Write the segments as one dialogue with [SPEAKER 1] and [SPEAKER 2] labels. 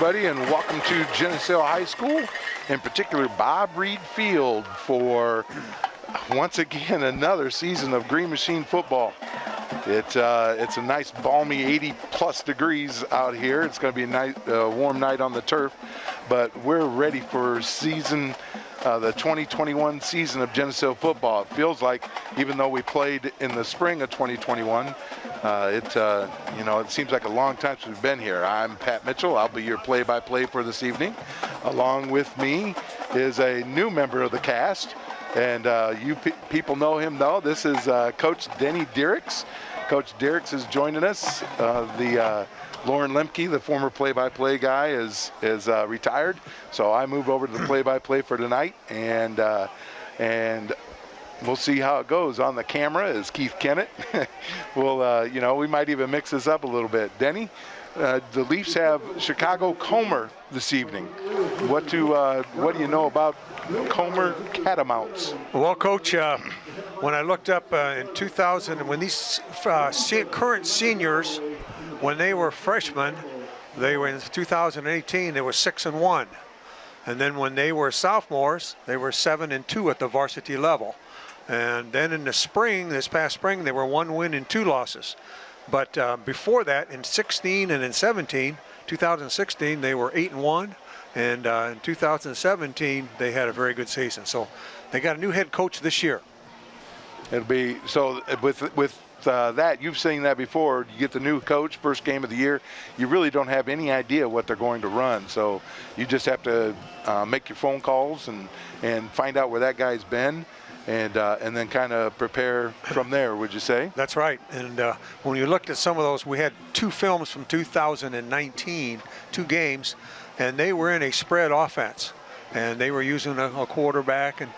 [SPEAKER 1] everybody, and welcome to Geneseo High School, in particular Bob Reed Field, for once again another season of Green Machine football. It's a nice balmy 80+ degrees out here. It's going to be a nice warm night on the turf, but we're ready for the 2021 season of Geneseo football. It feels like, even though we played in the spring of 2021, it seems like a long time since we've been here. I'm Pat Mitchell. I'll be your play-by-play for this evening. Along with me is a new member of the cast, and you people know him though. This is Coach Denny Diericks. Coach Diericks is joining us. Lauren Lemke, the former play-by-play guy, is retired, so I move over to the play-by-play for tonight, and we'll see how it goes. On the camera is Keith Kennett. We might even mix this up a little bit. Denny, the Leafs have Chicago Comer this evening. What do you know about Comer Catamounts?
[SPEAKER 2] Well, Coach, when I looked up in 2000, when these current seniors, when they were freshmen, they were in 2018, they were 6-1. And then when they were sophomores, they were 7-2 at the varsity level. And then in the spring, this past spring, they were 1 win and 2 losses. But before that, in 16 and in 2016, they were 8-1. And in 2017, they had a very good season. So they got a new head coach this year.
[SPEAKER 1] It'll be, so with that, you've seen that before. You get the new coach, first game of the year. You really don't have any idea what they're going to run. So you just have to make your phone calls and find out where that guy's been, and then kind of prepare from there, would you say?
[SPEAKER 2] That's right. And when you looked at some of those, we had 2 films from 2019, 2 games, and they were in a spread offense. And they were using a quarterback and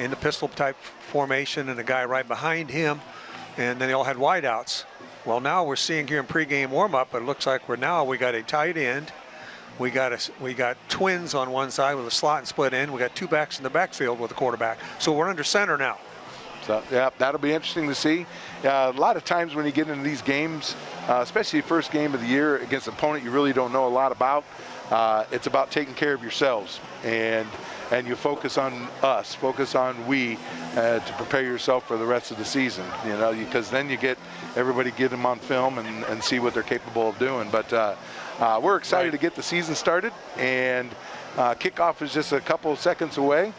[SPEAKER 2] in the pistol type formation and a guy right behind him. And then they all had wideouts. Well, now we're seeing here in pregame warm-up, it looks like we got a tight end. We got twins on one side with a slot and split end. We got 2 backs in the backfield with a quarterback. So we're under center now.
[SPEAKER 1] So yeah, that'll be interesting to see. A lot of times when you get into these games, especially first game of the year against an opponent you really don't know a lot about, it's about taking care of yourselves, and you focus on us, focus on we, to prepare yourself for the rest of the season, because then you get everybody, get them on film and see what they're capable of doing. But we're excited to get the season started, and kickoff is just a couple of seconds away.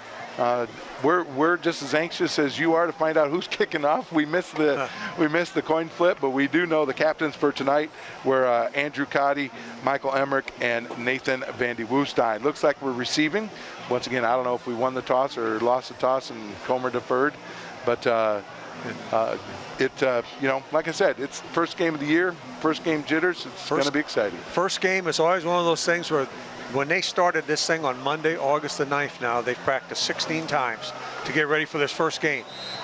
[SPEAKER 1] We're just as anxious as you are to find out who's kicking off. We missed the coin flip, but we do know the captains for tonight were Andrew Cotty, Michael Emmerich, and Nathan Vandy Woestein. Looks like we're receiving. Once again, I don't know if we won the toss or lost the toss and Comer deferred, but like I said, it's first game of the year, first game jitters. It's going to be exciting.
[SPEAKER 2] First game is always one of those things where, when they started this thing on Monday, August the 9th now, they've practiced 16 times to get ready for this first game.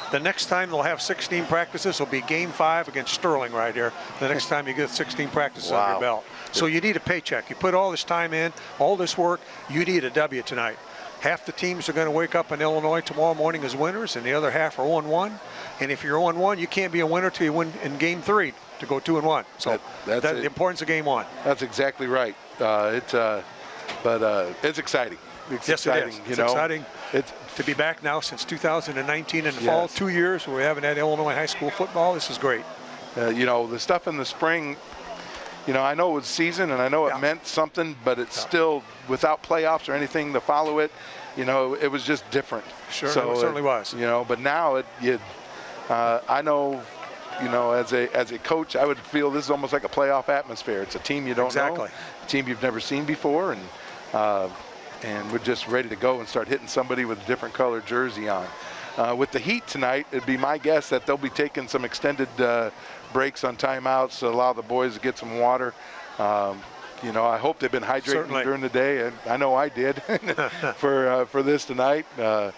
[SPEAKER 2] The next time they'll have 16 practices will be game 5 against Sterling right here. The next time you get 16 practices
[SPEAKER 1] Wow.
[SPEAKER 2] on your belt. So you need a paycheck. You put all this time in, all this work, you need a W tonight. Half the teams are going to wake up in Illinois tomorrow morning as winners, and the other half are 0-1. And if you're 0-1, you can't be a winner till you win in game 3 to go 2-1. So that's the importance of game 1.
[SPEAKER 1] That's exactly right. But it's exciting. It's
[SPEAKER 2] yes,
[SPEAKER 1] exciting.
[SPEAKER 2] It is. It's exciting to be back now since 2019 in the fall. 2 years where we haven't had Illinois high school football. This is great.
[SPEAKER 1] The stuff in the spring, I know it was season and I know it meant something, but it's still, without playoffs or anything to follow it, it was just different.
[SPEAKER 2] Sure, so it certainly was.
[SPEAKER 1] But now I know, as a coach, I would feel this is almost like a playoff atmosphere. It's a team you don't know, a team you've never seen before, and we're just ready to go and start hitting somebody with a different colored jersey on. With the heat tonight, it'd be my guess that they'll be taking some extended breaks on timeouts to allow the boys to get some water. I hope they've been hydrating during the day. I know I did for this tonight. But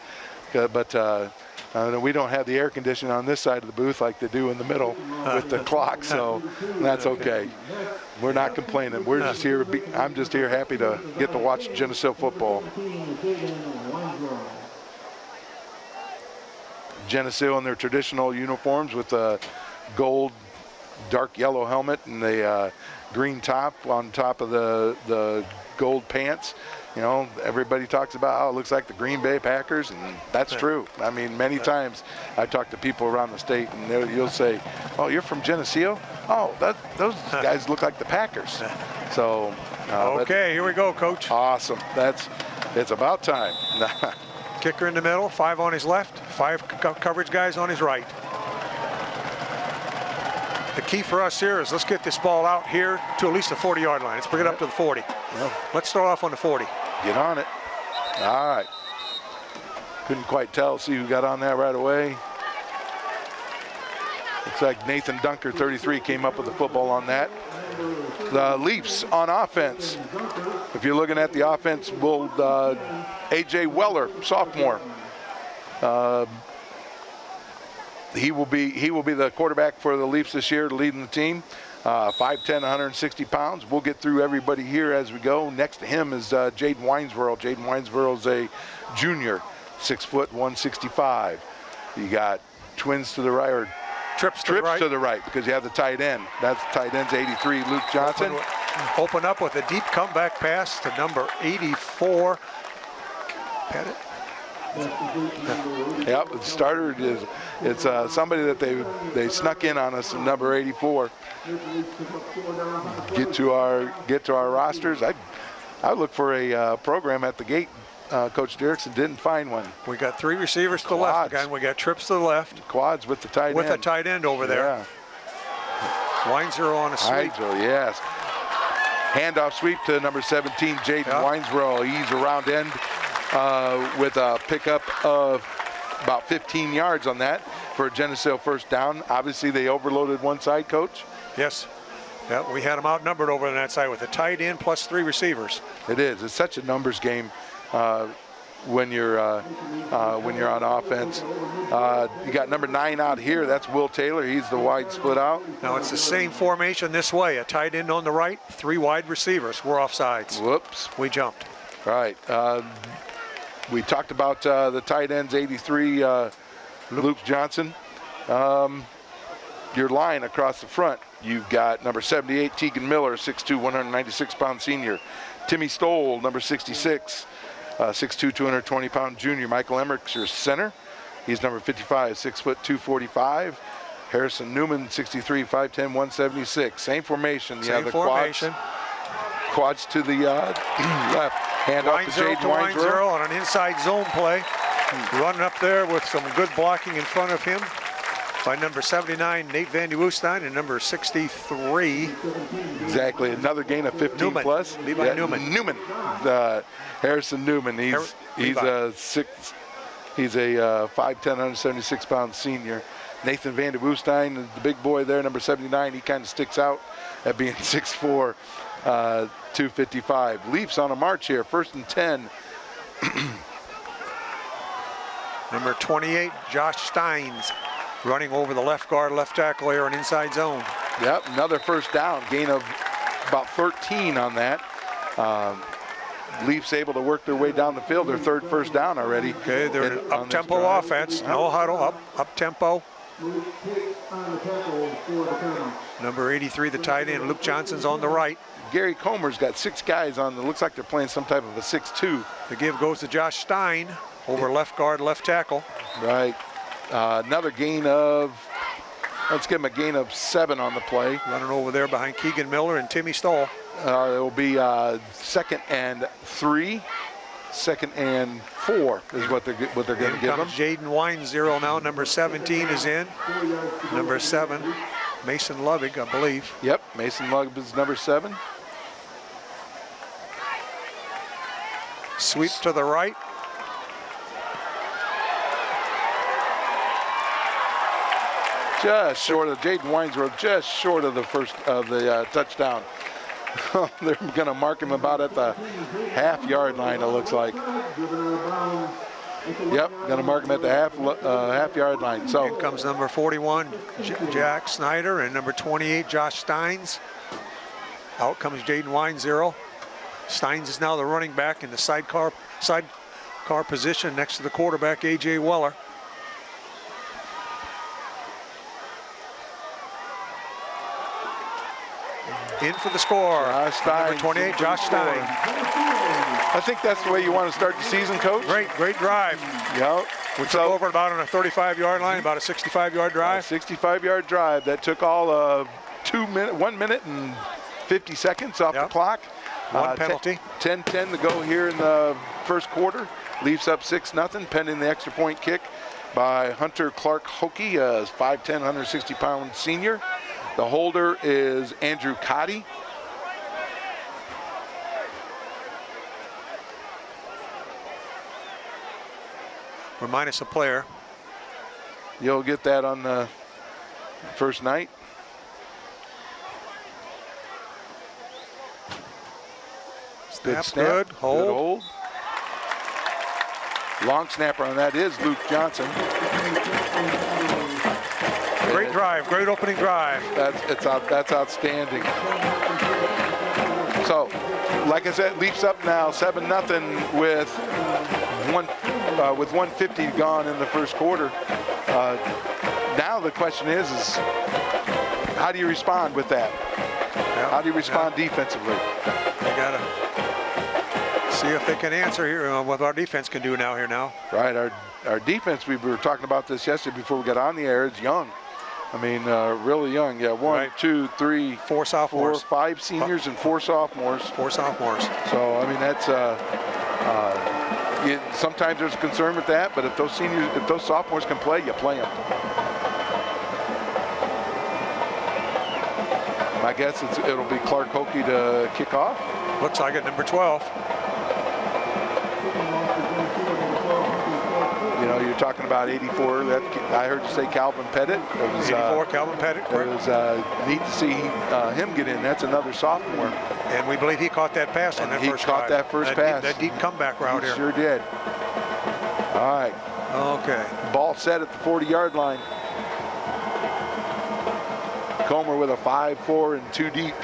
[SPEAKER 1] we don't have the air conditioning on this side of the booth like they do in the middle with the clock, so that's okay. We're not complaining. We're just here. I'm just here happy to get to watch Geneseo football. Geneseo in their traditional uniforms with gold dark yellow helmet and the green top on top of the gold pants. You know, everybody talks about how it looks like the Green Bay Packers, and that's true. I mean, many times I talk to people around the state, and you'll say, "Oh, you're from Geneseo? Oh, those guys look like the Packers." So,
[SPEAKER 2] okay, here we go, Coach.
[SPEAKER 1] Awesome. It's about time.
[SPEAKER 2] Kicker in the middle, 5 on his left, 5 coverage guys on his right. The key for us here is let's get this ball out here to at least the 40-yard line. Let's bring it up to the 40.
[SPEAKER 1] Well,
[SPEAKER 2] let's start off on the 40.
[SPEAKER 1] Get on it. All right. Couldn't quite tell. See who got on that right away. Looks like Nathan Dunker, 33, came up with the football on that. The Leafs on offense. If you're looking at the offense, will A.J. Weller, sophomore. He will be the quarterback for the Leafs this year, leading the team. 5'10", 160 pounds. We'll get through everybody here as we go. Next to him is Jaden Winesboro. Jaden Winesboro is a junior, 6 foot, 165. You got twins to the right, or
[SPEAKER 2] trips to the right,
[SPEAKER 1] because you have the tight end. That's tight end's 83, Luke Johnson.
[SPEAKER 2] Open up with a deep comeback pass to number 84. Pettit.
[SPEAKER 1] Yep, the starter it's somebody that they snuck in on us, number 84. Get to our rosters. I look for a program at the gate. Coach Derrickson didn't find one.
[SPEAKER 2] We got 3 receivers to the left again. We got trips to the left.
[SPEAKER 1] Quads with the tight end.
[SPEAKER 2] With a tight end over there. Winesboro on a sweep.
[SPEAKER 1] Winesboro, yes. Handoff sweep to number 17, Jaden Winesboro. He's around end with a pickup of about 15 yards on that for a Geneseo first down. Obviously, they overloaded one side, Coach.
[SPEAKER 2] Yes. Yeah, we had them outnumbered over on that side with a tight end plus 3 receivers.
[SPEAKER 1] It is. It's such a numbers game when you're on offense. You got number 9 out here. That's Will Taylor. He's the wide split out.
[SPEAKER 2] Now it's the same formation this way. A tight end on the right, 3 wide receivers. We're offsides.
[SPEAKER 1] Whoops.
[SPEAKER 2] We jumped.
[SPEAKER 1] Right. We talked about the tight ends, 83, Luke Johnson. Your line across the front, you've got number 78, Tegan Miller, 6'2", 196-pound senior. Timmy Stoll, number 66, 6'2", 220-pound junior. Michael Emmerich's your center. He's number 55, 6 foot, 245. Harrison Newman, 63, 5'10", 176. Same formation. You have the formation. Quads to the left. Hand off to Jaden Winesboro
[SPEAKER 2] on an inside zone play. Running up there with some good blocking in front of him by number 79, Nate Van de Woestijn, and number 63.
[SPEAKER 1] Exactly. Another gain of 15
[SPEAKER 2] Newman.
[SPEAKER 1] plus.
[SPEAKER 2] Levi Newman.
[SPEAKER 1] Harrison Newman. He's a 5'10", 176-pound senior. Nathan Van de Woestijn, the big boy there, number 79. He kind of sticks out at being 6'4", 255. Leafs on a march here. 1st and 10.
[SPEAKER 2] Number 28, Josh Steins, running over the left guard, left tackle here in inside zone.
[SPEAKER 1] Yep, another first down. Gain of about 13 on that. Leafs able to work their way down the field. Their 3rd first down already.
[SPEAKER 2] Okay, they're an up-tempo offense. No huddle, up-tempo. Number 83, the tight end, Luke Johnson's on the right.
[SPEAKER 1] Gary Comer's got 6 guys on. It looks like they're playing some type of a 6-2.
[SPEAKER 2] The give goes to Josh Stein over left guard, left tackle.
[SPEAKER 1] Right. Another gain of, let's give him a gain of 7 on the play.
[SPEAKER 2] Running over there behind Keegan Miller and Timmy Stoll.
[SPEAKER 1] It will be 2nd and 3. 2nd and 4 is what they're going to give him.
[SPEAKER 2] Jaden Winesboro now. Number 17 is in. Number 7, Mason Lovig, I believe.
[SPEAKER 1] Yep, Mason Lovig is number 7.
[SPEAKER 2] Sweep to the right.
[SPEAKER 1] Just short of Jaden Winesboro, just short of the first of the touchdown. They're going to mark him about at the half-yard line, it looks like. Yep, going to mark him at the half-yard line. So
[SPEAKER 2] here comes number 41, Jack Snyder, and number 28, Josh Steins. Out comes Jaden Winesboro. Steins is now the running back in the sidecar position next to the quarterback, A.J. Weller. in for the score. Number 28, Josh Stein.
[SPEAKER 1] I think that's the way you want to start the season, Coach.
[SPEAKER 2] Great drive.
[SPEAKER 1] Yep.
[SPEAKER 2] We took over about on a 35-yard line, about a 65-yard drive.
[SPEAKER 1] 65-yard drive. That took all of 1 minute and 50 seconds off the clock.
[SPEAKER 2] One penalty.
[SPEAKER 1] 10-10 to go here in the first quarter. Leafs up 6-0, pending the extra point kick by Hunter Clark Hokie, a 5'10", 160-pound senior. The holder is Andrew Cotty.
[SPEAKER 2] We're minus a player.
[SPEAKER 1] You'll get that on the first night.
[SPEAKER 2] Snap's good. Hold.
[SPEAKER 1] Long snapper on that is Luke Johnson.
[SPEAKER 2] Great drive, great opening drive.
[SPEAKER 1] That's outstanding. So, like I said, Leafs up now 7-0 with 150 gone in the first quarter. Now the question is how do you respond with that? How do you respond defensively?
[SPEAKER 2] They gotta see if they can answer here what our defense can do now.
[SPEAKER 1] Right, our defense, we were talking about this yesterday before we got on the air, it's young. I mean, really young. Yeah, one, two, three,
[SPEAKER 2] four sophomores,
[SPEAKER 1] 5 seniors and 4 sophomores.
[SPEAKER 2] 4 sophomores.
[SPEAKER 1] So, I mean, that's sometimes there's a concern with that, but if those sophomores can play, you play them. My guess it'll be Clark Hokie to kick off.
[SPEAKER 2] Looks like it, number 12.
[SPEAKER 1] You know, you're talking about 84. I heard you say Calvin Pettit. It was,
[SPEAKER 2] 84, Calvin Pettit.
[SPEAKER 1] It was neat to see him get in. That's another sophomore.
[SPEAKER 2] And we believe he caught that pass on that first drive.
[SPEAKER 1] He caught that first pass.
[SPEAKER 2] That deep comeback route here.
[SPEAKER 1] Sure did. All right.
[SPEAKER 2] Okay.
[SPEAKER 1] Ball set at the 40-yard line. Comer with a 5-4 and 2 deep.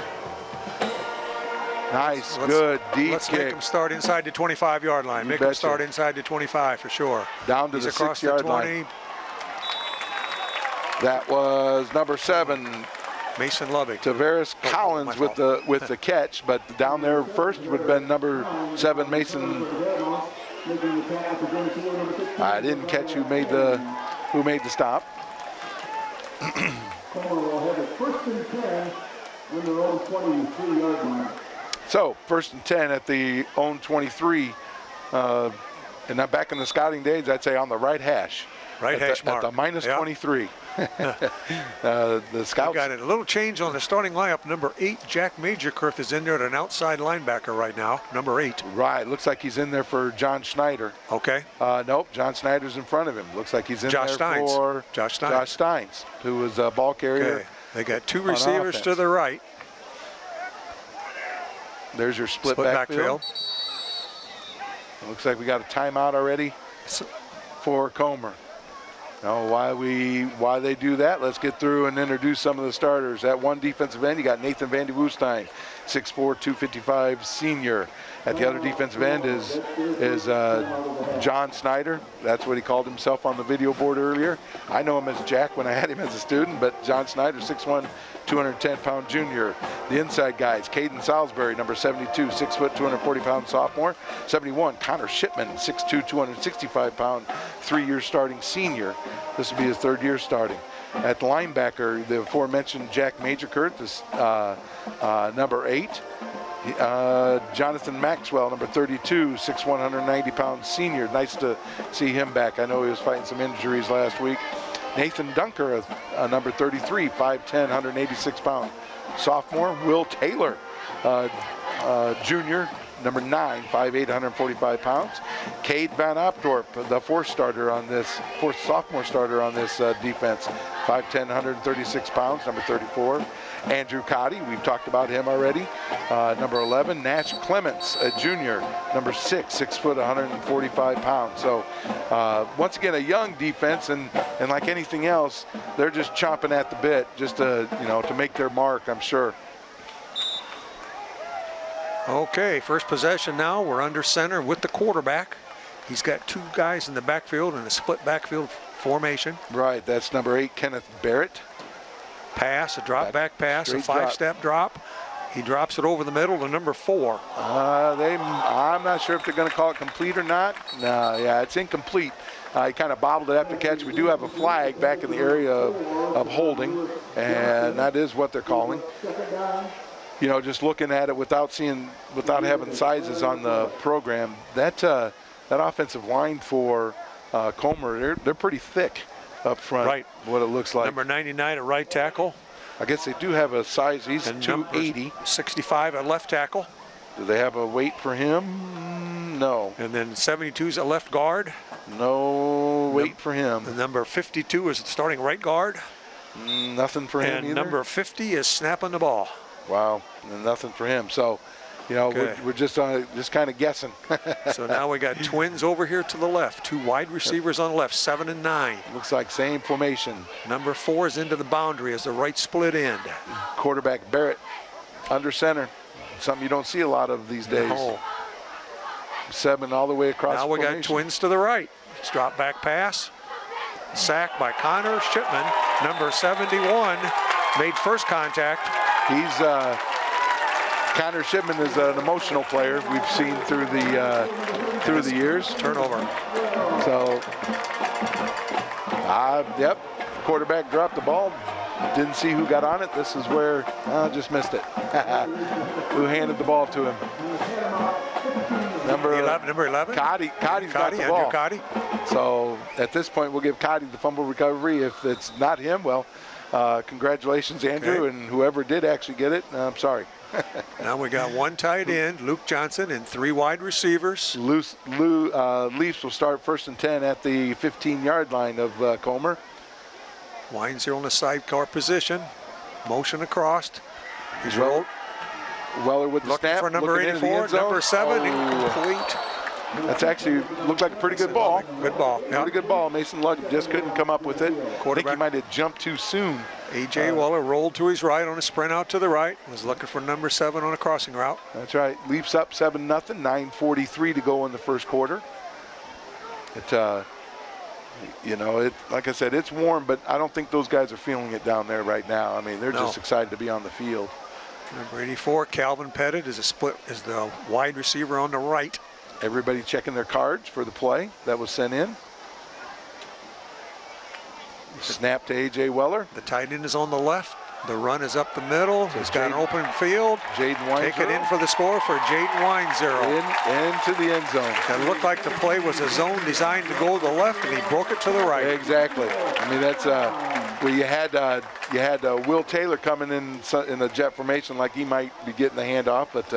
[SPEAKER 1] Nice, good, deep
[SPEAKER 2] let's
[SPEAKER 1] kick.
[SPEAKER 2] Make him start inside the 25-yard line. Make him start inside the 25 for sure.
[SPEAKER 1] Down to the 6-yard line. That was number 7,
[SPEAKER 2] Mason Loving.
[SPEAKER 1] Tavares Collins with the catch, but down there first would have been number 7, Mason. I didn't catch who made the stop. So, 1st and 10 at the own 23. And now back in the scouting days, I'd say on the right hash.
[SPEAKER 2] Right hash mark.
[SPEAKER 1] At the minus 23. The scouts.
[SPEAKER 2] We got a little change on the starting lineup. Number 8, Jack Majorkirth is in there at an outside linebacker right now. Number 8.
[SPEAKER 1] Right. Looks like he's in there for John Schneider.
[SPEAKER 2] Okay.
[SPEAKER 1] Nope. John Schneider's in front of him. Looks like he's in there for
[SPEAKER 2] Josh
[SPEAKER 1] Steins, who was a ball carrier.
[SPEAKER 2] Okay. They got 2 receivers to the right.
[SPEAKER 1] There's your split backfield. Looks like we got a timeout already for Comer. Now, why they do that? Let's get through and introduce some of the starters. At one defensive end, you got Nathan Van de Woestijn, 6'4", 255 senior. At the other defensive end is John Snyder. That's what he called himself on the video board earlier. I know him as Jack when I had him as a student, but John Snyder, 6'1", 210-pound junior. The inside guys, Caden Salisbury, number 72, 6 foot, 240-pound sophomore. 71, Connor Shipman, 6'2", 265-pound, 3-year starting senior. This will be his 3rd year starting. At linebacker, the aforementioned Jack Majorkirth is number 8. Jonathan Maxwell, number 32, 6'1", 190-pound senior. Nice to see him back. I know he was fighting some injuries last week. Nathan Dunker, number 33, 5'10", 186-pound sophomore. Will Taylor, junior, number 9, 5'8", 145 pounds. Cade Van Opdorp, the 4th sophomore starter on this defense, 5'10", 136 pounds, number 34. Andrew Cotty, we've talked about him already. Number 11, Nash Clements, a junior, number 6, 6 foot, 145 pounds. So once again, a young defense, and like anything else, they're just chomping at the bit, just to make their mark, I'm sure.
[SPEAKER 2] Okay, first possession now. We're under center with the quarterback. He's got 2 guys in the backfield in a split backfield formation.
[SPEAKER 1] Right, that's number 8, Kenneth Barrett.
[SPEAKER 2] Pass, a drop back pass, a 5-step drop. He drops it over the middle to number 4.
[SPEAKER 1] I'm not sure if they're going to call it complete or not. No, yeah, it's incomplete. He kind of bobbled it after catch. We do have a flag back in the area of holding, and that is what they're calling. You know, just looking at it without having sizes on the program, that offensive line for Comer, they're pretty thick up front.
[SPEAKER 2] Right.
[SPEAKER 1] What it looks like.
[SPEAKER 2] Number 99 at right tackle.
[SPEAKER 1] I guess they do have a size. He's 280.
[SPEAKER 2] 65 at left tackle.
[SPEAKER 1] Do they have a weight for him? No.
[SPEAKER 2] And then 72 is at left guard.
[SPEAKER 1] No weight for him.
[SPEAKER 2] The number 52 is starting right guard.
[SPEAKER 1] Nothing for him
[SPEAKER 2] and
[SPEAKER 1] either.
[SPEAKER 2] Number 50 is snapping the ball.
[SPEAKER 1] Wow, and nothing for him. So, you know, we're just kind of guessing.
[SPEAKER 2] So now we got twins over here to the left. 2 wide receivers on the left, 7 and 9.
[SPEAKER 1] Looks like same formation.
[SPEAKER 2] Number 4 is into the boundary as the right split end.
[SPEAKER 1] Quarterback Barrett under center. Something you don't see a lot of these days.
[SPEAKER 2] No.
[SPEAKER 1] 7 all the way across
[SPEAKER 2] Now
[SPEAKER 1] the
[SPEAKER 2] we got
[SPEAKER 1] formation.
[SPEAKER 2] twins to the right. It's drop back pass. Sacked by Connor Shipman. Number 71 made first contact.
[SPEAKER 1] He's Connor Shipman is an emotional player we've seen through the years.
[SPEAKER 2] Turnover.
[SPEAKER 1] So, yep, quarterback dropped the ball. Didn't see who got on it. This is where just missed it. Who handed the ball to him? Number
[SPEAKER 2] 11.
[SPEAKER 1] Cotty's got the ball.
[SPEAKER 2] Andrew Cotty.
[SPEAKER 1] So at this point, we'll give Cotty the fumble recovery. If it's not him, well, congratulations, Andrew, and whoever did actually get it. I'm sorry.
[SPEAKER 2] Now we got 1 tight end, Luke Johnson, and 3 wide receivers.
[SPEAKER 1] Leafs will start 1st and 10 at the 15-yard line of Comer.
[SPEAKER 2] Weinzer on the sidecar position. Motion across. He's rolled.
[SPEAKER 1] Weller with the
[SPEAKER 2] Looking
[SPEAKER 1] snap.
[SPEAKER 2] for number 84, number 7, incomplete.
[SPEAKER 1] That's actually looked like a pretty good ball.
[SPEAKER 2] Good ball.
[SPEAKER 1] Pretty good ball. Mason Luck just couldn't come up with it. I think he might have jumped too soon.
[SPEAKER 2] A.J. Weller rolled to his right on a sprint out to the right. Was looking for number 7 on a crossing route.
[SPEAKER 1] That's right. Leafs up 7-0. 9:43 to go in the first quarter. You know, like I said, it's warm, but I don't think those guys are feeling it down there right now. I mean, they're just excited to be on the field.
[SPEAKER 2] Number 84, Calvin Pettit, is the wide receiver on the right.
[SPEAKER 1] Everybody checking their cards for the play that was sent in. Snap to A.J. Weller.
[SPEAKER 2] The tight end is on the left. The run is up the middle. He's got an open field.
[SPEAKER 1] Jaden Weinzero.
[SPEAKER 2] Take it in for the score for Jaden Weinzero.
[SPEAKER 1] Into the end zone.
[SPEAKER 2] It looked like the play was a zone designed to go to the left, and he broke it to the right.
[SPEAKER 1] Exactly. I mean, that's well, you had Will Taylor coming in a jet formation like he might be getting the handoff, but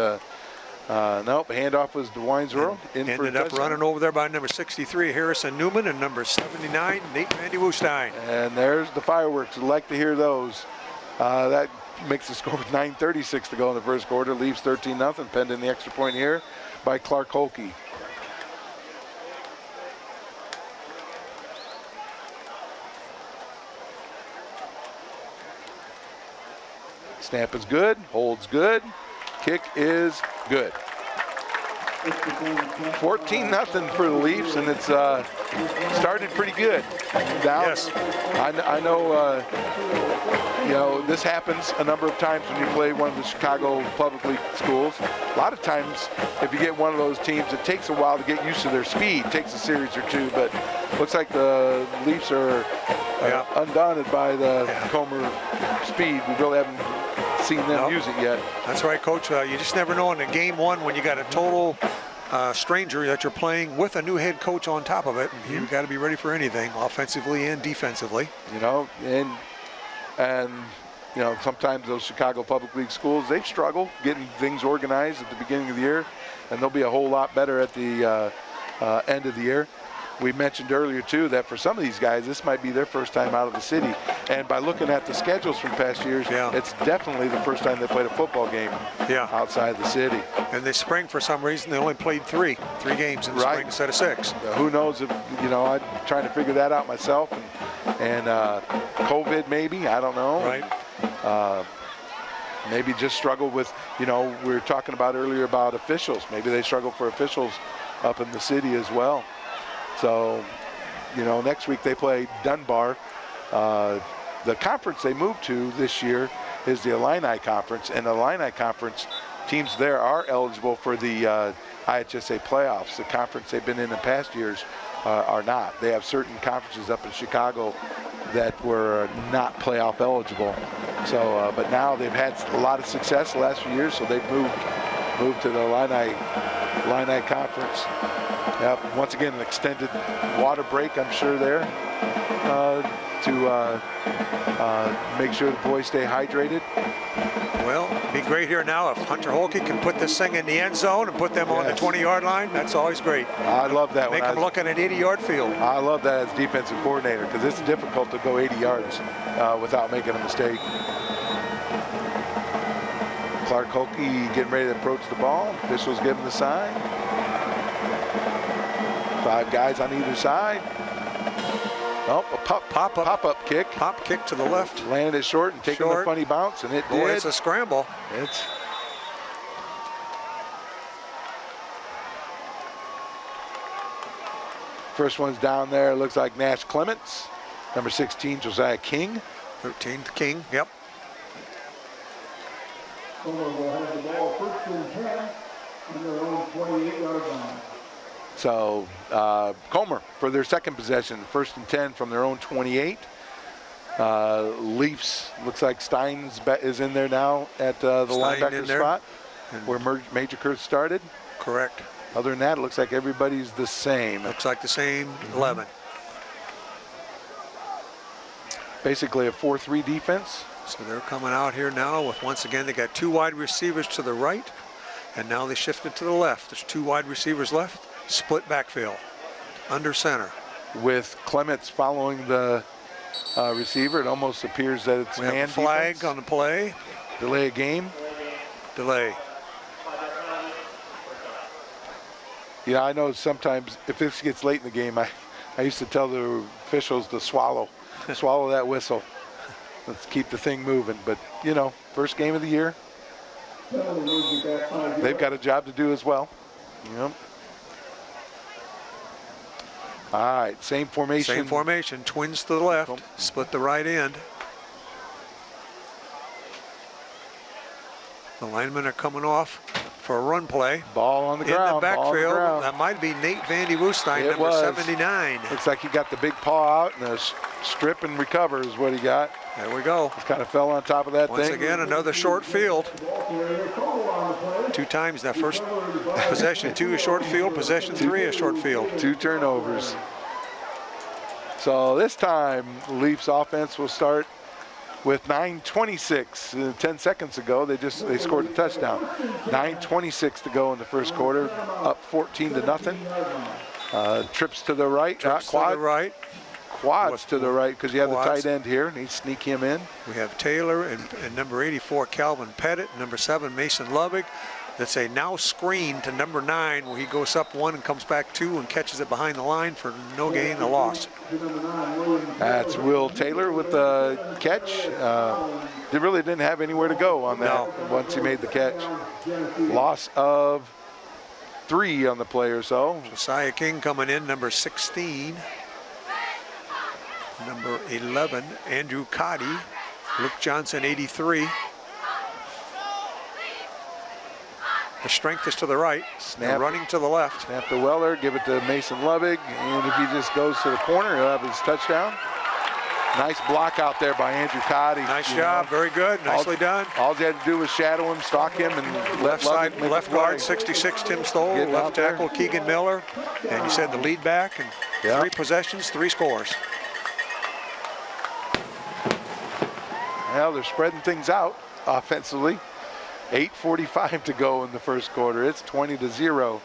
[SPEAKER 1] nope, handoff was to Weinzero.
[SPEAKER 2] Ended up running over there by number 63, Harrison Newman, and number 79, Nate Vandy Wustein.
[SPEAKER 1] And there's the fireworks. I'd like to hear those. That makes the score with 9:36 to go in the first quarter. Leaves 13-0, pending the extra point here by Clark Holke. Snap is good, holds good, kick is good. 14-0 for the Leafs, and it's started pretty good. Down,
[SPEAKER 2] yes.
[SPEAKER 1] I know, you know, this happens a number of times when you play one of the Chicago public league schools. A lot of times, if you get one of those teams, it takes a while to get used to their speed. It takes a series or two, but looks like the Leafs are undaunted by the Comer speed. We really haven't seen them use it yet.
[SPEAKER 2] That's right, Coach. You just never know in a game one when you got a total stranger that you're playing with a new head coach on top of it. You've got to be ready for anything, offensively and defensively.
[SPEAKER 1] You know, and you know, sometimes those Chicago public league schools, they struggle getting things organized at the beginning of the year, and they'll be a whole lot better at the end of the year. We mentioned earlier, too, that for some of these guys, this might be their first time out of the city. And by looking at the schedules from past years, it's definitely the first time they played a football game outside the city.
[SPEAKER 2] And this spring, for some reason, they only played three games in the spring instead of 6.
[SPEAKER 1] Who knows if, you know, I'm trying to figure that out myself. And COVID maybe, I don't know.
[SPEAKER 2] Right.
[SPEAKER 1] Maybe just struggle with, you know, we were talking about earlier about officials. Maybe they struggle for officials up in the city as well. So, you know, next week they play Dunbar. The conference they moved to this year is the Illini Conference, and the Illini Conference teams there are eligible for the IHSA playoffs. The conference they've been in past years are not. They have certain conferences up in Chicago that were not playoff eligible. So, but now they've had a lot of success the last few years, so they've moved to the Illini Conference. Yep, once again, an extended water break, I'm sure, there to make sure the boys stay hydrated.
[SPEAKER 2] Well, it'd be great here now if Hunter Holke can put this thing in the end zone and put them on the 20-yard line. That's always great.
[SPEAKER 1] I love that.
[SPEAKER 2] Make them look at an 80-yard field.
[SPEAKER 1] I love that as defensive coordinator because it's difficult to go 80 yards without making a mistake. Clark Holke getting ready to approach the ball. Officials give him the sign. 5 guys on either side. Oh, a pop-up kick.
[SPEAKER 2] Pop kick to the left.
[SPEAKER 1] Landed it short and taking a funny bounce, and it did.
[SPEAKER 2] It's a scramble.
[SPEAKER 1] First one's down there. Looks like Nash Clements. Number 16, Josiah King.
[SPEAKER 2] 13th King, yep.
[SPEAKER 3] Comer will have the ball first and 10 on their own 28-yard line.
[SPEAKER 1] So Comer for their second possession, first and 10 from their own 28. Leafs, looks like Steins is in there now at the linebacker spot where Major Kurtz started.
[SPEAKER 2] Correct.
[SPEAKER 1] Other than that, it looks like everybody's the same.
[SPEAKER 2] Looks like the same 11.
[SPEAKER 1] Basically a 4-3 defense.
[SPEAKER 2] So they're coming out here now with, once again, they got 2 wide receivers to the right, and now they shifted to the left. There's 2 wide receivers left, split backfield, under center.
[SPEAKER 1] With Clements following the receiver, it almost appears that it's man
[SPEAKER 2] flag
[SPEAKER 1] defense.
[SPEAKER 2] On the play.
[SPEAKER 1] Delay a game.
[SPEAKER 2] Delay.
[SPEAKER 1] Yeah, I know sometimes if this gets late in the game, I used to tell the officials to swallow that whistle. Let's keep the thing moving. But, you know, first game of the year, they've got a job to do as well. Yep. All right, same formation.
[SPEAKER 2] Same formation, twins to the left, split the right end. The linemen are coming off for a run play.
[SPEAKER 1] Ball on the ground.
[SPEAKER 2] In the backfield. That might be Nate Vandy Woestein, number 79.
[SPEAKER 1] Looks like he got the big paw out and a strip and recover is what he got.
[SPEAKER 2] There we go.
[SPEAKER 1] Just kind of fell on top of that
[SPEAKER 2] Once
[SPEAKER 1] thing.
[SPEAKER 2] Once again, another short field. 2 times that first possession, 2 a short field, possession 3 a short field.
[SPEAKER 1] 2 turnovers. So this time, the Leafs offense will start with 9:26. 10 seconds ago, they scored a touchdown. 9:26 to go in the first quarter, up 14-0. Trips to the right,
[SPEAKER 2] Trips to the right.
[SPEAKER 1] Quads to the right because you have the tight end here, and he sneak him in.
[SPEAKER 2] We have Taylor and number 84, Calvin Pettit, number 7, Mason Lubbock. That's a now screen to number 9 where he goes up 1 and comes back 2 and catches it behind the line for no gain, a loss.
[SPEAKER 1] That's Will Taylor with the catch. They really didn't have anywhere to go on that once he made the catch. Loss of 3 on the play or so.
[SPEAKER 2] Josiah King coming in, number 16. Number 11, Andrew Cotty. Luke Johnson, 83. The strength is to the right. Snap. Running to the left.
[SPEAKER 1] Snap to Weller, give it to Mason Lubbock, and if he just goes to the corner, he'll have his touchdown. Nice block out there by Andrew Cotty.
[SPEAKER 2] Nice job, very good, nicely done.
[SPEAKER 1] All he had to do was shadow him, stalk him, and
[SPEAKER 2] left side, left guard, 66, Tim Stoll, left tackle, Keegan Miller, and you said the lead back, and 3 possessions, 3 scores.
[SPEAKER 1] Well, they're spreading things out offensively. 8:45 to go in the first quarter. It's 20-0.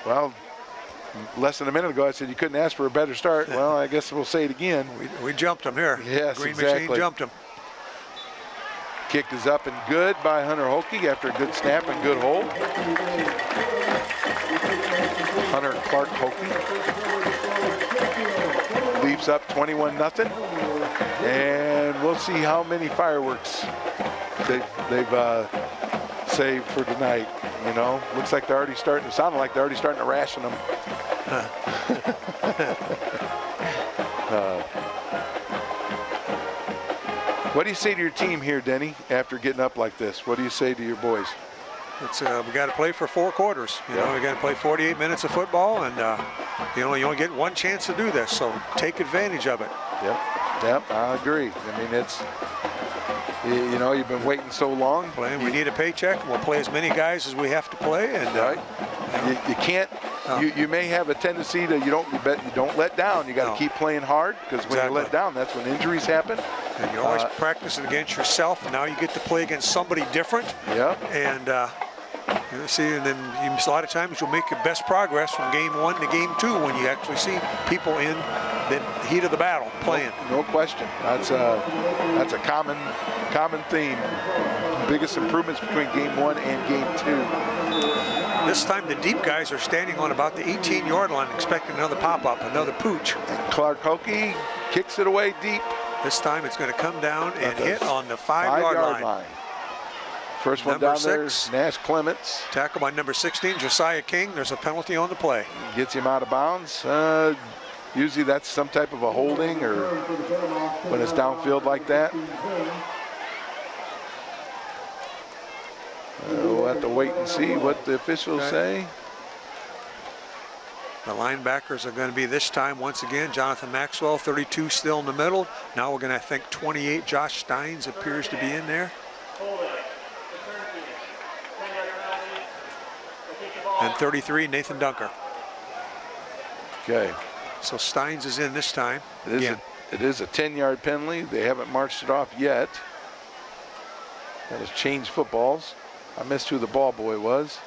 [SPEAKER 1] Well, less than a minute ago, I said you couldn't ask for a better start. Well, I guess we'll say it again.
[SPEAKER 2] We jumped them here.
[SPEAKER 1] Yes,
[SPEAKER 2] Green
[SPEAKER 1] exactly.
[SPEAKER 2] Machine jumped them.
[SPEAKER 1] Kick is up and good by Hunter Holke after a good snap and good hold. Hunter Clark Holke leaves up 21-0, and we'll see how many fireworks they've saved for tonight. You know, looks like they're already starting. It sounded like they're already starting to ration them. What do you say to your team here, Denny, after getting up like this? What do you say to your boys?
[SPEAKER 2] It's we got to play for 4 quarters. You know, we got to play 48 minutes of football, and you know, you only get one chance to do this, so take advantage of it.
[SPEAKER 1] Yep, I agree. I mean, it's, you know, you've been waiting so long.
[SPEAKER 2] We need a paycheck. We'll play as many guys as we have to play, and
[SPEAKER 1] you can't. You may have a tendency to you don't let down. You got to keep playing hard, because when you let down, that's when injuries happen.
[SPEAKER 2] And you're always practicing against yourself. And now you get to play against somebody different.
[SPEAKER 1] Yep.
[SPEAKER 2] And you see, and then a lot of times you'll make your best progress from game 1 to game 2 when you actually see people in the heat of the battle playing.
[SPEAKER 1] No question. That's a common theme. Biggest improvements between game 1 and game 2.
[SPEAKER 2] This time the deep guys are standing on about the 18-yard line expecting another pop-up, another pooch.
[SPEAKER 1] And Clark Hokie kicks it away deep.
[SPEAKER 2] This time it's going to come down and hit on the 5-yard line.
[SPEAKER 1] First one
[SPEAKER 2] Number
[SPEAKER 1] down there,
[SPEAKER 2] 6.
[SPEAKER 1] Nash Clements.
[SPEAKER 2] Tackle by number 16, Josiah King. There's a penalty on the play.
[SPEAKER 1] Gets him out of bounds. Usually that's some type of a holding, or when it's downfield like that. We'll have to wait and see what the officials say.
[SPEAKER 2] The linebackers are going to be this time, once again, Jonathan Maxwell, 32 still in the middle. Now we're going to think 28, Josh Steins appears to be in there. And 33, Nathan Dunker.
[SPEAKER 1] Okay.
[SPEAKER 2] So Steins is in this time.
[SPEAKER 1] It is a 10-yard penalty. They haven't marched it off yet. That has changed footballs. I missed who the ball boy was.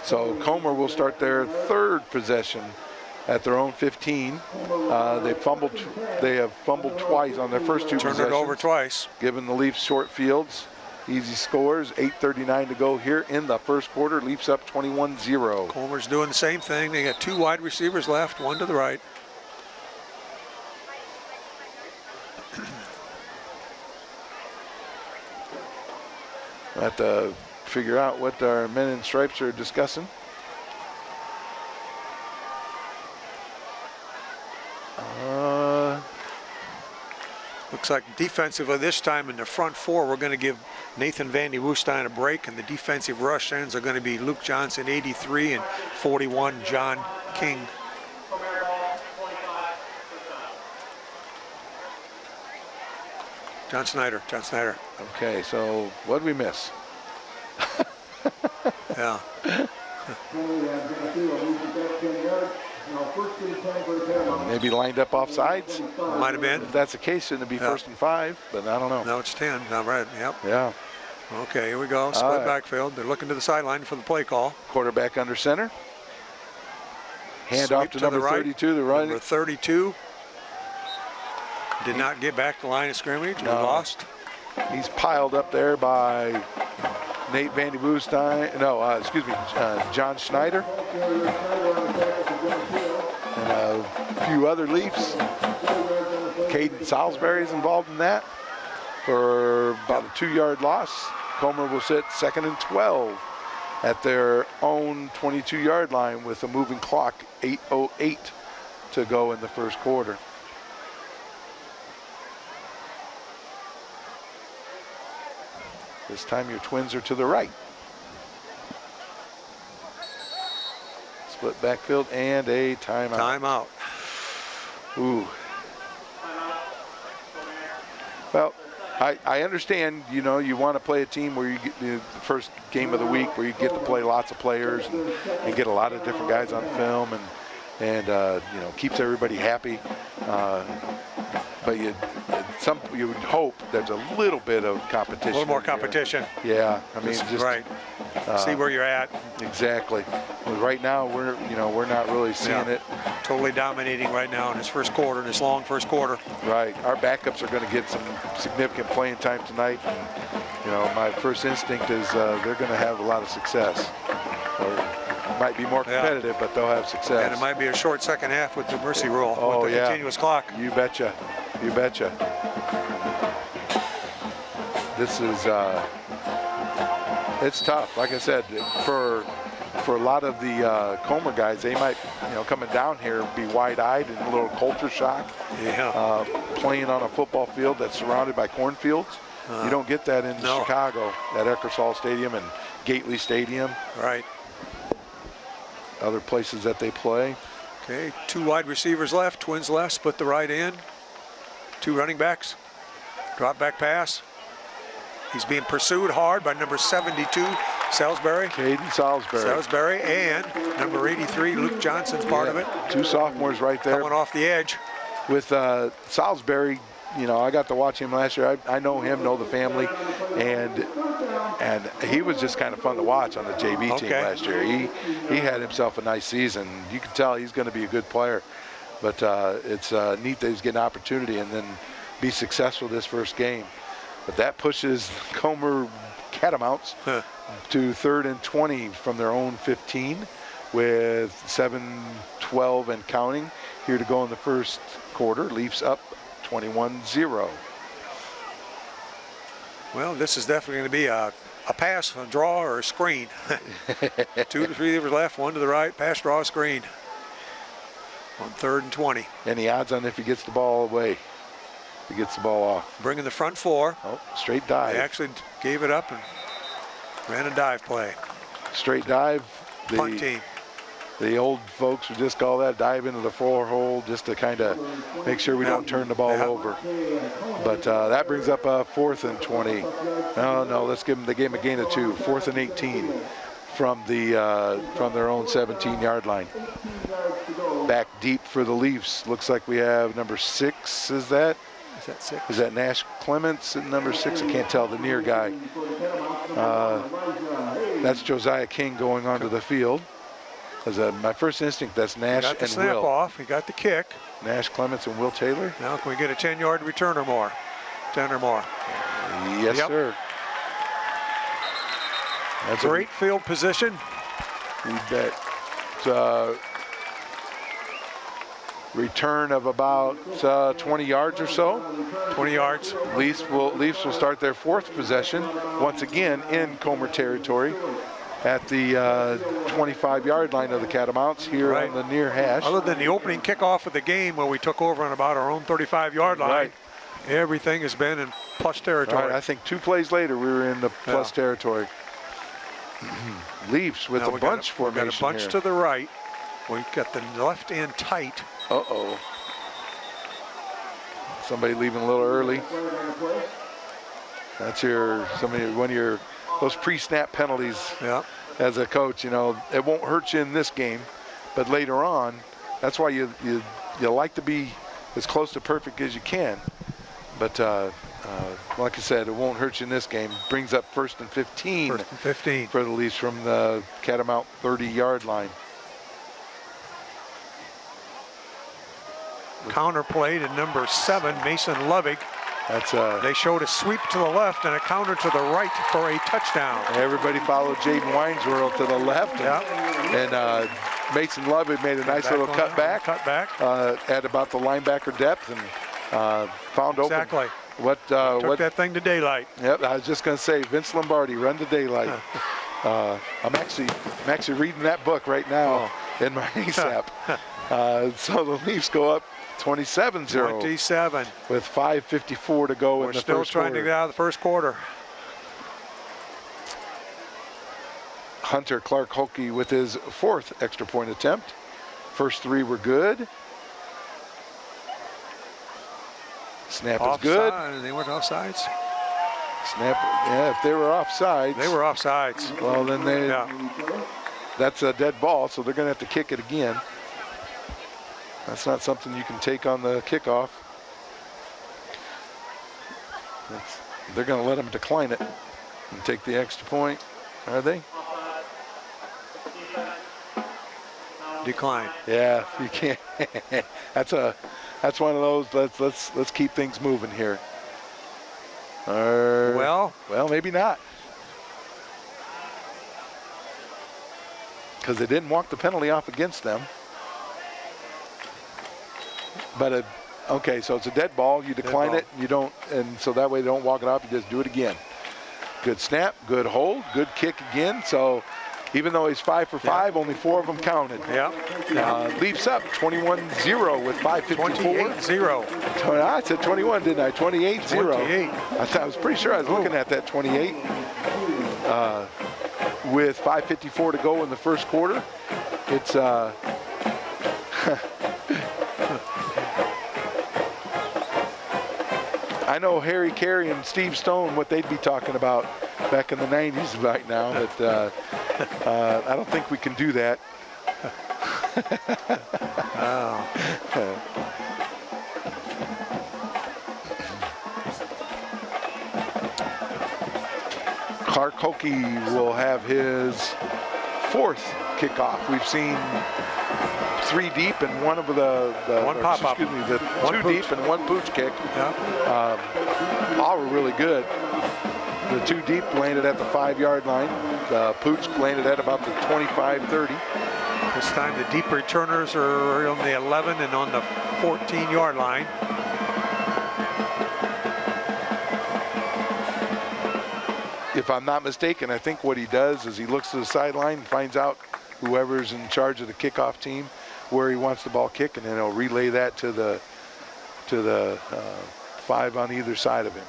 [SPEAKER 1] So Comer will start their 3rd possession at their own 15. They have fumbled twice on their first 2 possessions.
[SPEAKER 2] Turned it over twice.
[SPEAKER 1] Giving the Leafs short fields. Easy scores. 8:39 to go here in the first quarter. Leafs up 21-0.
[SPEAKER 2] Comer's doing the same thing. They got 2 wide receivers left, 1 to the right.
[SPEAKER 1] We'll have to figure out what our men in stripes are discussing.
[SPEAKER 2] Looks like defensively this time in the front 4, we're going to give Nathan Vandy Woestein a break, and the defensive rush ends are going to be Luke Johnson, 83, and 41, John King. John Snyder.
[SPEAKER 1] Okay, so what did we miss?
[SPEAKER 2] Yeah.
[SPEAKER 1] Maybe lined up off sides.
[SPEAKER 2] Might have been.
[SPEAKER 1] If that's the case, shouldn't it be 1st and 5? But I don't know.
[SPEAKER 2] No, it's 10. All right. Yep.
[SPEAKER 1] Yeah.
[SPEAKER 2] Okay, here we go. Split backfield. They're looking to the sideline for the play call.
[SPEAKER 1] Quarterback under center. Hand off to number 32. The run.
[SPEAKER 2] Number 32 did not get back to the line of scrimmage. We lost.
[SPEAKER 1] He's piled up there by Nate Vandy Woestein. No, excuse me, John Schneider. And a few other Leafs. Caden Salisbury is involved in that for about a 2-yard loss. Comer will sit 2nd and 12 at their own 22-yard line with a moving clock, 8:08 to go in the first quarter. This time your Twins are to the right. Split backfield and a timeout. Ooh. Well, I understand, you know, you want to play a team where you get the first game of the week where you get to play lots of players and get a lot of different guys on film and you know, keeps everybody happy. But you would hope there's a little bit of competition.
[SPEAKER 2] A little more competition.
[SPEAKER 1] Yeah, I mean, just
[SPEAKER 2] right. See where you're at.
[SPEAKER 1] Exactly. But right now, we're not really seeing it.
[SPEAKER 2] Totally dominating right now in this first quarter, in this long first quarter.
[SPEAKER 1] Right. Our backups are going to get some significant playing time tonight. You know, my first instinct is they're going to have a lot of success. Or might be more competitive, but they'll have success.
[SPEAKER 2] And it might be a short second half with the mercy rule,
[SPEAKER 1] with
[SPEAKER 2] the continuous clock.
[SPEAKER 1] You betcha. You betcha. This is it's tough. Like I said, for a lot of the Comer guys, they might, coming down here, be wide-eyed and a little culture shock.
[SPEAKER 2] Yeah.
[SPEAKER 1] Playing on a football field that's surrounded by cornfields. You don't get that in Chicago at Eckersall Stadium and Gately Stadium.
[SPEAKER 2] Right.
[SPEAKER 1] Other places that they play.
[SPEAKER 2] Okay, 2 wide receivers left, Twins left, split the right end. 2 running backs. Drop back pass. He's being pursued hard by number 72, Salisbury.
[SPEAKER 1] Caden Salisbury.
[SPEAKER 2] Salisbury and number 83, Luke Johnson's part of it.
[SPEAKER 1] 2 sophomores right there.
[SPEAKER 2] Coming off the edge.
[SPEAKER 1] With Salisbury, I got to watch him last year. I know him, know the family, and he was just kind of fun to watch on the JV team last year. He had himself a nice season. You can tell he's going to be a good player, but it's neat that he's getting an opportunity and then be successful this first game. But that pushes Comer Catamounts to 3rd and 20 from their own 15 with 7:12 and counting here to go in the first quarter. Leafs up 21-0.
[SPEAKER 2] Well, this is definitely going to be a pass, a draw, or a screen. 2 receivers left, 1 to the right, pass, draw, screen. On 3rd and 20.
[SPEAKER 1] Any odds on if he gets the ball away? If he gets the ball off.
[SPEAKER 2] Bringing the front 4.
[SPEAKER 1] Oh, straight dive.
[SPEAKER 2] They actually gave it up and ran a dive play.
[SPEAKER 1] Straight dive.
[SPEAKER 2] Punt team.
[SPEAKER 1] The old folks would just call that dive into the 4 hole just to kind of make sure we don't turn the ball over. But that brings up 4th and 20. No, let's give them the game a gain of 2. 4th and 18 from their own 17-yard line. Back deep for the Leafs. Looks like we have number 6. Is that
[SPEAKER 2] 6?
[SPEAKER 1] Is that Nash Clements at number 6? I can't tell, the near guy. That's Josiah King going onto the field. My first instinct, that's Nash and Will.
[SPEAKER 2] Got the snap off. He got the kick.
[SPEAKER 1] Nash Clements and Will Taylor.
[SPEAKER 2] Now can we get a 10-yard return or more? 10 or more.
[SPEAKER 1] Yes, sir.
[SPEAKER 2] That's great field position.
[SPEAKER 1] You bet. Return of about 20 yards or so.
[SPEAKER 2] 20 yards.
[SPEAKER 1] Leafs will start their 4th possession once again in Comer territory at the 25-yard line of the Catamounts here on the near hash.
[SPEAKER 2] Other than the opening kickoff of the game where we took over on about our own 35-yard line, everything has been in plus territory.
[SPEAKER 1] I think 2 plays later we were in the plus territory. Leafs with a bunch formation.
[SPEAKER 2] We got a bunch to the right. We've got the left end tight.
[SPEAKER 1] Uh-oh. Somebody leaving a little early. That's one of your those pre-snap penalties.
[SPEAKER 2] Yeah.
[SPEAKER 1] As a coach, it won't hurt you in this game, but later on, that's why you like to be as close to perfect as you can. But like I said, it won't hurt you in this game. Brings up 1st and 15.
[SPEAKER 2] 1st and 15
[SPEAKER 1] for the Leafs from the Catamount 30-yard line.
[SPEAKER 2] Counter play to number 7, Mason Lovig. They showed a sweep to the left and a counter to the right for a touchdown.
[SPEAKER 1] Everybody followed Jaden Winesworld to the left. And Mason Lovig made a nice little cutback at about the linebacker depth and found open.
[SPEAKER 2] Exactly.
[SPEAKER 1] Took
[SPEAKER 2] that thing to daylight.
[SPEAKER 1] Yep, I was just going to say, Vince Lombardi, run to daylight. I'm actually reading that book right now in my ASAP. So the Leafs go up 27-0.
[SPEAKER 2] 27.
[SPEAKER 1] With 5:54 to go in the first quarter.
[SPEAKER 2] We're still trying to get out of the first quarter.
[SPEAKER 1] Hunter Clark Holke with his 4th extra point attempt. First 3 were good. Snap is good.
[SPEAKER 2] They weren't offsides.
[SPEAKER 1] Snap, if they were offsides.
[SPEAKER 2] They were offsides.
[SPEAKER 1] Well, then that's a dead ball, so they're going to have to kick it again. That's not something you can take on the kickoff. They're going to let them decline it and take the extra point, are they?
[SPEAKER 2] Decline.
[SPEAKER 1] Yeah, you can't. That's one of those. Let's keep things moving here. Well, maybe not, because they didn't walk the penalty off against them. But okay, so it's a dead ball. You decline it. You don't, and so that way they don't walk it off. You just do it again. Good snap, good hold, good kick again. So even though he's 5 for 5, only 4 of them counted.
[SPEAKER 2] Yeah.
[SPEAKER 1] Leaps up 21-0 with 5:54.
[SPEAKER 2] 28-0.
[SPEAKER 1] I said 21, didn't I? 28-0.
[SPEAKER 2] 28.
[SPEAKER 1] I was pretty sure I was looking at that 28. With 5:54 to go in the first quarter. It's I know Harry Carey and Steve Stone, what they'd be talking about back in the 90s right now, but I don't think we can do that. Clark Hokie will have his 4th kickoff. We've seen 3 deep and one of the
[SPEAKER 2] one pop up.
[SPEAKER 1] Excuse me, the
[SPEAKER 2] one
[SPEAKER 1] 2
[SPEAKER 2] pooch.
[SPEAKER 1] deep and 1 pooch kick.
[SPEAKER 2] Yeah.
[SPEAKER 1] All were really good. The 2 deep landed at the 5-yard line. The pooch landed at about the 25-30.
[SPEAKER 2] This time the deep returners are on the 11 and on the 14-yard line.
[SPEAKER 1] If I'm not mistaken, I think what he does is he looks to the sideline and finds out whoever's in charge of the kickoff team where he wants the ball kicked, and then he'll relay that to the 5 on either side of him.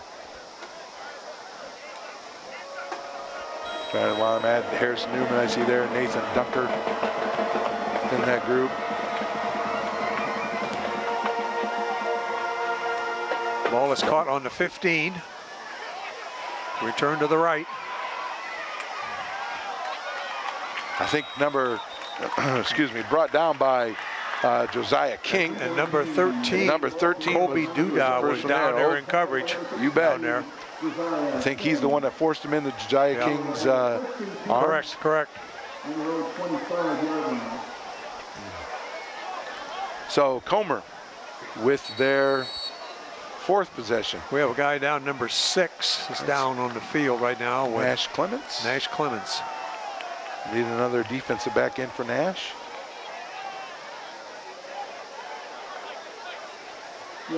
[SPEAKER 1] Trying to, while I'm at Harrison Newman, I see there Nathan Dunker in that group.
[SPEAKER 2] Ball is caught on the 15. Return to the right.
[SPEAKER 1] I think excuse me, brought down by Josiah King.
[SPEAKER 2] And number 13,
[SPEAKER 1] Number 13
[SPEAKER 2] Colby Duda
[SPEAKER 1] the
[SPEAKER 2] was
[SPEAKER 1] first
[SPEAKER 2] down
[SPEAKER 1] one
[SPEAKER 2] there in coverage.
[SPEAKER 1] You bet.
[SPEAKER 2] Down there.
[SPEAKER 1] I think he's the one that forced him into Josiah King's arms.
[SPEAKER 2] Correct.
[SPEAKER 1] So Comer with their 4th possession.
[SPEAKER 2] We have a guy down, number 6 is down on the field right now with
[SPEAKER 1] Nash Clements.
[SPEAKER 2] Nash Clements.
[SPEAKER 1] Need another defensive back in for Nash. I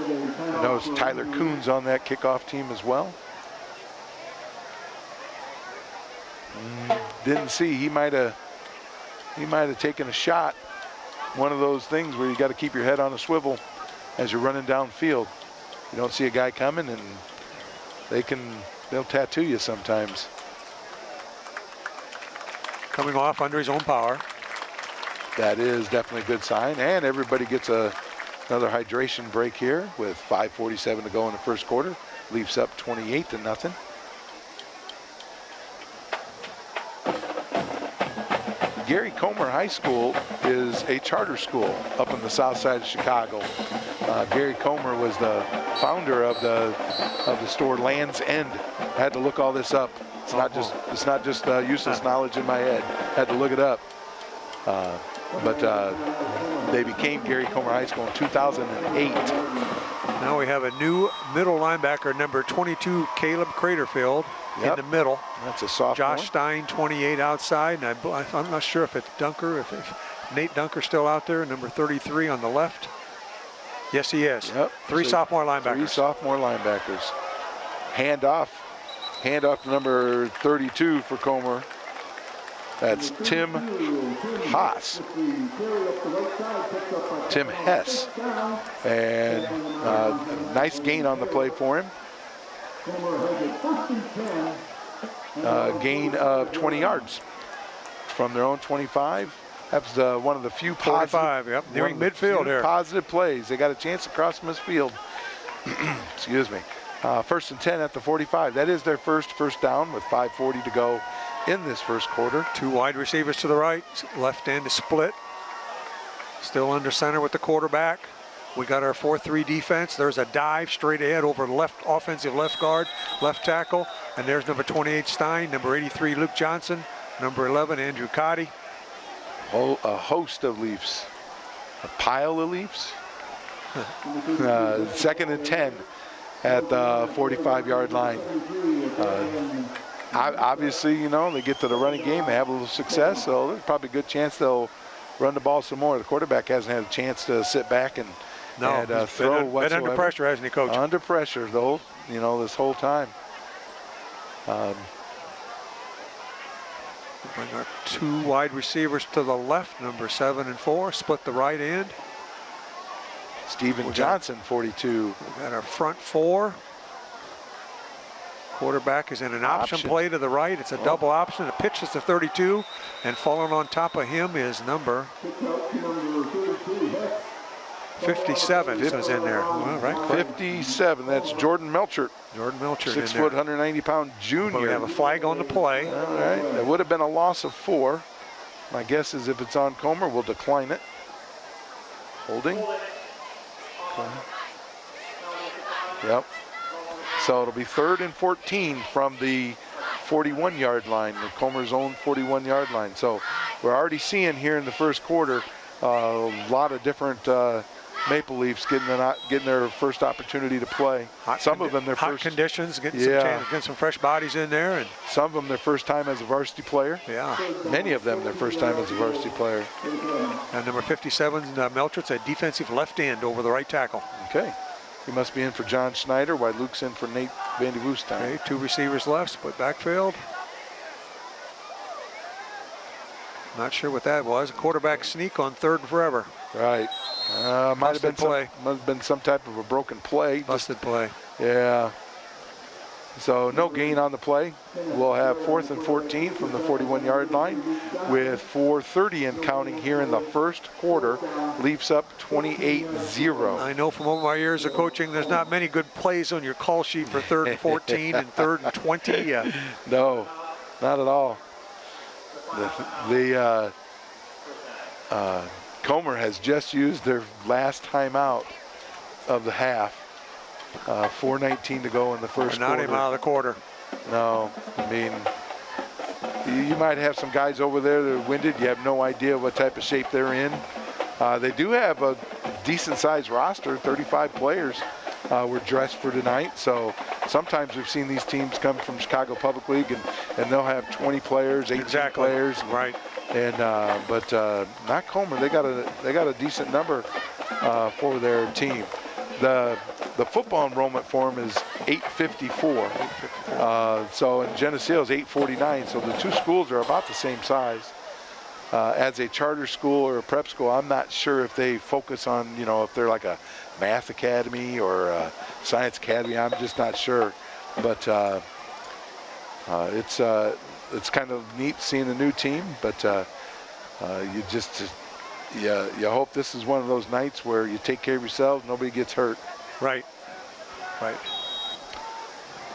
[SPEAKER 1] know it's Tyler Coons on that kickoff team as well. Didn't see, he might have taken a shot. One of those things where you got to keep your head on a swivel as you're running downfield. You don't see a guy coming and they'll tattoo you sometimes.
[SPEAKER 2] Coming off under his own power.
[SPEAKER 1] That is definitely a good sign, and everybody gets another hydration break here with 5:47 to go in the first quarter. Leafs up 28-0. Gary Comer High School is a charter school up in the south side of Chicago. Gary Comer was the founder of the store Land's End. I had to look all this up. It's not just useless knowledge in my head. Had to look it up. But they became Gary Comer High School in 2008.
[SPEAKER 2] Now we have a new middle linebacker, number 22, Caleb Craterfield, in the middle.
[SPEAKER 1] That's a sophomore.
[SPEAKER 2] Josh Stein, 28 outside, and I'm not sure if it's Dunker, if Nate Dunker's still out there, number 33 on the left. Yes, he is.
[SPEAKER 1] Yep.
[SPEAKER 2] Three sophomore linebackers.
[SPEAKER 1] 3 sophomore linebackers. Handoff to number 32 for Comer. That's Tim Haas. Tim Hess. And nice gain on the play for him. Gain of 20 yards from their own 25. That's one of the few positive,
[SPEAKER 2] nearing midfield here.
[SPEAKER 1] Positive plays. They got a chance to cross from this field. Excuse me. 1st and 10 at the 45. That is their first down with 5:40 to go in this first quarter.
[SPEAKER 2] 2 wide receivers to the right, left end is split. Still under center with the quarterback. We got our 4-3 defense. There's a dive straight ahead over left offensive left guard, left tackle, and there's number 28 Stein, number 83 Luke Johnson, number 11 Andrew Cotty.
[SPEAKER 1] Oh, a host of Leafs, a pile of Leafs. 2nd and 10 at the 45-yard line. Obviously, you know, they get to the running game, they have a little success, so there's probably a good chance they'll run the ball some more. The quarterback hasn't had a chance to sit back and throw whatsoever.
[SPEAKER 2] Been under pressure, hasn't he, Coach?
[SPEAKER 1] Under pressure, though, you know, this whole time.
[SPEAKER 2] Bring our 2 wide receivers to the left, number 7 and 4, split the right end.
[SPEAKER 1] Steven Johnson, 42.
[SPEAKER 2] We got our front 4. Quarterback is in an option play to the right. It's a double option. The pitch is to 32, and falling on top of him is number 57 is in there. Well, right.
[SPEAKER 1] 57. That's Jordan Melchert.
[SPEAKER 2] Jordan Melchert
[SPEAKER 1] 6
[SPEAKER 2] in
[SPEAKER 1] foot,
[SPEAKER 2] there.
[SPEAKER 1] 190-pound junior.
[SPEAKER 2] But we have a flag on the play.
[SPEAKER 1] All right. That would have been a loss of 4. My guess is if it's on Comer, we'll decline it. Holding. Okay. Yep. So it'll be 3rd and 14 from the 41-yard line, the Comer's own 41-yard line. So we're already seeing here in the first quarter a lot of different Maple Leafs getting their first opportunity to play. Some of them their
[SPEAKER 2] hot
[SPEAKER 1] first
[SPEAKER 2] conditions, getting some fresh bodies in there, and
[SPEAKER 1] some of them their first time as a varsity player.
[SPEAKER 2] Yeah.
[SPEAKER 1] Many of them their first time as a varsity player.
[SPEAKER 2] And number 57, Melchert's a defensive left end over the right tackle.
[SPEAKER 1] Okay. He must be in for John Schneider, while Luke's in for Nate Van de Woestijn.
[SPEAKER 2] Okay, 2 receivers left, split backfield. Not sure what that was. A quarterback sneak on 3rd and forever.
[SPEAKER 1] Right. Might have been some type of a broken play.
[SPEAKER 2] Busted play.
[SPEAKER 1] Yeah. So no gain on the play. We'll have 4th and 14 from the 41-yard line with 4:30 and counting here in the first quarter. Leafs up 28-0.
[SPEAKER 2] I know from all my years of coaching, there's not many good plays on your call sheet for 3rd and 14 and 3rd and 20.
[SPEAKER 1] No, not at all. Comer has just used their last timeout of the half. 4:19 to go in the first quarter.
[SPEAKER 2] Not even out of the quarter.
[SPEAKER 1] No, I mean, you might have some guys over there that are winded. You have no idea what type of shape they're in. They do have a decent-sized roster. 35 players were dressed for tonight. So sometimes we've seen these teams come from Chicago Public League, and they'll have 20 players, 18 players.
[SPEAKER 2] Right.
[SPEAKER 1] And but not Comer. They got a decent number for their team. The football enrollment form is 854. So in Geneseo is 849. So the 2 schools are about the same size. As a charter school or a prep school, I'm not sure if they focus on, if they're like a math academy or a science academy. I'm just not sure. But it's kind of neat seeing a new team. But you hope this is one of those nights where you take care of yourselves, nobody gets hurt.
[SPEAKER 2] Right.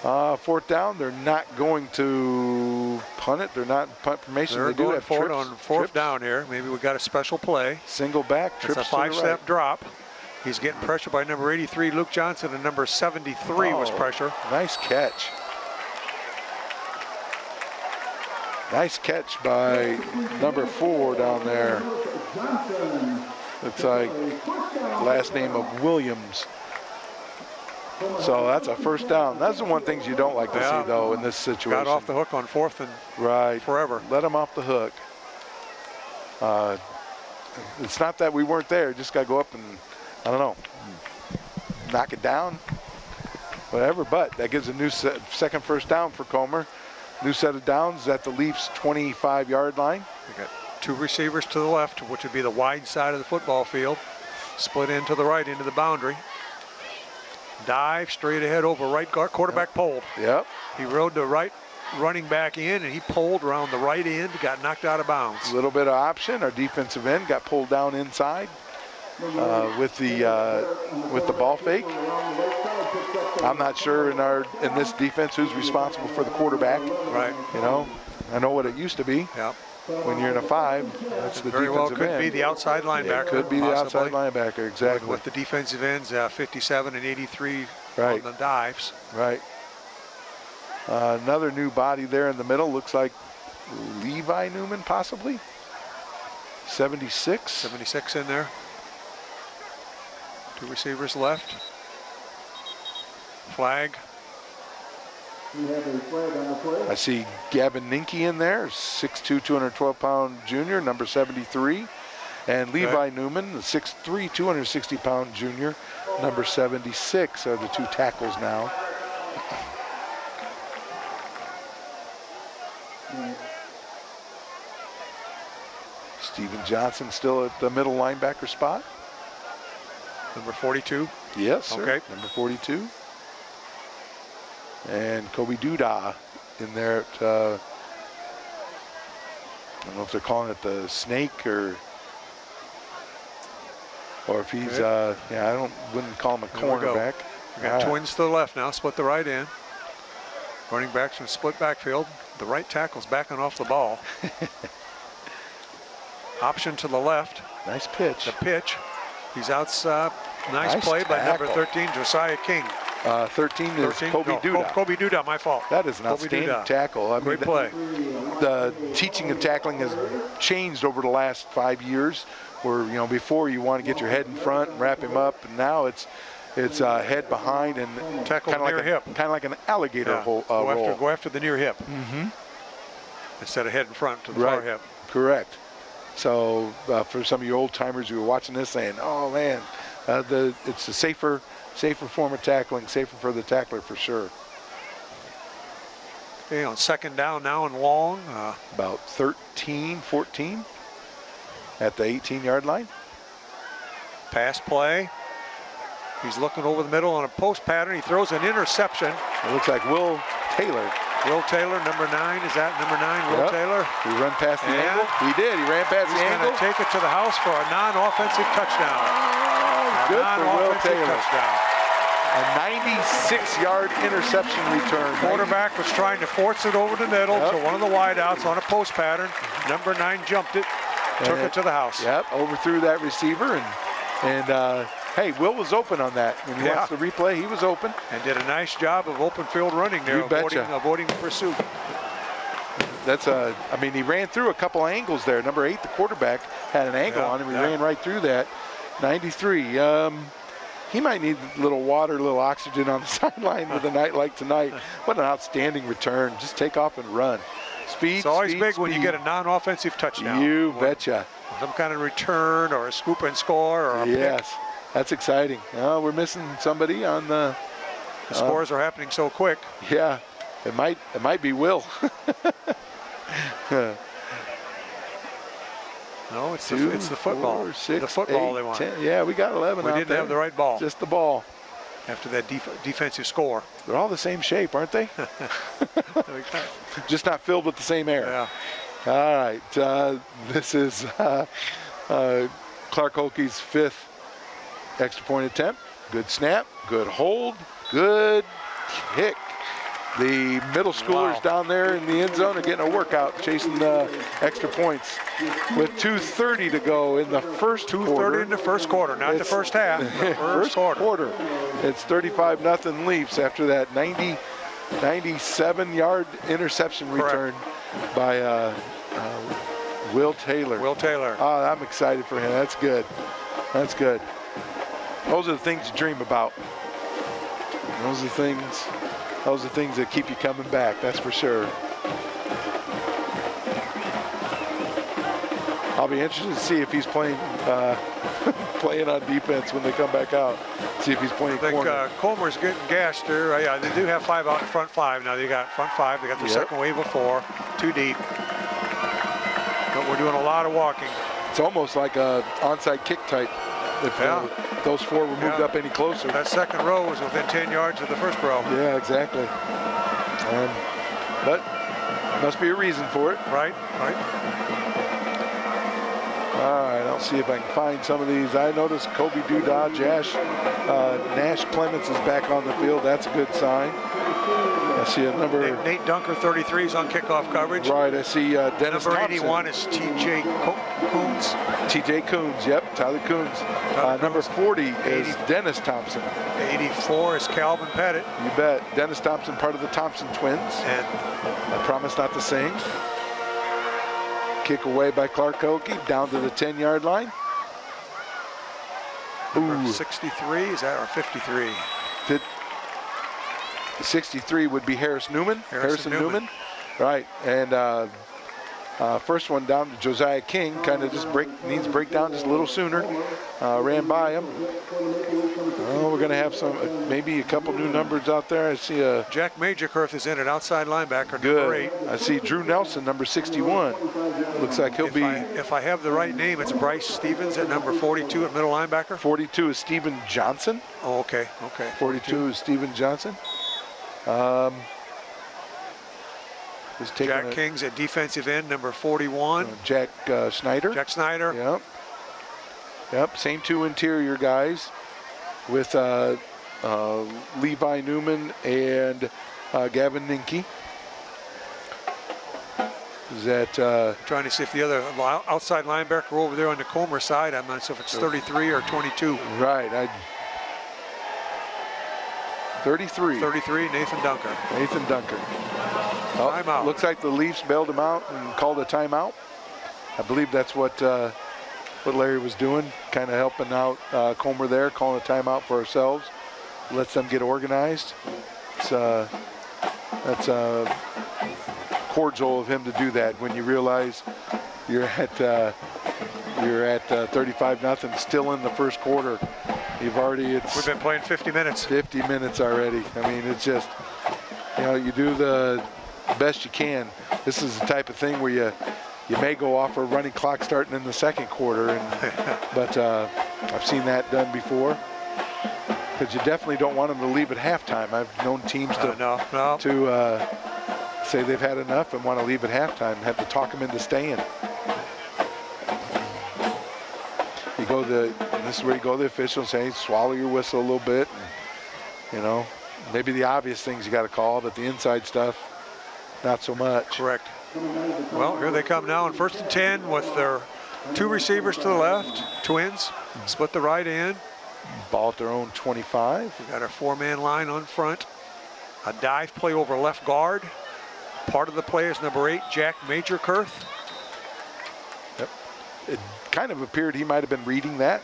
[SPEAKER 1] 4th down, they're not going to punt it. They're not in punt formation.
[SPEAKER 2] They're
[SPEAKER 1] they do
[SPEAKER 2] going
[SPEAKER 1] have
[SPEAKER 2] forward
[SPEAKER 1] trips,
[SPEAKER 2] on 4th down here. Maybe we got a special play.
[SPEAKER 1] Single back, trips
[SPEAKER 2] it's a
[SPEAKER 1] to the
[SPEAKER 2] 5-step
[SPEAKER 1] right.
[SPEAKER 2] drop. He's getting pressure by number 83, Luke Johnson, and number 73 was pressure.
[SPEAKER 1] Nice catch. Nice catch by number 4 down there. Looks like last name of Williams. So that's a 1st down. That's the one things you don't like to see, though, in this situation.
[SPEAKER 2] Got off the hook on 4th and forever.
[SPEAKER 1] Let him off the hook. It's not that we weren't there. Just got to go up and, I don't know, knock it down, whatever. But that gives a new second 1st down for Comer. New set of downs at the Leafs' 25-yard line.
[SPEAKER 2] We got 2 receivers to the left, which would be the wide side of the football field. Split in to the right into the boundary. Dive straight ahead over right guard. Quarterback pulled.
[SPEAKER 1] Yep.
[SPEAKER 2] He rode the right running back in, and he pulled around the right end, got knocked out of bounds.
[SPEAKER 1] A little bit of option. Our defensive end got pulled down inside with the ball fake. I'm not sure in this defense who's responsible for the quarterback.
[SPEAKER 2] Right.
[SPEAKER 1] I know what it used to be.
[SPEAKER 2] Yep.
[SPEAKER 1] When you're in a 5, that's the
[SPEAKER 2] very well
[SPEAKER 1] defensive
[SPEAKER 2] could
[SPEAKER 1] end.
[SPEAKER 2] be the outside linebacker.
[SPEAKER 1] It could be the outside linebacker, exactly.
[SPEAKER 2] With the defensive ends, 57 and 83
[SPEAKER 1] right.
[SPEAKER 2] on the dives.
[SPEAKER 1] Right. Another new body there in the middle. Looks like Levi Newman, possibly. 76.
[SPEAKER 2] 76 in there. 2 receivers left. Flag.
[SPEAKER 1] I see Gavin Ninke in there, 6'2", 212-pound junior, number 73. And Levi Newman, the 6'3", 260-pound junior, number 76 are the 2 tackles now. Johnson still at the middle linebacker spot.
[SPEAKER 2] Number 42.
[SPEAKER 1] Yes, sir.
[SPEAKER 2] Okay.
[SPEAKER 1] Number 42. And Kobe Duda in there at, I don't know if they're calling it the snake or if he's, yeah, wouldn't call him a cornerback.
[SPEAKER 2] We got twins to the left now, split the right end. Running backs from split backfield. The right tackle's backing off the ball. Option to the left.
[SPEAKER 1] Nice pitch.
[SPEAKER 2] The pitch. He's outside. Nice play by number 13, Josiah King.
[SPEAKER 1] 13 is Kobe Duda.
[SPEAKER 2] Kobe Duda, my fault.
[SPEAKER 1] That is an outstanding tackle.
[SPEAKER 2] Great play.
[SPEAKER 1] The teaching of tackling has changed over the last 5 years, where, you know, before you want to get your head in front and wrap him up, and now it's head behind and
[SPEAKER 2] tackle near hip.
[SPEAKER 1] Kind of like an alligator roll.
[SPEAKER 2] Go after the near hip.
[SPEAKER 1] Mm-hmm.
[SPEAKER 2] Instead of head in front to the far hip.
[SPEAKER 1] Correct. So for some of you old timers who are watching this saying, oh man, it's a safer form of tackling, safer for the tackler for sure.
[SPEAKER 2] Okay, on second down now and long.
[SPEAKER 1] About 13, 14 at the 18-yard line.
[SPEAKER 2] Pass play. He's looking over the middle on a post pattern. He throws an interception.
[SPEAKER 1] It looks like Will Taylor.
[SPEAKER 2] Will Taylor, number 9. Is that number 9, Will Taylor?
[SPEAKER 1] He ran past the angle. He did. He ran past the angle.
[SPEAKER 2] He's going to take it to the house for a non-offensive touchdown.
[SPEAKER 1] Good for Will Taylor.
[SPEAKER 2] Touchdown.
[SPEAKER 1] A 96-yard interception return.
[SPEAKER 2] Quarterback was trying to force it over the middle to one of the wideouts on a post pattern. Number 9 jumped it, took it to the house.
[SPEAKER 1] Yep, overthrew that receiver, and hey, Will was open on that. When he watched the replay, he was open.
[SPEAKER 2] And did a nice job of open field running there, avoiding pursuit.
[SPEAKER 1] I mean, he ran through a couple angles there. Number 8, the quarterback, had an angle on him. He ran right through that. 93. He might need a little water, a little oxygen on the sideline with a night like tonight. What an outstanding return. Just take off and run. Speed,
[SPEAKER 2] it's always big when you get a non-offensive touchdown.
[SPEAKER 1] You betcha.
[SPEAKER 2] Some kind of return or a scoop and score or a pick.
[SPEAKER 1] That's exciting. We're missing somebody on the
[SPEAKER 2] scores are happening so quick.
[SPEAKER 1] Yeah, it might be Will.
[SPEAKER 2] No, it's the football.
[SPEAKER 1] 4, 6,
[SPEAKER 2] the football
[SPEAKER 1] 8,
[SPEAKER 2] they want.
[SPEAKER 1] 10. Yeah, we got 11
[SPEAKER 2] We
[SPEAKER 1] out
[SPEAKER 2] didn't
[SPEAKER 1] there.
[SPEAKER 2] have the right ball.
[SPEAKER 1] Just the ball.
[SPEAKER 2] After that defensive score.
[SPEAKER 1] They're all the same shape, aren't they? Just not filled with the same air.
[SPEAKER 2] Yeah.
[SPEAKER 1] All right. This is Clark Holke's 5th extra point attempt. Good snap, good hold, good kick. The middle schoolers down there in the end zone are getting a workout, chasing the extra points. With 2:30 to go in the first quarter.
[SPEAKER 2] 2:30 in the first quarter, not the first half. The first quarter.
[SPEAKER 1] It's 35-0 Leafs after that 97-yard interception return by Will Taylor.
[SPEAKER 2] Will Taylor.
[SPEAKER 1] Oh, I'm excited for him. That's good. That's good. Those are the things you dream about. Those are the things that keep you coming back, that's for sure. I'll be interested to see if he's playing playing on defense when they come back out. See if he's playing corner.
[SPEAKER 2] I think Comer's getting gashed there. Yeah, they do have 5 out in front 5. Now they got front 5. They got the second wave of 4. 2 deep. But we're doing a lot of walking.
[SPEAKER 1] It's almost like a onside kick type. If those 4 were moved up any closer.
[SPEAKER 2] That second row was within 10 yards of the first row.
[SPEAKER 1] Yeah, exactly. But must be a reason for it.
[SPEAKER 2] Right.
[SPEAKER 1] All right, I'll see if I can find some of these. I noticed Kobe Duda, Nash Clements is back on the field. That's a good sign. I see a number.
[SPEAKER 2] Nate Dunker, 33, is on kickoff coverage.
[SPEAKER 1] Right, I see Dennis
[SPEAKER 2] Number
[SPEAKER 1] Thompson.
[SPEAKER 2] 81 is T.J. Coons.
[SPEAKER 1] T.J. Coons, yep, Tyler Coons. Number 40 is Dennis Thompson.
[SPEAKER 2] 84 is Calvin Pettit.
[SPEAKER 1] You bet. Dennis Thompson, part of the Thompson twins.
[SPEAKER 2] And
[SPEAKER 1] I promise not to sing. Kick away by Clark Hokie, down to the 10-yard line.
[SPEAKER 2] Ooh. 63, is that, or 53?
[SPEAKER 1] 63 would be Harrison Newman. Right, and First one down to Josiah King, kind of just needs to break down just a little sooner. Ran by him. Oh, we're going to have maybe a couple new numbers out there. I see a
[SPEAKER 2] Jack Majorkurth is in at outside linebacker,
[SPEAKER 1] good.
[SPEAKER 2] number 8.
[SPEAKER 1] I see Drew Nelson, number 61. Looks like he'll be.
[SPEAKER 2] If I have the right name, it's Bryce Stevens at number 42 at middle linebacker.
[SPEAKER 1] 42 is Stephen Johnson.
[SPEAKER 2] Oh, okay.
[SPEAKER 1] 42 is Stephen Johnson.
[SPEAKER 2] Jack King's at defensive end, number 41.
[SPEAKER 1] Jack Snyder.
[SPEAKER 2] Jack Snyder.
[SPEAKER 1] Yep. Same 2 interior guys with Levi Newman and Gavin Ninke. Is that
[SPEAKER 2] trying to see if the other outside linebacker over there on the Comer side, I'm not sure if it's 33 or 22.
[SPEAKER 1] Right. 33.
[SPEAKER 2] 33, Nathan Dunker.
[SPEAKER 1] Timeout. Looks like the Leafs bailed him out and called a timeout. I believe that's what Larry was doing, kind of helping out Comer there, calling a timeout for ourselves. Lets them get organized. That's cordial of him to do that when you realize you're at 35-0, still in the first quarter. We've been
[SPEAKER 2] playing 50 minutes.
[SPEAKER 1] 50 minutes already. I mean, it's just, you do the best you can. This is the type of thing where you may go off a running clock starting in the second quarter, but I've seen that done before. Because you definitely don't want them to leave at halftime. I've known teams to say they've had enough and want to leave at halftime and have to talk them into staying. This is where you go to the officials and say, swallow your whistle a little bit. And, maybe the obvious things you got to call, but the inside stuff, not so much.
[SPEAKER 2] Correct. Well, here they come now on 1st and 10 with their 2 receivers to the left, twins, split the right end.
[SPEAKER 1] Ball at their own 25.
[SPEAKER 2] We got our 4-man line on front. A dive play over left guard. Part of the play is number 8, Jack Majorkurth.
[SPEAKER 1] Yep. It kind of appeared he might have been reading that,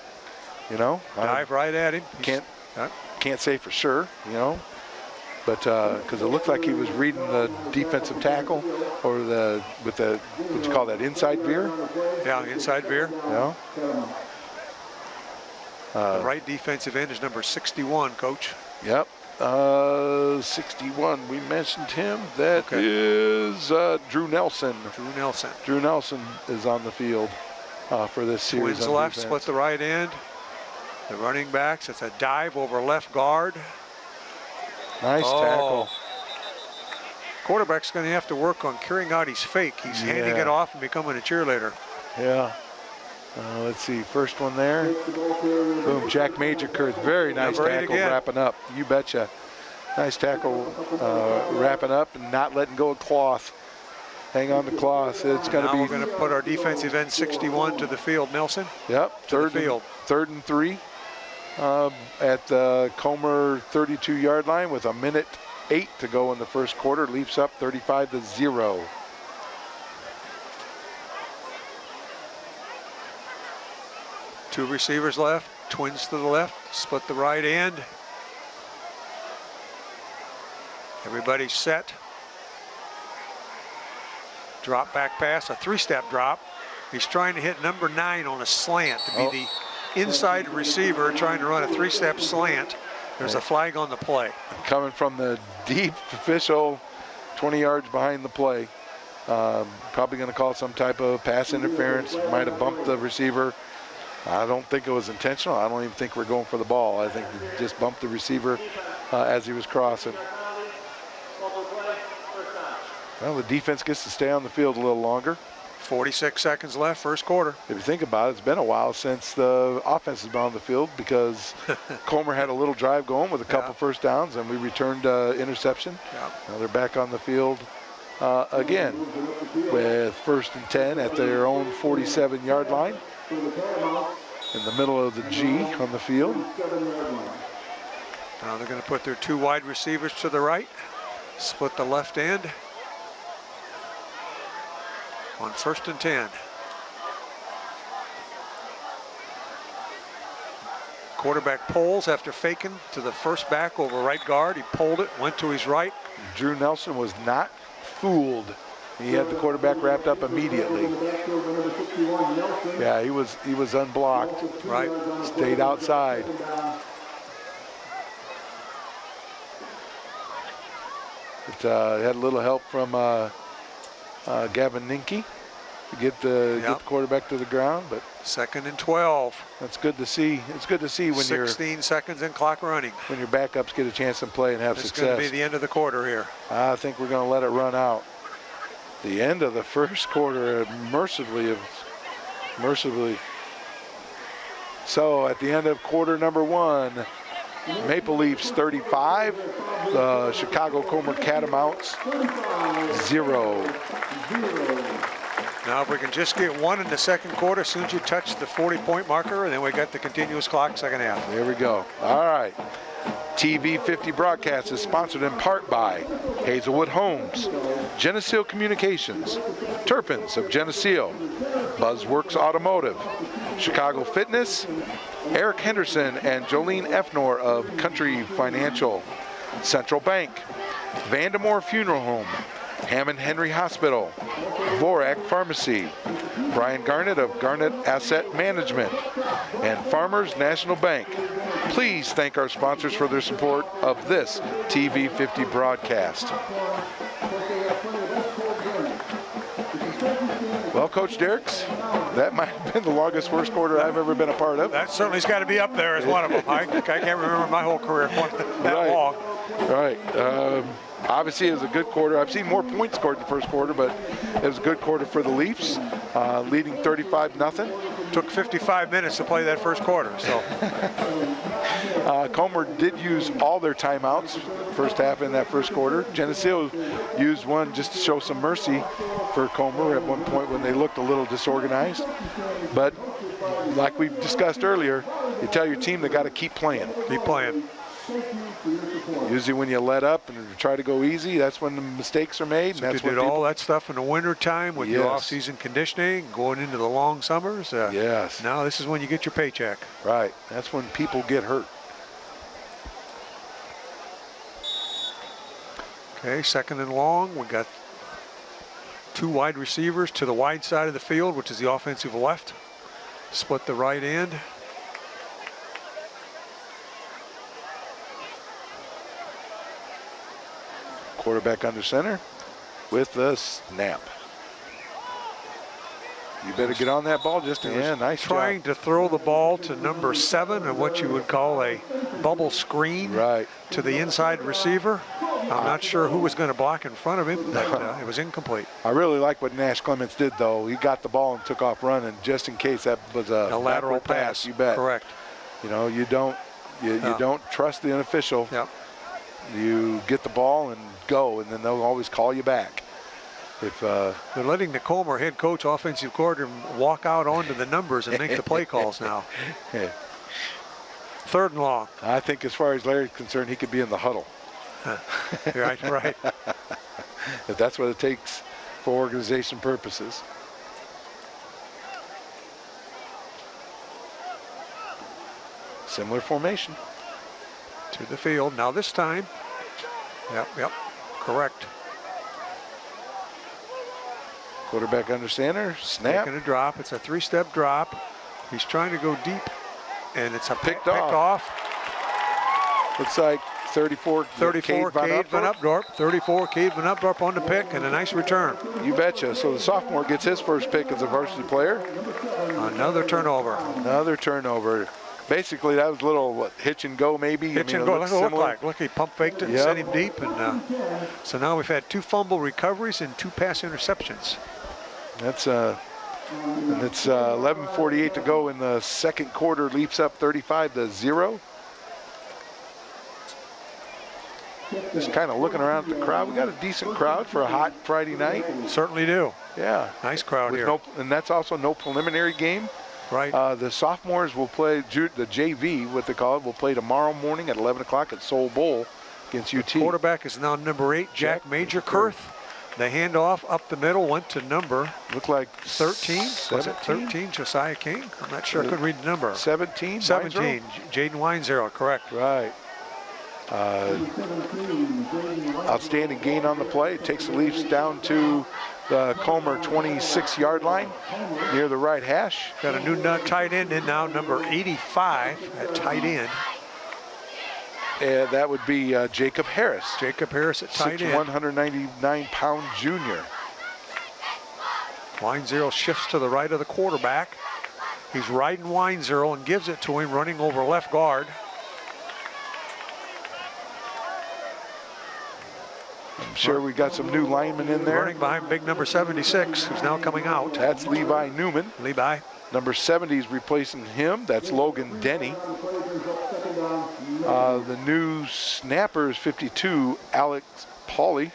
[SPEAKER 2] Dive right at him.
[SPEAKER 1] Can't say for sure, but because it looked like he was reading the defensive tackle or what you call that, inside veer?
[SPEAKER 2] Yeah, inside veer.
[SPEAKER 1] Yeah.
[SPEAKER 2] The right defensive end is number 61, Coach.
[SPEAKER 1] Yep. 61, we mentioned him. That is Drew Nelson. Drew Nelson is on the field for this series.
[SPEAKER 2] Twins left, split the right end. The running backs, it's a dive over left guard.
[SPEAKER 1] Nice tackle.
[SPEAKER 2] Quarterback's going to have to work on carrying out his fake. He's handing it off and becoming a cheerleader.
[SPEAKER 1] Yeah. Let's see, first one there. Boom, Jack Majorkurth, very nice tackle wrapping up. You betcha. Nice tackle wrapping up and not letting go of cloth. Hang on to cloth. It's going to be.
[SPEAKER 2] We're going to put our defensive end 61 to the field, Nelson.
[SPEAKER 1] Yep, third and 3 at the Comer 32-yard line with 1:08 to go in the first quarter. Leafs up 35-0.
[SPEAKER 2] Two receivers left, twins to the left, split the right end. Everybody's set. Drop back pass, a 3-step drop. He's trying to hit number 9 on a slant to be the inside receiver trying to run a 3-step slant. There's a flag on the play.
[SPEAKER 1] Coming from the deep official, 20 yards behind the play. Probably going to call some type of pass interference. Might have bumped the receiver. I don't think it was intentional. I don't even think we're going for the ball. I think we just bumped the receiver as he was crossing. Well, the defense gets to stay on the field a little longer.
[SPEAKER 2] 46 seconds left, first quarter.
[SPEAKER 1] If you think about it, it's been a while since the offense has been on the field because Comer had a little drive going with a couple first downs, and we returned interception. Now they're back on the field again with 1st and 10 at their own 47-yard line. In the middle of the G on the field.
[SPEAKER 2] Now they're going to put their 2 wide receivers to the right, split the left end on 1st and 10. Quarterback pulls after faking to the first back over right guard. He pulled it, went to his right.
[SPEAKER 1] Drew Nelson was not fooled He had the quarterback wrapped up immediately. Yeah, he was unblocked.
[SPEAKER 2] Right.
[SPEAKER 1] Stayed outside. It had a little help from Gavin Ninke to get the quarterback to the ground, but
[SPEAKER 2] 2nd and 12.
[SPEAKER 1] that's good to see. It's good to see when
[SPEAKER 2] 16 seconds and clock running.
[SPEAKER 1] when your backups get a chance to play and have
[SPEAKER 2] It's
[SPEAKER 1] success.
[SPEAKER 2] going to be the end of the quarter here.
[SPEAKER 1] I think we're going to let it run out. The end of the first quarter, mercifully. So at the end of quarter number 1, Maple Leafs 35, the Chicago Comer Catamounts 0.
[SPEAKER 2] Now, if we can just get one in the second quarter, as soon as you touch the 40-point marker, and then we got the continuous clock second half.
[SPEAKER 1] There we go. All right. TV 50 broadcast is sponsored in part by Hazelwood Homes, Geneseo Communications, Turpins of Geneseo, Buzzworks Automotive, Chicago Fitness, Eric Henderson and Jolene Effnor of Country Financial, Central Bank, Vandemore Funeral Home, Hammond Henry Hospital, Vorak Pharmacy, Brian Garnett of Garnett Asset Management, and Farmers National Bank. Please thank our sponsors for their support of this TV 50 broadcast. Well, Coach Derricks, that might have been the longest first quarter I've ever been a part of.
[SPEAKER 2] That certainly's got to be up there as one of them. I can't remember my whole career that
[SPEAKER 1] Right.
[SPEAKER 2] long.
[SPEAKER 1] Right. Obviously, it was a good quarter. I've seen more points scored in the first quarter, but it was a good quarter for the Leafs, leading 35-0.
[SPEAKER 2] Took 55 minutes to play that first quarter. So
[SPEAKER 1] Comer did use all their timeouts first half in that first quarter. Geneseo used one just to show some mercy for Comer at one point when they looked a little disorganized. But like we discussed earlier, you tell your team they got to keep playing.
[SPEAKER 2] keep playing.
[SPEAKER 1] Usually when you let up and try to go easy, that's when the mistakes are made.
[SPEAKER 2] So
[SPEAKER 1] And
[SPEAKER 2] you
[SPEAKER 1] that's
[SPEAKER 2] did all that stuff in the winter time with your
[SPEAKER 1] Yes.
[SPEAKER 2] off-season conditioning, going into the long summers.
[SPEAKER 1] Yes.
[SPEAKER 2] Now this is when you get your paycheck.
[SPEAKER 1] Right. That's when people get hurt.
[SPEAKER 2] Okay, 2nd and long. We got 2 wide receivers to the wide side of the field, which is the offensive left. Split the right end.
[SPEAKER 1] Quarterback under center with the snap. You better get on that ball, Justin. Yeah, nice
[SPEAKER 2] Trying
[SPEAKER 1] job.
[SPEAKER 2] to throw the ball to number 7 and what you would call a bubble screen
[SPEAKER 1] Right.
[SPEAKER 2] to the inside receiver. I'm not sure who was going to block in front of him, but it was incomplete.
[SPEAKER 1] I really like what Nash Clements did, though. He got the ball and took off running just in case that was a
[SPEAKER 2] lateral
[SPEAKER 1] backward
[SPEAKER 2] pass.
[SPEAKER 1] You bet.
[SPEAKER 2] Correct.
[SPEAKER 1] You know, you don't trust the unofficial.
[SPEAKER 2] Yep.
[SPEAKER 1] You get the ball and go, and then they'll always call you back. If
[SPEAKER 2] They're letting the Comer head coach, offensive coordinator, walk out onto the numbers and make the play calls now. 3rd and long.
[SPEAKER 1] I think as far as Larry's concerned, he could be in the huddle.
[SPEAKER 2] Right.
[SPEAKER 1] If that's what it takes for organization purposes. Similar formation.
[SPEAKER 2] To the field. Now this time. Yep. Correct.
[SPEAKER 1] Quarterback under center, snap.
[SPEAKER 2] Taking a drop. It's a 3-step drop. He's trying to go deep, and it's a picked off.
[SPEAKER 1] Looks like 34
[SPEAKER 2] Cade Van Updorp. 34 Cade Van Updorp on the pick, and a nice return.
[SPEAKER 1] You betcha. So the sophomore gets his first pick as a varsity player.
[SPEAKER 2] Another turnover.
[SPEAKER 1] Another turnover. Basically, that was a little hitch and go, maybe.
[SPEAKER 2] Hitch and go. That's what it looked like. Look, he pump faked it and sent him deep, and so now we've had 2 fumble recoveries and 2 pass interceptions.
[SPEAKER 1] That's and it's 11:48 to go in the second quarter. Leafs up 35-0. Just kind of looking around at the crowd. We got a decent crowd for a hot Friday night.
[SPEAKER 2] Certainly do.
[SPEAKER 1] Yeah.
[SPEAKER 2] Nice crowd here.
[SPEAKER 1] And that's also no preliminary game.
[SPEAKER 2] Right.
[SPEAKER 1] The sophomores will play, the JV, what they call it, will play tomorrow morning at 11 o'clock at Soul Bowl against UT.
[SPEAKER 2] The quarterback is now number 8, Jack Majorkurth. The handoff up the middle went to number.
[SPEAKER 1] Looked like
[SPEAKER 2] 13.
[SPEAKER 1] 17?
[SPEAKER 2] Was it 13? Josiah King? I'm not sure. I couldn't read the number.
[SPEAKER 1] 17?
[SPEAKER 2] 17. Jaden Weinzero, correct.
[SPEAKER 1] Right. Outstanding gain on the play. It takes the Leafs down to the Comer 26-yard line near the right hash.
[SPEAKER 2] Got a new tight end in now, number 85 at tight end.
[SPEAKER 1] And that would be Jacob Harris.
[SPEAKER 2] Jacob Harris at tight end.
[SPEAKER 1] 199-pound junior.
[SPEAKER 2] Line zero shifts to the right of the quarterback. He's riding line zero and gives it to him, running over left guard.
[SPEAKER 1] I'm sure we got some new linemen in there.
[SPEAKER 2] Running behind big number 76, who's now coming out.
[SPEAKER 1] That's Levi Newman.
[SPEAKER 2] Levi.
[SPEAKER 1] Number 70 is replacing him. That's Logan Denny. The new snapper is 52, Alex Pauly.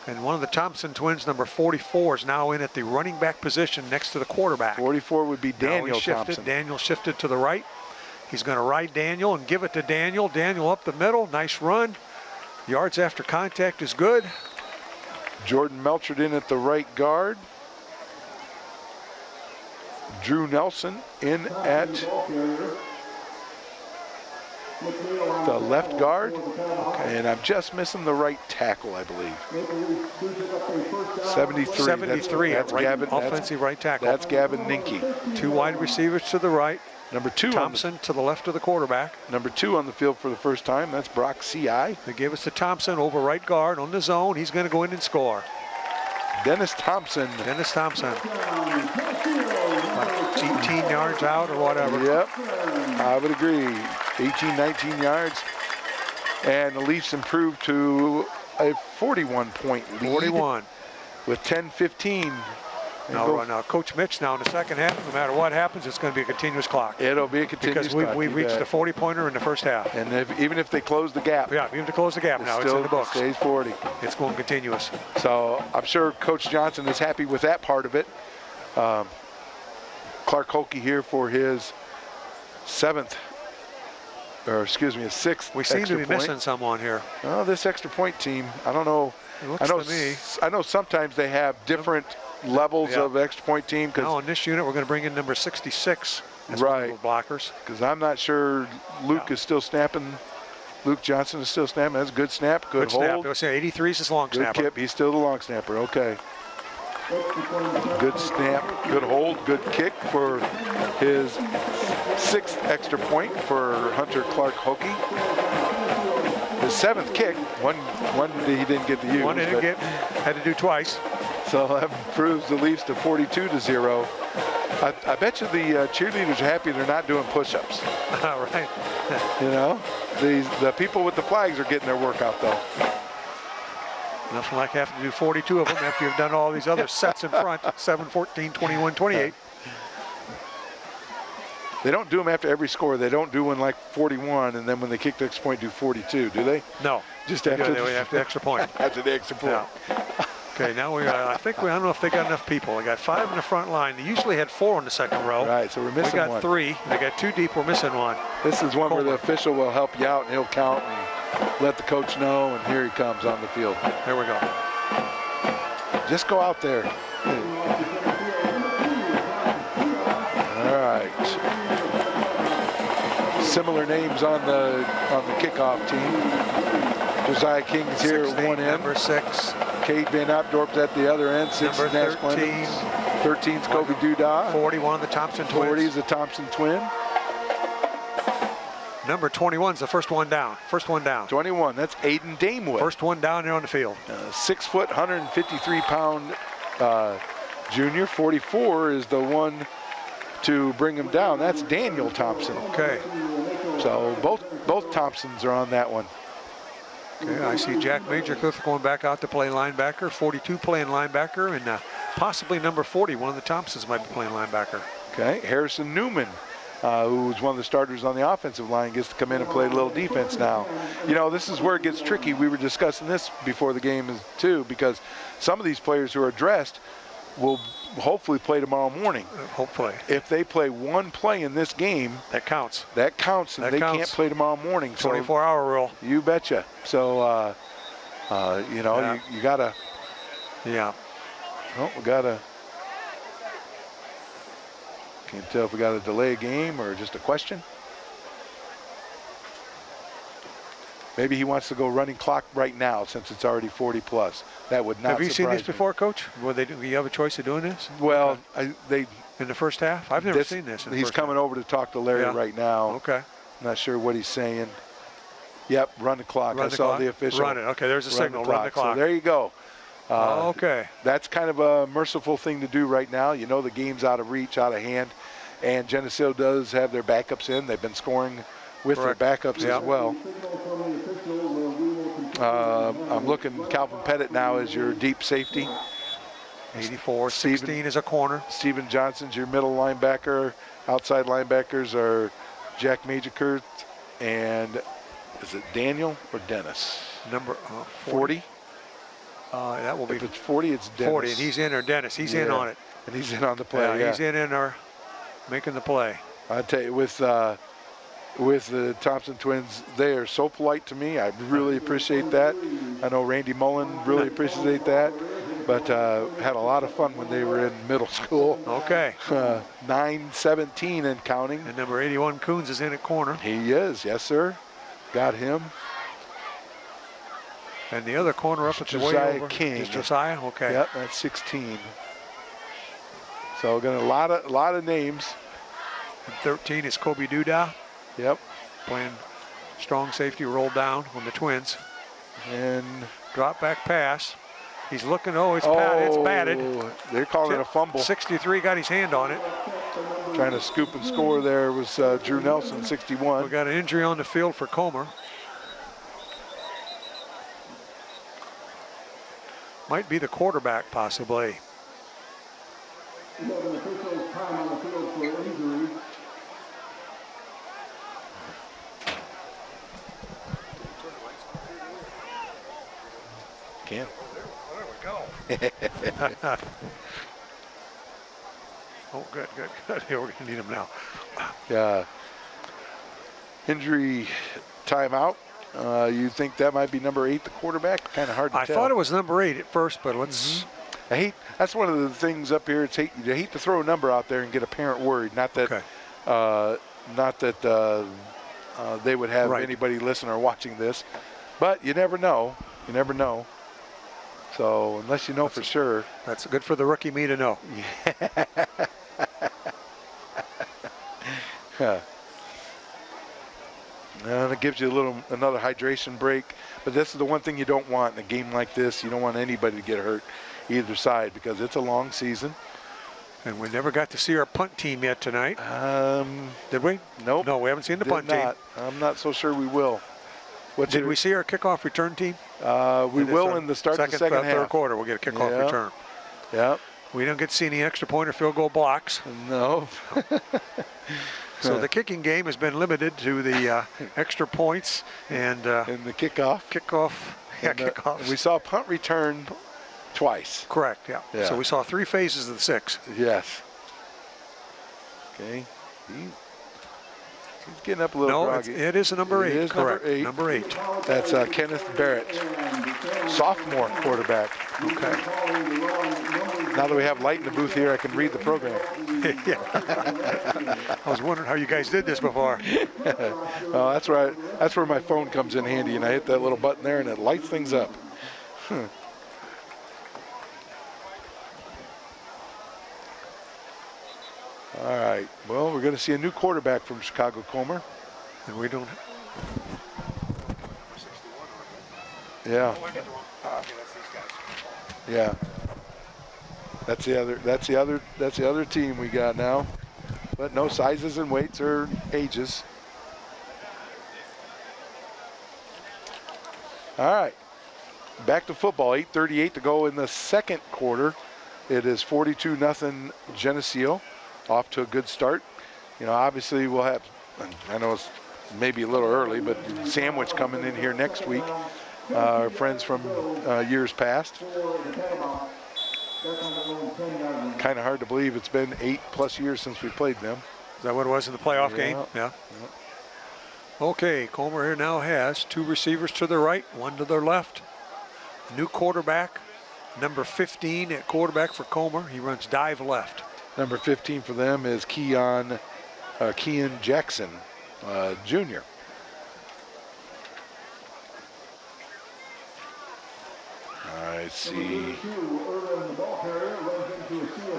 [SPEAKER 2] And one of the Thompson twins, number 44, is now in at the running back position next to the quarterback.
[SPEAKER 1] 44 would be Daniel
[SPEAKER 2] shifted.
[SPEAKER 1] Thompson.
[SPEAKER 2] Daniel shifted to the right. He's going to ride Daniel and give it to Daniel. Daniel up the middle. Nice run. Yards after contact is good.
[SPEAKER 1] Jordan Melchard in at the right guard. Drew Nelson in at the left guard. Okay. And I'm just missing the right tackle, I believe. 73.
[SPEAKER 2] 73
[SPEAKER 1] That's
[SPEAKER 2] right,
[SPEAKER 1] Gavin.
[SPEAKER 2] offensive right tackle.
[SPEAKER 1] That's Gavin Ninke.
[SPEAKER 2] Two wide receivers to the right.
[SPEAKER 1] Number 2
[SPEAKER 2] Thompson to the left of the quarterback.
[SPEAKER 1] Number 2 on the field for the first time. That's Brock CI.
[SPEAKER 2] They give us to Thompson over right guard on the zone. He's going to go in and score.
[SPEAKER 1] Dennis Thompson.
[SPEAKER 2] Dennis Thompson. Like 18 yards out or whatever.
[SPEAKER 1] Yep, I would agree. 18, 19 yards. And the Leafs improved to a 41-point lead.
[SPEAKER 2] 41.
[SPEAKER 1] With 10-15.
[SPEAKER 2] Now, Coach Mitch now in the second half, no matter what happens, it's going to be a continuous clock.
[SPEAKER 1] It'll be a continuous
[SPEAKER 2] clock.
[SPEAKER 1] Because
[SPEAKER 2] we've reached the 40-pointer in the first half.
[SPEAKER 1] And even if they close the gap.
[SPEAKER 2] Yeah, even to close the gap now, it's in the books.
[SPEAKER 1] Stays 40.
[SPEAKER 2] It's going continuous.
[SPEAKER 1] So I'm sure Coach Johnson is happy with that part of it. Clark Hokie here for his sixth.
[SPEAKER 2] We seem to be missing someone here.
[SPEAKER 1] Oh, this extra point team, I don't know.
[SPEAKER 2] It looks to me.
[SPEAKER 1] I know sometimes they have different levels of extra point team.
[SPEAKER 2] Now in this unit, we're going to bring in number 66 as
[SPEAKER 1] right.
[SPEAKER 2] one of the blockers.
[SPEAKER 1] Because I'm not sure Luke is still snapping. Luke Johnson is still snapping. That's a good snap, good hold.
[SPEAKER 2] Snap. I was saying 83 is his long
[SPEAKER 1] good
[SPEAKER 2] snapper.
[SPEAKER 1] Kip. He's still the long snapper. Okay. Good snap, good hold, good kick for his 6th extra point for Hunter Clark Hokie. His 7th kick, one he didn't get to use.
[SPEAKER 2] One didn't get, had to do twice.
[SPEAKER 1] So that improves the Leafs to 42-0. I bet you the cheerleaders are happy they're not doing push-ups.
[SPEAKER 2] All right.
[SPEAKER 1] You know, the people with the flags are getting their workout though.
[SPEAKER 2] Nothing like having to do 42 of them after you've done all these other sets in front. 7, 14, 21, 28.
[SPEAKER 1] They don't do them after every score. They don't do one like 41, and then when they kick the extra point, do 42, do they?
[SPEAKER 2] No.
[SPEAKER 1] Just after
[SPEAKER 2] the extra point.
[SPEAKER 1] After the extra point.
[SPEAKER 2] Yeah. Okay, now I don't know if they got enough people. They got 5 in the front line. They usually had 4 in the second row.
[SPEAKER 1] Right, so we're missing one.
[SPEAKER 2] We got 3. They got 2 deep. We're missing one.
[SPEAKER 1] This is one where the official will help you out, and he'll count and let the coach know, and here he comes on the field.
[SPEAKER 2] There we go.
[SPEAKER 1] Just go out there. All right. Similar names on the kickoff team. Josiah King's here at one end.
[SPEAKER 2] Number 6.
[SPEAKER 1] Cade Van Opdorp's at the other end. 6
[SPEAKER 2] number 13.
[SPEAKER 1] 13's Kobe Duda.
[SPEAKER 2] 41 of the Thompson twins.
[SPEAKER 1] 40 is the Thompson twin.
[SPEAKER 2] Number 21's the first one down.
[SPEAKER 1] 21, that's Aiden Damewood.
[SPEAKER 2] First one down there on the field.
[SPEAKER 1] 6 foot, 153-pound junior. 44 is the one to bring him down. That's Daniel Thompson.
[SPEAKER 2] Okay.
[SPEAKER 1] So both Thompsons are on that one.
[SPEAKER 2] Okay, I see Jack Majorcliff going back out to play linebacker. 42 playing linebacker, and possibly number 40, one of the Thompsons might be playing linebacker.
[SPEAKER 1] Okay, Harrison Newman, who was one of the starters on the offensive line, gets to come in and play a little defense now. You know, this is where it gets tricky. We were discussing this before the game too, because some of these players who are dressed will hopefully play tomorrow morning.
[SPEAKER 2] Hopefully.
[SPEAKER 1] If they play one play in this game,
[SPEAKER 2] that counts.
[SPEAKER 1] That counts, and they can't play tomorrow morning.
[SPEAKER 2] 24-hour rule.
[SPEAKER 1] You betcha. So, you know,
[SPEAKER 2] yeah.
[SPEAKER 1] you gotta.
[SPEAKER 2] Yeah.
[SPEAKER 1] Well, we gotta. Can't tell if we got a delay game or just a question. Maybe he wants to go running clock right now since it's already 40 plus. That would not
[SPEAKER 2] Have you seen this
[SPEAKER 1] surprise me.
[SPEAKER 2] before, Coach? Do you have a choice of doing this?
[SPEAKER 1] Well, they
[SPEAKER 2] In the first half? I've never seen this in the
[SPEAKER 1] he's
[SPEAKER 2] first
[SPEAKER 1] coming
[SPEAKER 2] half.
[SPEAKER 1] over to talk to Larry
[SPEAKER 2] Yeah.
[SPEAKER 1] right now.
[SPEAKER 2] Okay.
[SPEAKER 1] Not sure what he's saying. Yep, run the clock.
[SPEAKER 2] Run
[SPEAKER 1] I
[SPEAKER 2] the
[SPEAKER 1] saw
[SPEAKER 2] clock.
[SPEAKER 1] the official.
[SPEAKER 2] Run it. Okay, there's a signal. Run the clock.
[SPEAKER 1] So there you go.
[SPEAKER 2] Okay.
[SPEAKER 1] That's kind of a merciful thing to do right now. You know the game's out of reach, out of hand, and Geneseo does have their backups in. They've been scoring with
[SPEAKER 2] Correct.
[SPEAKER 1] their backups
[SPEAKER 2] Yeah.
[SPEAKER 1] as well. I'm looking, Calvin Pettit now is your deep safety.
[SPEAKER 2] 84-16 is a corner.
[SPEAKER 1] Steven Johnson's your middle linebacker. Outside linebackers are Jack Majorkurt and is it Daniel or Dennis?
[SPEAKER 2] Number
[SPEAKER 1] 40?
[SPEAKER 2] That will be
[SPEAKER 1] If it's 40, it's Dennis.
[SPEAKER 2] 40, and he's in there. Dennis, he's in on it.
[SPEAKER 1] And he's in on the play, yeah.
[SPEAKER 2] He's in there making the play.
[SPEAKER 1] I tell you, with the Thompson twins, they are so polite to me. I really appreciate that. I know Randy Mullen really appreciates that. But had a lot of fun when they were in middle school.
[SPEAKER 2] Okay.
[SPEAKER 1] 9-17 and counting.
[SPEAKER 2] And number 81, Coons, is in at corner.
[SPEAKER 1] He is, yes, sir. Got him.
[SPEAKER 2] And the other corner up at the way
[SPEAKER 1] Josiah
[SPEAKER 2] over
[SPEAKER 1] King.
[SPEAKER 2] is Josiah. Okay.
[SPEAKER 1] Yep, that's 16. So got a lot of names.
[SPEAKER 2] And 13 is Kobe Duda,
[SPEAKER 1] Yep.
[SPEAKER 2] playing strong safety, roll down on the Twins.
[SPEAKER 1] And
[SPEAKER 2] Drop back pass. He's looking. Oh, it's batted.
[SPEAKER 1] They're calling it a fumble.
[SPEAKER 2] 63 got his hand on it.
[SPEAKER 1] Trying to scoop and score there was Drew Nelson, 61.
[SPEAKER 2] We got an injury on the field for Comer. Might be the quarterback, possibly.
[SPEAKER 3] We have an official time on the field for injury.
[SPEAKER 1] Can't.
[SPEAKER 2] There we go. Oh, good. Here, we're going to need him now.
[SPEAKER 1] Injury timeout. You think that might be number 8, the quarterback? Kind of hard to
[SPEAKER 2] I
[SPEAKER 1] tell.
[SPEAKER 2] thought it was number 8 at first, but let's...
[SPEAKER 1] That's one of the things up here. You hate to throw a number out there and get a parent worried. Not that, they would have anybody listen or watching this, but you never know. You never know. So unless you know for sure.
[SPEAKER 2] That's good for the rookie me to know.
[SPEAKER 1] And it gives you another hydration break. But this is the one thing you don't want in a game like this. You don't want anybody to get hurt either side because it's a long season.
[SPEAKER 2] And we never got to see our punt team yet tonight. Did we?
[SPEAKER 1] Nope.
[SPEAKER 2] No, we haven't seen the punt team.
[SPEAKER 1] I'm not so sure we will.
[SPEAKER 2] Did we see our kickoff return team?
[SPEAKER 1] We will in the start of the second half.
[SPEAKER 2] Third quarter, we'll get a kickoff return.
[SPEAKER 1] Yep.
[SPEAKER 2] We don't get to see any extra point or field goal blocks.
[SPEAKER 1] No.
[SPEAKER 2] So the kicking game has been limited to the extra points and
[SPEAKER 1] the kickoff.
[SPEAKER 2] Kickoffs.
[SPEAKER 1] We saw punt return twice.
[SPEAKER 2] Correct, yeah. So we saw 3 phases of the 6.
[SPEAKER 1] Yes. Okay. He's getting up a little groggy.
[SPEAKER 2] It is a number 8.
[SPEAKER 1] It is
[SPEAKER 2] correct.
[SPEAKER 1] number 8.
[SPEAKER 2] Number 8.
[SPEAKER 1] That's Kenneth Barrett, sophomore quarterback.
[SPEAKER 2] Okay.
[SPEAKER 1] Now that we have light in the booth here, I can read the program.
[SPEAKER 2] I was wondering how you guys did this before.
[SPEAKER 1] Well, that's right. That's where my phone comes in handy, and I hit that little button there, and it lights things up. All right. Well, we're going to see a new quarterback from Chicago Comer.
[SPEAKER 2] And we don't.
[SPEAKER 1] Yeah. Yeah. That's the other team we got now. But no sizes and weights or ages. All right. Back to football. 8:38 to go in the second quarter. It is 42-0 Geneseo. Off to a good start. You know, obviously we'll have, I know it's maybe a little early, but Sandwich coming in here next week. Our friends from years past. Kind of hard to believe it's been 8+ years since we played them.
[SPEAKER 2] Is that what it was in the playoff game? Yeah. Okay, Comer here now has 2 receivers to their right, 1 to their left. New quarterback, number 15 at quarterback for Comer. He runs dive left.
[SPEAKER 1] Number 15 for them is Keon Jackson, Jr. I see.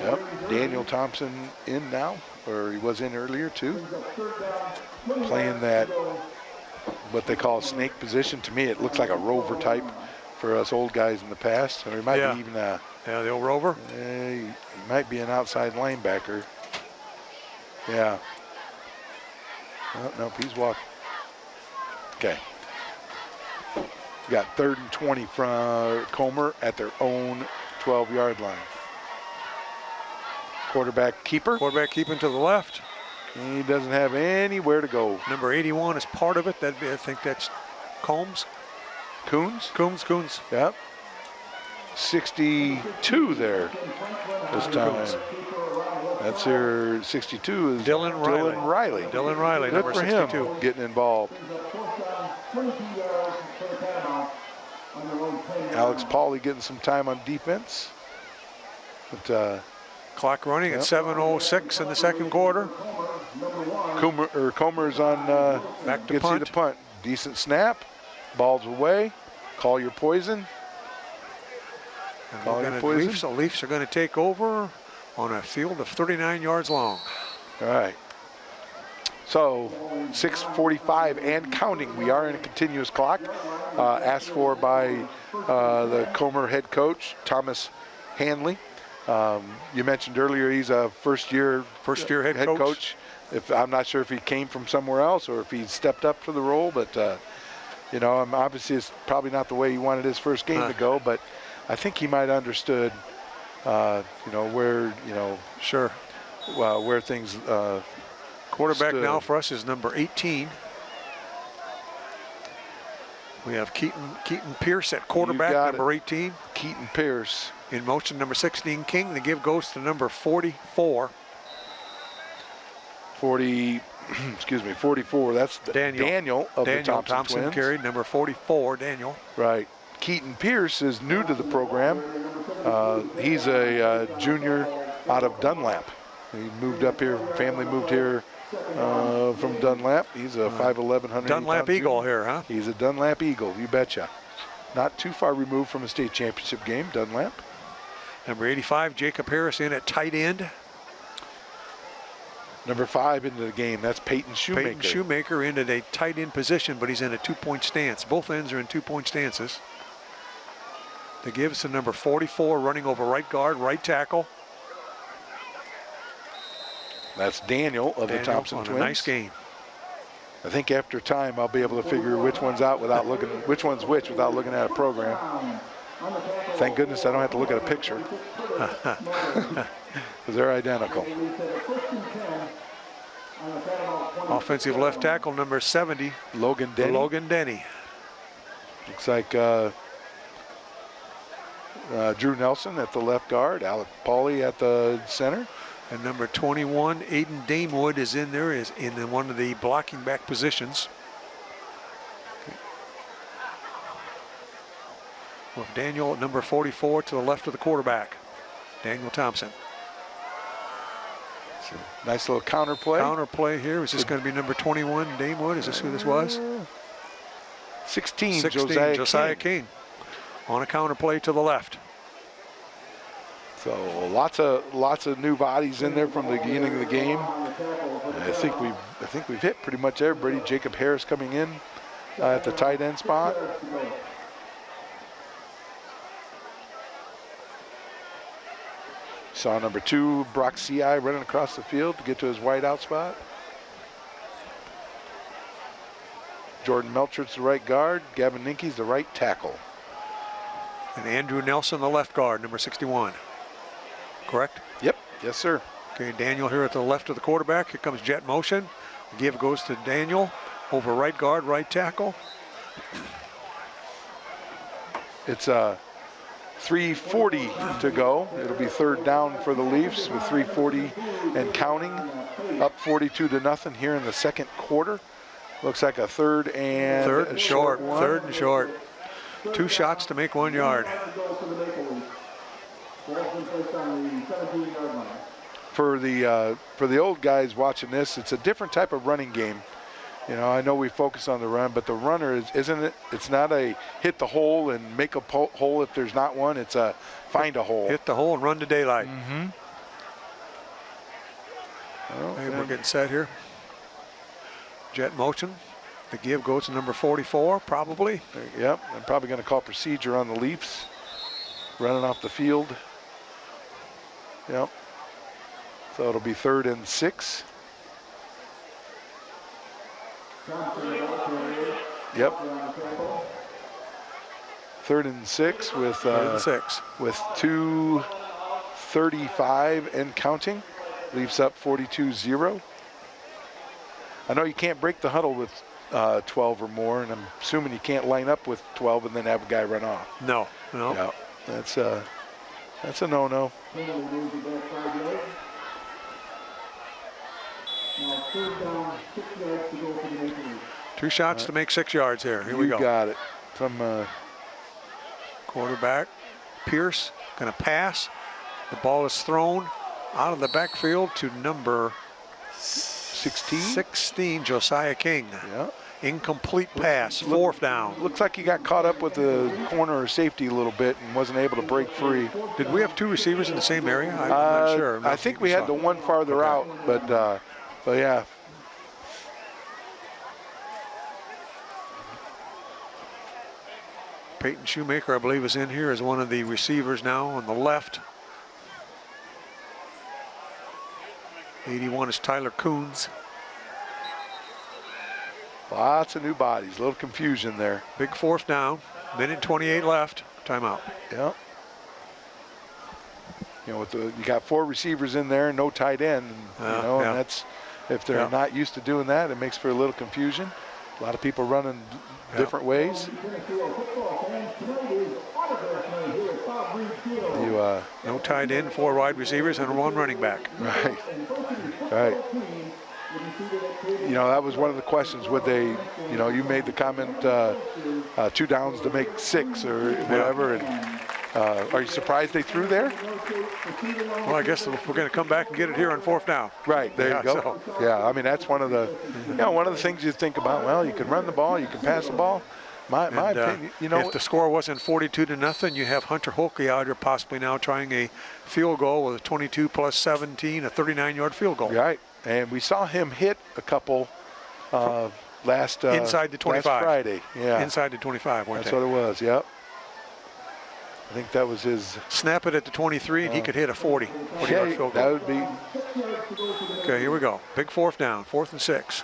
[SPEAKER 1] Yep, Daniel Thompson in now, or he was in earlier too. Playing that, what they call snake position. To me, it looks like a rover type for us old guys in the past. Or he might be even a...
[SPEAKER 2] Yeah, the old rover.
[SPEAKER 1] He might be an outside linebacker. Yeah. Oh, nope, he's walking. Okay. We got 3rd and 20 from Comer at their own 12-yard line. Quarterback keeper.
[SPEAKER 2] Quarterback keeping to the left.
[SPEAKER 1] He doesn't have anywhere to go.
[SPEAKER 2] Number 81 is part of it. That'd be, I think that's Combs.
[SPEAKER 1] Coons?
[SPEAKER 2] Coons.
[SPEAKER 1] Yep. 62 there this time. That's your 62 is
[SPEAKER 2] Dylan
[SPEAKER 1] Riley.
[SPEAKER 2] Dylan Riley,
[SPEAKER 1] Good
[SPEAKER 2] number
[SPEAKER 1] for
[SPEAKER 2] 62.
[SPEAKER 1] him getting involved. Alex Pauly getting some time on defense. But,
[SPEAKER 2] clock running at 7:06 in the second quarter.
[SPEAKER 1] Comer's on
[SPEAKER 2] back to
[SPEAKER 1] gets
[SPEAKER 2] punt.
[SPEAKER 1] you to punt. Decent snap. Ball's away. Call your poison.
[SPEAKER 2] The Leafs are going to take over on a field of 39 yards long.
[SPEAKER 1] All right. So 6:45 and counting. We are in a continuous clock. Asked for by the Comer head coach, Thomas Hanley. You mentioned earlier he's a first-year
[SPEAKER 2] head coach.
[SPEAKER 1] I'm not sure if he came from somewhere else or if he stepped up for the role, but you know, obviously it's probably not the way he wanted his first game to go, but I think he might have understood, you know, where, you know, where things.
[SPEAKER 2] Quarterback
[SPEAKER 1] stood.
[SPEAKER 2] now for us is number 18. We have Keaton Pierce at quarterback, number 18.
[SPEAKER 1] Keaton Pierce.
[SPEAKER 2] In motion, number 16, King. The give goes to number 44.
[SPEAKER 1] 44. That's Daniel of the Thompson twins.
[SPEAKER 2] Carried, number 44, Daniel.
[SPEAKER 1] Right. Keaton Pierce is new to the program. He's a junior out of Dunlap. He moved up here, family moved here from Dunlap. He's a 5'11", 100.
[SPEAKER 2] Dunlap Eagle here, huh?
[SPEAKER 1] He's a Dunlap Eagle, you betcha. Not too far removed from a state championship game, Dunlap.
[SPEAKER 2] Number 85, Jacob Harris in at tight end.
[SPEAKER 1] Number 5 into the game, that's Peyton Shoemaker.
[SPEAKER 2] Peyton Shoemaker into a tight end position, but he's in a 2-point stance. Both ends are in 2-point stances. The gives to number 44, running over right guard, right tackle.
[SPEAKER 1] That's Daniel of the Thompson twins.
[SPEAKER 2] A nice game.
[SPEAKER 1] I think after time I'll be able to figure which one's out without looking, which one's which without looking at a program. Thank goodness I don't have to look at a picture. Because they're identical.
[SPEAKER 2] Offensive left tackle number 70,
[SPEAKER 1] Logan Denny. Looks like Drew Nelson at the left guard, Alec Pauly at the center.
[SPEAKER 2] And number 21, Aiden Damewood is in there, is in one of the blocking back positions. With Daniel at number 44 to the left of the quarterback, Daniel Thompson.
[SPEAKER 1] Nice little counter play.
[SPEAKER 2] Counter play here. Is this going to be number 21, Damewood? Is this who this was?
[SPEAKER 1] 16,
[SPEAKER 2] Josiah King. On a counter play to the left.
[SPEAKER 1] So lots of new bodies in there from the beginning of the game. I think we've hit pretty much everybody. Jacob Harris coming in at the tight end spot. Saw number 2, Brock CI, running across the field to get to his wide out spot. Jordan Melchert's the right guard. Gavin Ninke's the right tackle.
[SPEAKER 2] And Andrew Nelson, the left guard, number 61. Correct?
[SPEAKER 1] Yep. Yes, sir.
[SPEAKER 2] Okay, Daniel here at the left of the quarterback. Here comes jet motion. The give goes to Daniel over right guard, right tackle. It's
[SPEAKER 1] 3:40 to go. It'll be third down for the Leafs with 3:40 and counting. Up 42-0 here in the second quarter. Looks like a third and short.
[SPEAKER 2] Third and short. 2 shots to make 1 yard.
[SPEAKER 1] For the old guys watching this, it's a different type of running game. You know, I know we focus on the run, but the runner isn't it? It's not a hit the hole and make a hole if there's not one. It's a find a hole.
[SPEAKER 2] Hit the hole and run to daylight.
[SPEAKER 1] Mm-hmm. Well,
[SPEAKER 2] Okay, we're getting set here. Jet motion. The give goes to number 44, probably.
[SPEAKER 1] Yep, I'm probably going to call procedure on the Leafs. Running off the field. Yep. So it'll be 3rd and 6. Yep. 3rd and 6 with 2:35 and counting. Leafs up 42-0. I know you can't break the huddle with 12 or more, and I'm assuming you can't line up with 12 and then have a guy run off.
[SPEAKER 2] No.
[SPEAKER 1] Yeah, that's a no-no.
[SPEAKER 2] Two shots to make 6 yards here. Here we go.
[SPEAKER 1] You got it. From
[SPEAKER 2] quarterback, Pierce, going to pass. The ball is thrown out of the backfield to number 16, Josiah King.
[SPEAKER 1] Yeah.
[SPEAKER 2] Incomplete pass, 4th down.
[SPEAKER 1] Looks like he got caught up with the corner or safety a little bit and wasn't able to break free.
[SPEAKER 2] Did we have 2 receivers in the same area? I'm not sure.
[SPEAKER 1] I think we had the one farther out, but yeah.
[SPEAKER 2] Peyton Shoemaker, I believe, is in here as one of the receivers now on the left. 81 is Tyler Coons.
[SPEAKER 1] Lots of new bodies, a little confusion there.
[SPEAKER 2] Big 4th down, minute 28 left, timeout.
[SPEAKER 1] Yeah. You know, you got 4 receivers in there, no tight end, and that's, if they're not used to doing that, it makes for a little confusion. A lot of people running different ways.
[SPEAKER 2] No tight end, 4 wide receivers, and 1 running back.
[SPEAKER 1] Right. You know, that was one of the questions. Would they, you know, you made the comment 2 downs to make 6 or whatever. And are you surprised they threw there?
[SPEAKER 2] Well, I guess we're going to come back and get it here on 4th down.
[SPEAKER 1] Right, there you go. Yeah, I mean, that's one of the, one of the things you think about. Well, you can run the ball, you can pass the ball. My opinion, you know.
[SPEAKER 2] If the score wasn't 42-0, you have Hunter Holke out here possibly now trying a field goal with a 22 plus 17, a 39-yard field goal.
[SPEAKER 1] Right, and we saw him hit a couple last
[SPEAKER 2] inside the 25.
[SPEAKER 1] Last Friday. Yeah,
[SPEAKER 2] inside the 25.
[SPEAKER 1] That's what it was. Yep. I think that was his.
[SPEAKER 2] Snap it at the 23, and he could hit a 40-yard field goal.
[SPEAKER 1] That would be.
[SPEAKER 2] Okay, here we go. Big 4th down, 4th and 6.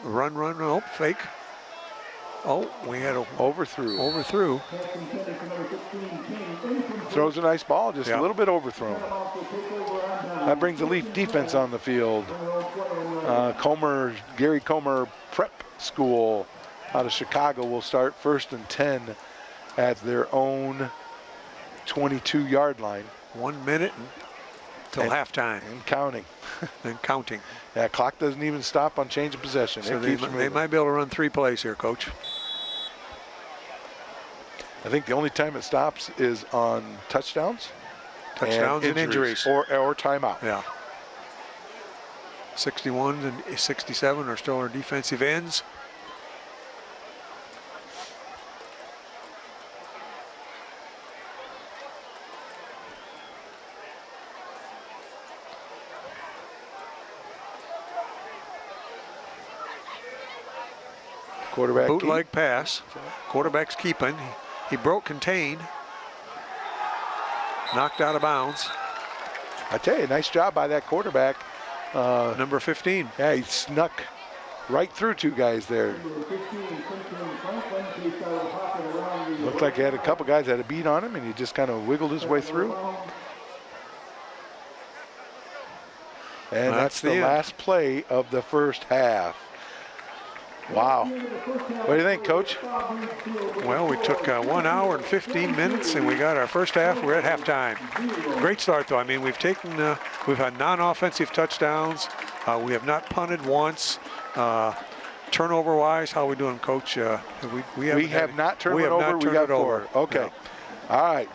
[SPEAKER 2] Run, oh, fake. Oh, we had a overthrew.
[SPEAKER 1] Throws a nice ball, just a little bit overthrown. That brings the Leaf defense on the field. Gary Comer Prep School out of Chicago will start 1st and 10 at their own 22-yard line. 1 minute
[SPEAKER 2] till halftime.
[SPEAKER 1] And counting.
[SPEAKER 2] And counting.
[SPEAKER 1] Yeah, clock doesn't even stop on change of possession.
[SPEAKER 2] So they might be able to run 3 plays here, Coach.
[SPEAKER 1] I think the only time it stops is on touchdowns.
[SPEAKER 2] Touchdowns and injuries.
[SPEAKER 1] Or timeout.
[SPEAKER 2] Yeah. 61 and 67 are still our defensive ends.
[SPEAKER 1] Quarterback
[SPEAKER 2] bootleg pass. Quarterback's keeping. He broke contain. Knocked out of bounds.
[SPEAKER 1] I tell you, nice job by that quarterback.
[SPEAKER 2] Number 15.
[SPEAKER 1] Yeah, he snuck right through 2 guys there. Looked like he had a couple guys that had a beat on him, and he just kind of wiggled his way through. And that's the last play of the first half. Wow. What do you think, Coach?
[SPEAKER 2] Well, we took 1 hour and 15 minutes, and we got our first half. We're at halftime. Great start, though. I mean, we've had non-offensive touchdowns. We have not punted once. Turnover-wise, how are we doing, Coach?
[SPEAKER 1] We have not turned it over. We got 4. Okay. Yeah. All right.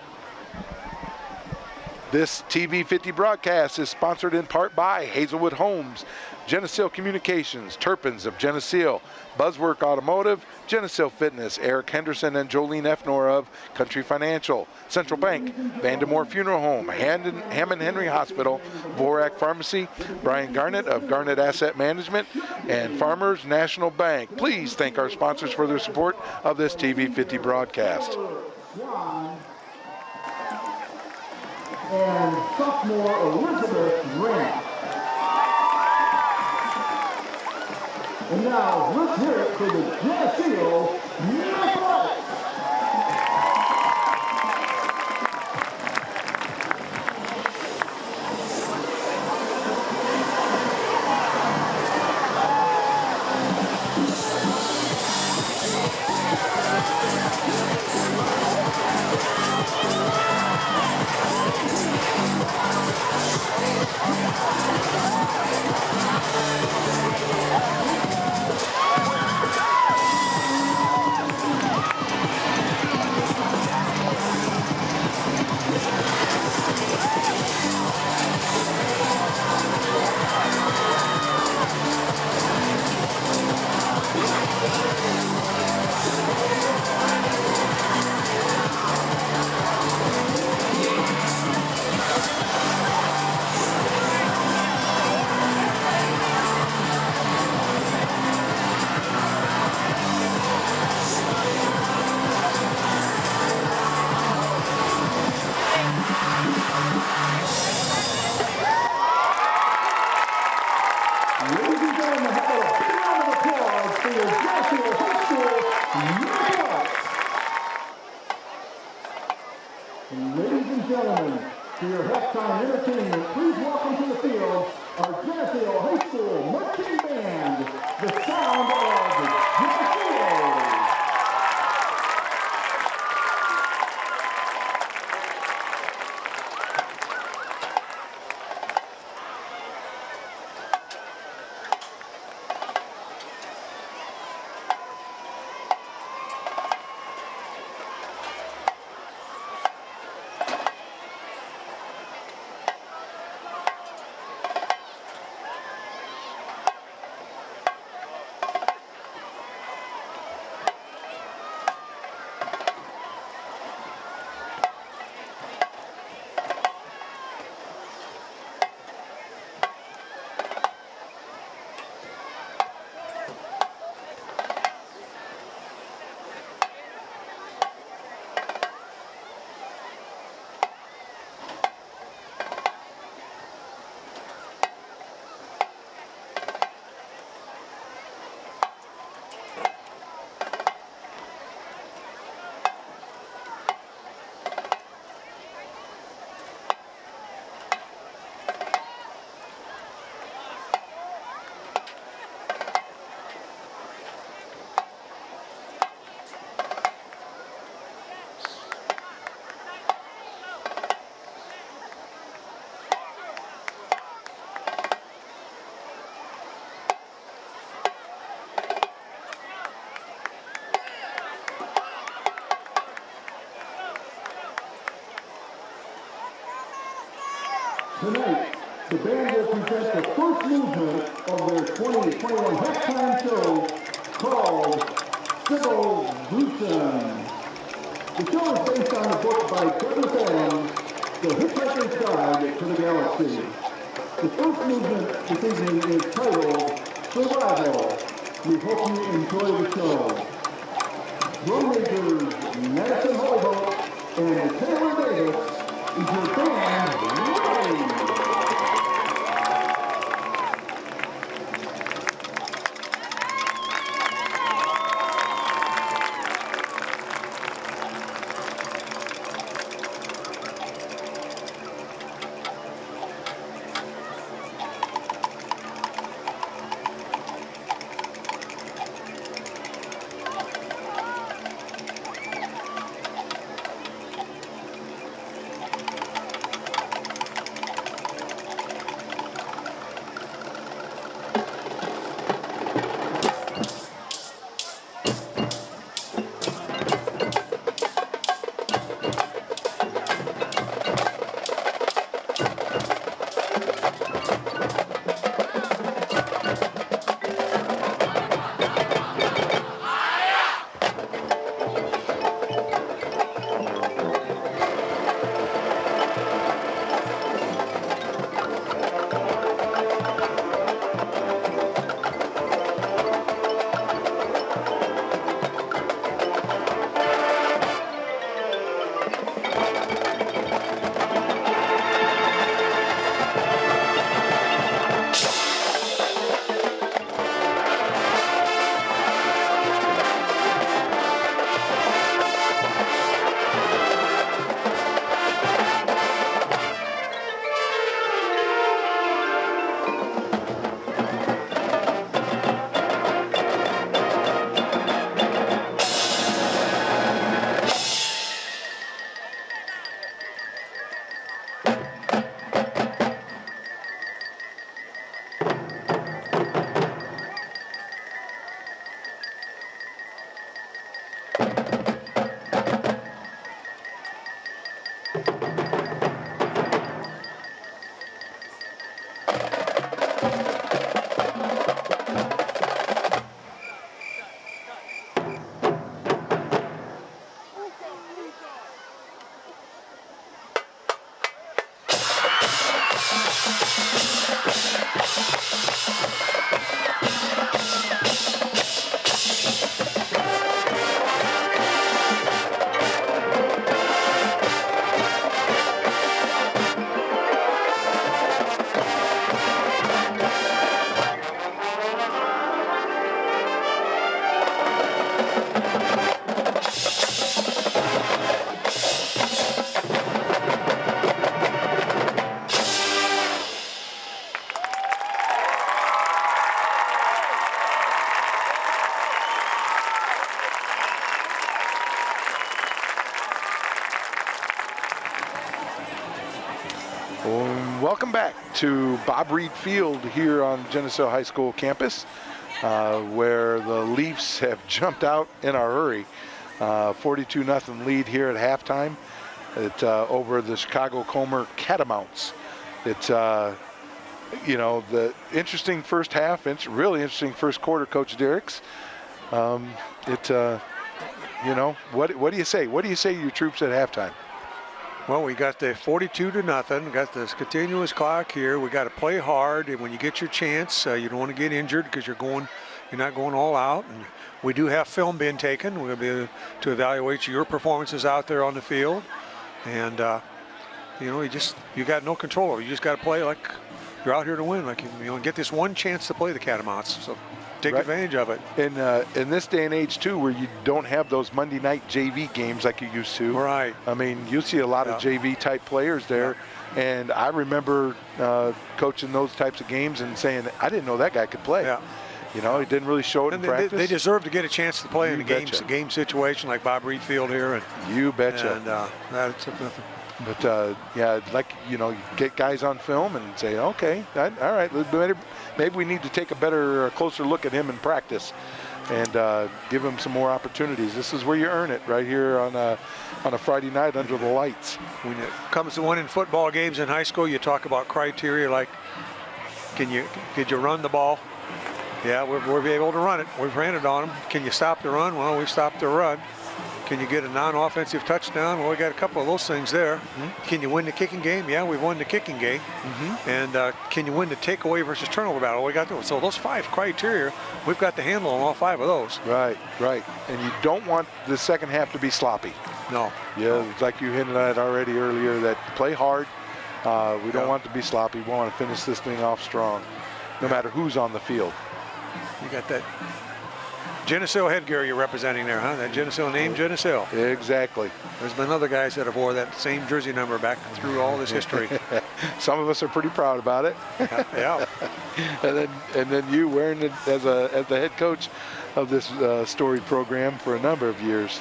[SPEAKER 1] This TV 50 broadcast is sponsored in part by Hazelwood Homes, Geneseo Communications, Turpins of Geneseo, Buzzwork Automotive, Geneseo Fitness, Eric Henderson and Jolene Efnor of Country Financial, Central Bank, Vandemore Funeral Home, Hammond Henry Hospital, Vorak Pharmacy, Brian Garnett of Garnett Asset Management, and Farmers National Bank. Please thank our sponsors for their support of this TV 50 broadcast.
[SPEAKER 3] And sophomore Elizabeth Grant. And now let's hear it for the Geneseo Athletics. Ladies and gentlemen, for your halftime entertainment, please welcome to the field our Geneseo High School marching band, the sound of Geneseo. Tonight, the band will present the first movement of their 2021 halftime show called Civil Luton. The show is based on a book by Douglas Adams, The Hitchhiker's Guide to the Galaxy. The first movement this evening is titled Survival. We hope you enjoy the show. Drum majors Madison Hollywood and Taylor Davis is your band ready.
[SPEAKER 1] Welcome back to Bob Reed Field here on Geneseo High School campus, where the Leafs have jumped out in a hurry. 42-0 lead here at halftime over the Chicago Comer Catamounts. It's, you know, the interesting first half, really interesting first quarter, Coach Derricks. You know, what do you say? What do you say to your troops at halftime?
[SPEAKER 2] Well, we got the 42-0. Got this continuous clock here. We got to play hard, and when you get your chance, you don't want to get injured because you're not going all out. And we do have film being taken. We're going to be able to evaluate your performances out there on the field, and you know, you got no control over it. You just got to play like you're out here to win. Like you get this one chance to play the Catamounts. So take advantage of it.
[SPEAKER 1] In this day and age, too, where you don't have those Monday night JV games like you used to.
[SPEAKER 2] Right.
[SPEAKER 1] I mean, you see a lot of JV-type players there. Yeah. And I remember coaching those types of games and saying, I didn't know that guy could play.
[SPEAKER 2] Yeah.
[SPEAKER 1] You know, he didn't really show it in practice.
[SPEAKER 2] They deserve to get a chance to play in a game situation like Bob Reed Field here. And,
[SPEAKER 1] you betcha.
[SPEAKER 2] And that's nothing.
[SPEAKER 1] But, yeah, like, you know, you get guys on film and say, okay, all right, maybe we need to take a closer look at him in practice and give him some more opportunities. This is where you earn it, right here on a Friday night under the lights.
[SPEAKER 2] When it comes to winning football games in high school, you talk about criteria like, could you run the ball? Yeah, we'll be able to run it. We've ran it on them. Can you stop the run? Well, we've stopped the run. Can you get a non-offensive touchdown? Well, we got a couple of those things there. Mm-hmm. Can you win the kicking game? Yeah, we've won the kicking game. Mm-hmm. And can you win the takeaway versus turnover battle? We got those. So those 5 criteria, we've got the handle on all 5 of those.
[SPEAKER 1] Right. And you don't want the second half to be sloppy.
[SPEAKER 2] No.
[SPEAKER 1] Yeah, it's like you hinted at already earlier, that play hard. We don't want it to be sloppy. We want to finish this thing off strong, no matter who's on the field.
[SPEAKER 2] You got that Geneseo headgear you're representing there, huh? That Geneseo name, Geneseo.
[SPEAKER 1] Exactly.
[SPEAKER 2] There's been other guys that have wore that same jersey number back through all this history.
[SPEAKER 1] Some of us are pretty proud about it.
[SPEAKER 2] Yeah.
[SPEAKER 1] and then you wearing it as the head coach of this storied program for a number of years.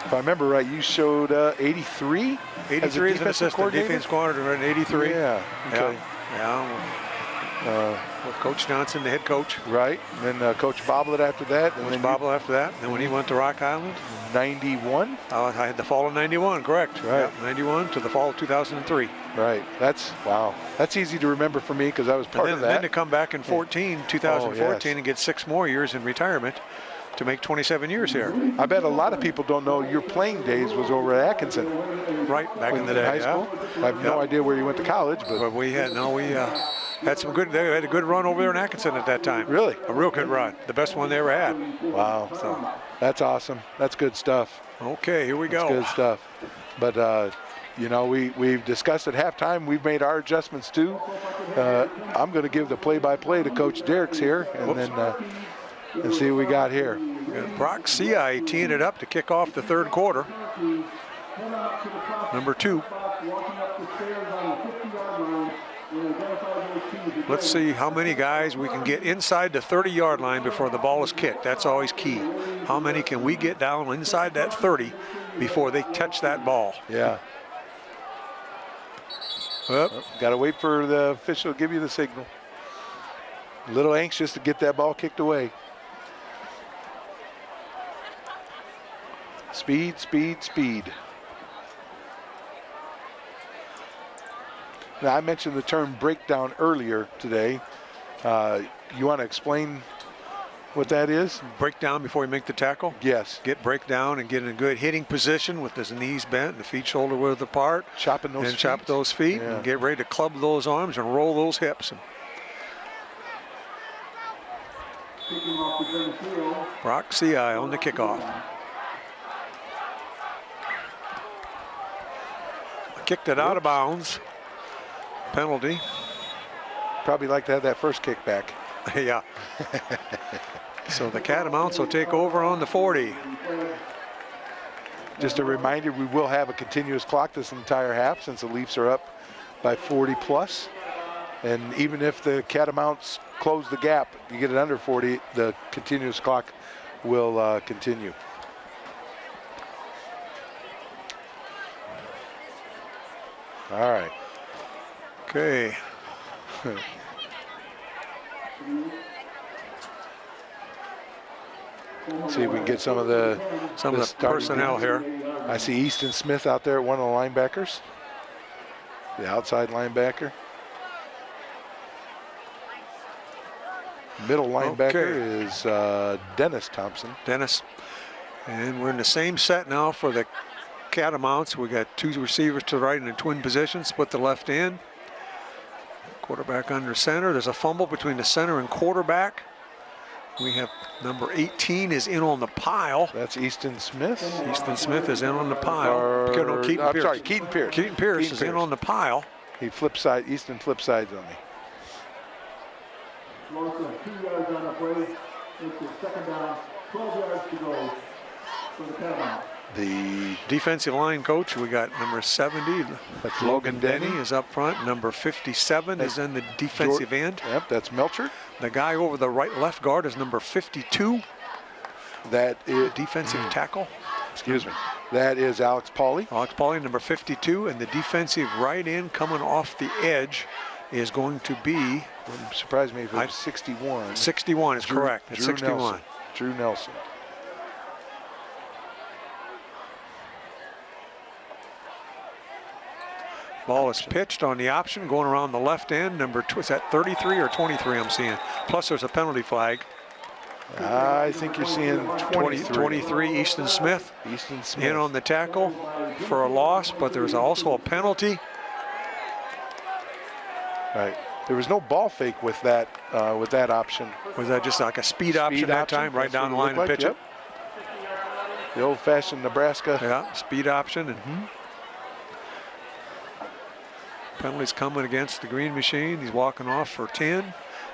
[SPEAKER 1] If I remember right, you showed 83?
[SPEAKER 2] 83 as an assistant defense coordinator in 83.
[SPEAKER 1] Yeah. Okay.
[SPEAKER 2] With Coach Johnson, the head coach.
[SPEAKER 1] Right. And then Coach Boblet after that.
[SPEAKER 2] And then when he went to Rock Island.
[SPEAKER 1] 91?
[SPEAKER 2] I had the fall of 91, correct.
[SPEAKER 1] Right.
[SPEAKER 2] Yep, 91 to the fall of 2003.
[SPEAKER 1] Right. Wow. That's easy to remember for me because I was part of that.
[SPEAKER 2] And then to come back in 2014, and get 6 more years in retirement to make 27 years here.
[SPEAKER 1] I bet a lot of people don't know your playing days was over at Atkinson.
[SPEAKER 2] Right, back in the day.
[SPEAKER 1] High school. I have no idea where you went to college, but
[SPEAKER 2] we had some good. They had a good run over there in Atkinson at that time.
[SPEAKER 1] Really?
[SPEAKER 2] A real good run. The best one they ever had.
[SPEAKER 1] Wow. So that's awesome. That's good stuff.
[SPEAKER 2] Okay, here we go.
[SPEAKER 1] That's good stuff. But you know, we've discussed at halftime. We've made our adjustments too. I'm going to give the play-by-play to Coach Derricks here, and then and see what we got here.
[SPEAKER 2] Brock Ci teeing it up to kick off the third quarter. Number 2. Let's see how many guys we can get inside the 30-yard line before the ball is kicked. That's always key. How many can we get down inside that 30 before they touch that ball?
[SPEAKER 1] Yeah. Got to wait for the official to give you the signal. A little anxious to get that ball kicked away. Speed, speed, speed. Now, I mentioned the term breakdown earlier today. You want to explain what that is?
[SPEAKER 2] Breakdown before you make the tackle?
[SPEAKER 1] Yes.
[SPEAKER 2] Get breakdown and get in a good hitting position with his knees bent and the feet shoulder width apart.
[SPEAKER 1] Chopping those feet.
[SPEAKER 2] Chop those feet and get ready to club those arms and roll those hips. Brock Ci on the kickoff. Kicked it out of bounds. Penalty.
[SPEAKER 1] Probably like to have that first kick back.
[SPEAKER 2] Yeah. So the Catamounts will take over on the 40.
[SPEAKER 1] Just a reminder, we will have a continuous clock this entire half since the Leafs are up by 40 plus. And even if the Catamounts close the gap, you get it under 40, the continuous clock will continue. All right.
[SPEAKER 2] Okay.
[SPEAKER 1] See if we can get some of the
[SPEAKER 2] the
[SPEAKER 1] starting
[SPEAKER 2] personnel
[SPEAKER 1] units.
[SPEAKER 2] here.
[SPEAKER 1] I see Easton Smith out there, one of the linebackers, the outside linebacker. Middle linebacker is Dennis Thompson.
[SPEAKER 2] Dennis. And we're in the same set now for the Catamounts. We got two receivers to the right in the twin position, split the left end. Quarterback under center. There's a fumble between the center and quarterback. We have number 18 is in on the pile.
[SPEAKER 1] That's Easton Smith.
[SPEAKER 2] Easton Smith is in on the pile.
[SPEAKER 1] I'm
[SPEAKER 2] Pierce.
[SPEAKER 1] sorry, Keaton Pierce.
[SPEAKER 2] Keaton Pierce is in on the pile.
[SPEAKER 1] He flips side. Easton flips sides on me.
[SPEAKER 3] Loss of 2 yards on the play. It's the second down, 12 yards to go for the Catamounts.
[SPEAKER 2] The defensive line coach, we got number 70.
[SPEAKER 1] That's
[SPEAKER 2] Logan Denny is up front. Number 57 is in the defensive end.
[SPEAKER 1] Yep, that's Melcher.
[SPEAKER 2] The guy over the left guard is number 52.
[SPEAKER 1] That is
[SPEAKER 2] defensive tackle.
[SPEAKER 1] Excuse me. That is Alex Pauly.
[SPEAKER 2] Alex Pauly, number 52, and the defensive right end coming off the edge is going to be.
[SPEAKER 1] Wouldn't surprise me if it was 61.
[SPEAKER 2] 61 is correct. It's 61.
[SPEAKER 1] Nelson. Drew Nelson.
[SPEAKER 2] Ball is pitched on the option, going around the left end. Number two, is that 33 or 23 I'm seeing? Plus there's a penalty flag.
[SPEAKER 1] I think you're seeing 23.
[SPEAKER 2] 23, Easton Smith.
[SPEAKER 1] Easton Smith.
[SPEAKER 2] In on the tackle for a loss, but there's also a penalty.
[SPEAKER 1] Right. There was no ball fake with that option.
[SPEAKER 2] Was that just like a speed option that time, right down the line and pitch it?
[SPEAKER 1] The old-fashioned Nebraska.
[SPEAKER 2] Yeah, speed option. And penalties coming against the Green Machine. He's walking off for 10.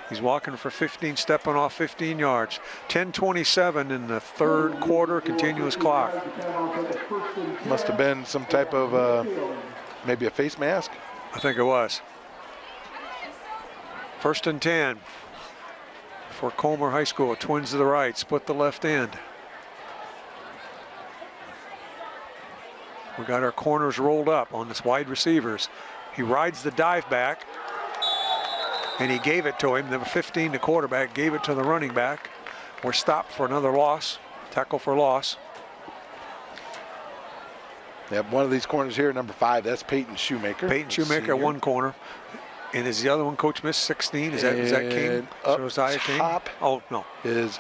[SPEAKER 2] He's walking for 15, stepping off 15 yards. 10:27 in the third quarter, continuous clock.
[SPEAKER 1] Must have been some type of, maybe a face mask.
[SPEAKER 2] I think it was. 1st and 10 for Comer High School. Twins to the right, split the left end. We got our corners rolled up on this wide receivers. He rides the dive back, and he gave it to him. Number 15, the quarterback, gave it to the running back. We're stopped for another loss, tackle for loss.
[SPEAKER 1] They have one of these corners here, number 5. That's Peyton Shoemaker.
[SPEAKER 2] Peyton Shoemaker, senior. One corner. And is the other one, Coach Miss, 16? Is that King? Josiah King? Oh, no.
[SPEAKER 1] Is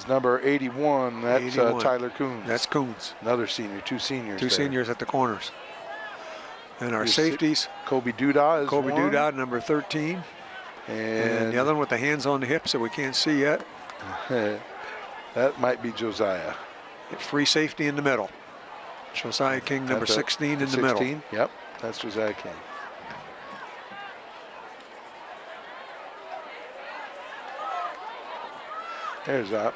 [SPEAKER 1] number 81. That's 81. Tyler Coons.
[SPEAKER 2] That's Coons.
[SPEAKER 1] Another senior, two seniors.
[SPEAKER 2] Two seniors at the corners. And our safeties.
[SPEAKER 1] Kobe Duda is
[SPEAKER 2] Kobe
[SPEAKER 1] one.
[SPEAKER 2] Duda, number 13. And the other one with the hands on the hips that we can't see yet.
[SPEAKER 1] That might be Josiah.
[SPEAKER 2] Free safety in the middle. Josiah King, number 16 in the
[SPEAKER 1] 16?
[SPEAKER 2] middle.
[SPEAKER 1] Yep, that's Josiah King. There's that.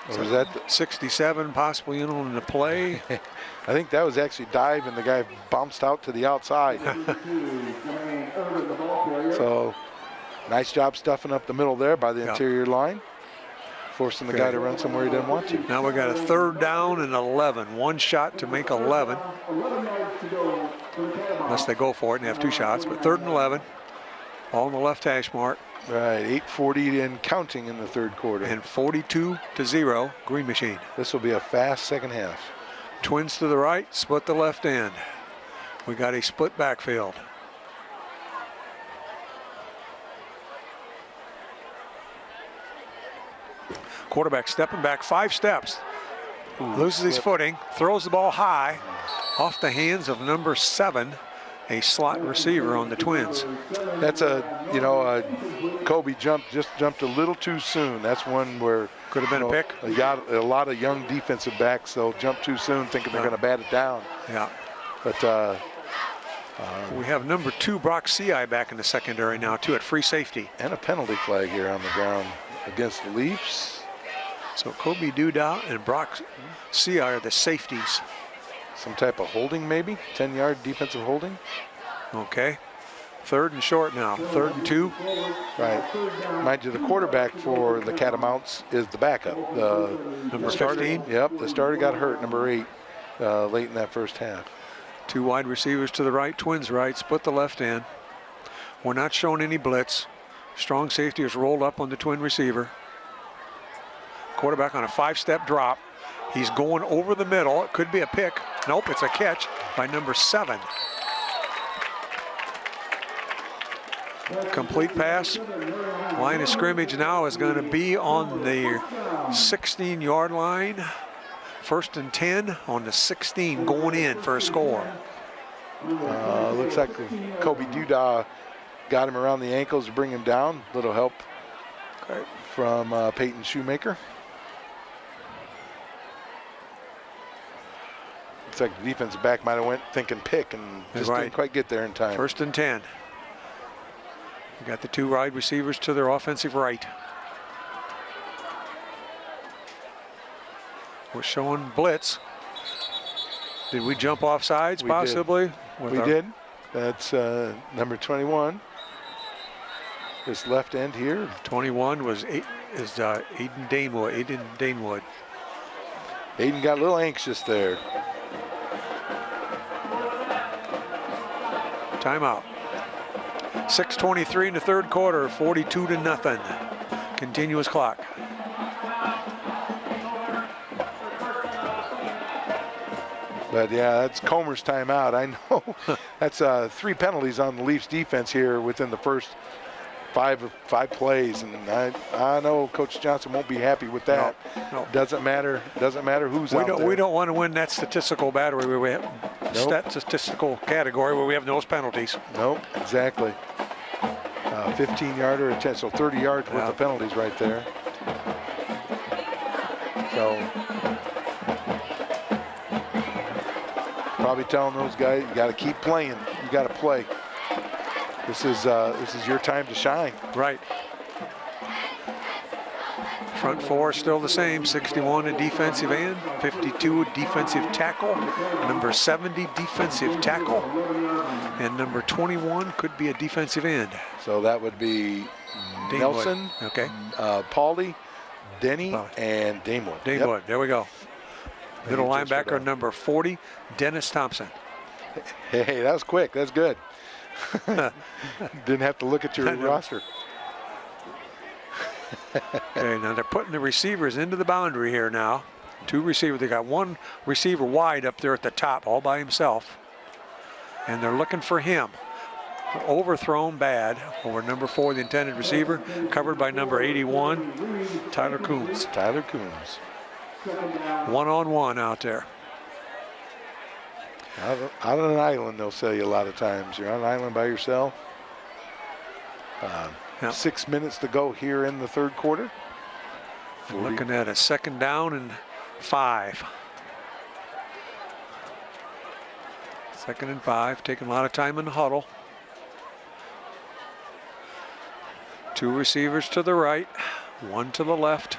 [SPEAKER 1] Or was that
[SPEAKER 2] 67 possibly in on the play?
[SPEAKER 1] I think that was actually dive, and the guy bounced out to the outside. So, nice job stuffing up the middle there by the interior line, forcing the guy to run somewhere he didn't want to.
[SPEAKER 2] Now we got a 3rd down and 11. One shot to make 11. Unless they go for it and have 2 shots, but 3rd and 11. All on the left hash mark.
[SPEAKER 1] Right, 8:40 and counting in the third quarter.
[SPEAKER 2] And 42-0, Green Machine.
[SPEAKER 1] This will be a fast second half.
[SPEAKER 2] Twins to the right, split the left end. We got a split backfield. Quarterback stepping back 5 steps. Loses his footing, throws the ball high off the hands of number 7. A slot receiver on the Twins.
[SPEAKER 1] That's Kobe just jumped a little too soon. That's one where
[SPEAKER 2] could have been a pick.
[SPEAKER 1] A lot of young defensive backs, they'll jump too soon thinking they're going to bat it down.
[SPEAKER 2] Yeah.
[SPEAKER 1] But
[SPEAKER 2] we have number 2 Brock Ci back in the secondary now too at free safety.
[SPEAKER 1] And a penalty flag here on the ground against the Leafs.
[SPEAKER 2] So Kobe Duda and Brock Ci are the safeties.
[SPEAKER 1] Some type of holding, maybe 10-yard defensive holding.
[SPEAKER 2] Okay, 3rd and short now. 3rd and 2.
[SPEAKER 1] Right. Mind you, the quarterback for the Catamounts is the backup.
[SPEAKER 2] Number 15.
[SPEAKER 1] Yep, the starter got hurt, number 8, late in that first half.
[SPEAKER 2] Two wide receivers to the right, twins right, split the left end. We're not showing any blitz. Strong safety is rolled up on the twin receiver. Quarterback on a 5-step drop. He's going over the middle. It could be a pick. Nope, it's a catch by number 7. Complete pass. Line of scrimmage now is going to be on the 16-yard line. 1st and 10 on the 16, going in for a score.
[SPEAKER 1] Looks like Kobe Duda got him around the ankles to bring him down. Little help from Peyton Shoemaker. Looks like the defensive back might have went thinking pick and just didn't quite get there in time.
[SPEAKER 2] 1st and 10. We got the two wide receivers to their offensive right. We're showing blitz. Did we jump off sides possibly?
[SPEAKER 1] We did. That's number 21. This left end here.
[SPEAKER 2] 21 was Aiden Danewood.
[SPEAKER 1] Aiden got a little anxious there.
[SPEAKER 2] Timeout. 6:23 in the 3rd quarter, 42-0. Continuous clock.
[SPEAKER 1] But yeah, that's Comer's timeout. I know that's 3 penalties on the Leafs defense here within the first five plays, and I know Coach Johnson won't be happy with that.
[SPEAKER 2] No.
[SPEAKER 1] Doesn't matter who's out there.
[SPEAKER 2] We don't want to win that statistical battery where we have statistical category where we have those penalties.
[SPEAKER 1] Nope, exactly. 15-yarder attempt, so 30 yards worth of penalties right there. So probably telling those guys, you got to keep playing. You got to play. This is your time to shine.
[SPEAKER 2] Right. Front four still the same. 61 a defensive end, 52 a defensive tackle, number 70 defensive tackle, and number 21 could be a defensive end.
[SPEAKER 1] So that would be
[SPEAKER 2] Danewood.
[SPEAKER 1] Nelson,
[SPEAKER 2] okay,
[SPEAKER 1] Pauly, Denny, and Danewood.
[SPEAKER 2] Danewood, there we go. Middle linebacker number 40, Dennis Thompson.
[SPEAKER 1] Hey, that was quick. That's good. Didn't have to look at your roster.
[SPEAKER 2] Okay, now they're putting the receivers into the boundary here now. 2 receivers. They got 1 receiver wide up there at the top all by himself. And they're looking for him. Overthrown bad over number 4, the intended receiver, covered by number 81, Tyler Coombs.
[SPEAKER 1] Tyler Coombs.
[SPEAKER 2] 1-on-1 out there.
[SPEAKER 1] Out on an island, they'll say you a lot of times. You're on an island by yourself. 6 minutes to go here in the 3rd quarter.
[SPEAKER 2] Looking at a 2nd down and 5. 2nd and 5, taking a lot of time in the huddle. 2 receivers to the right, 1 to the left.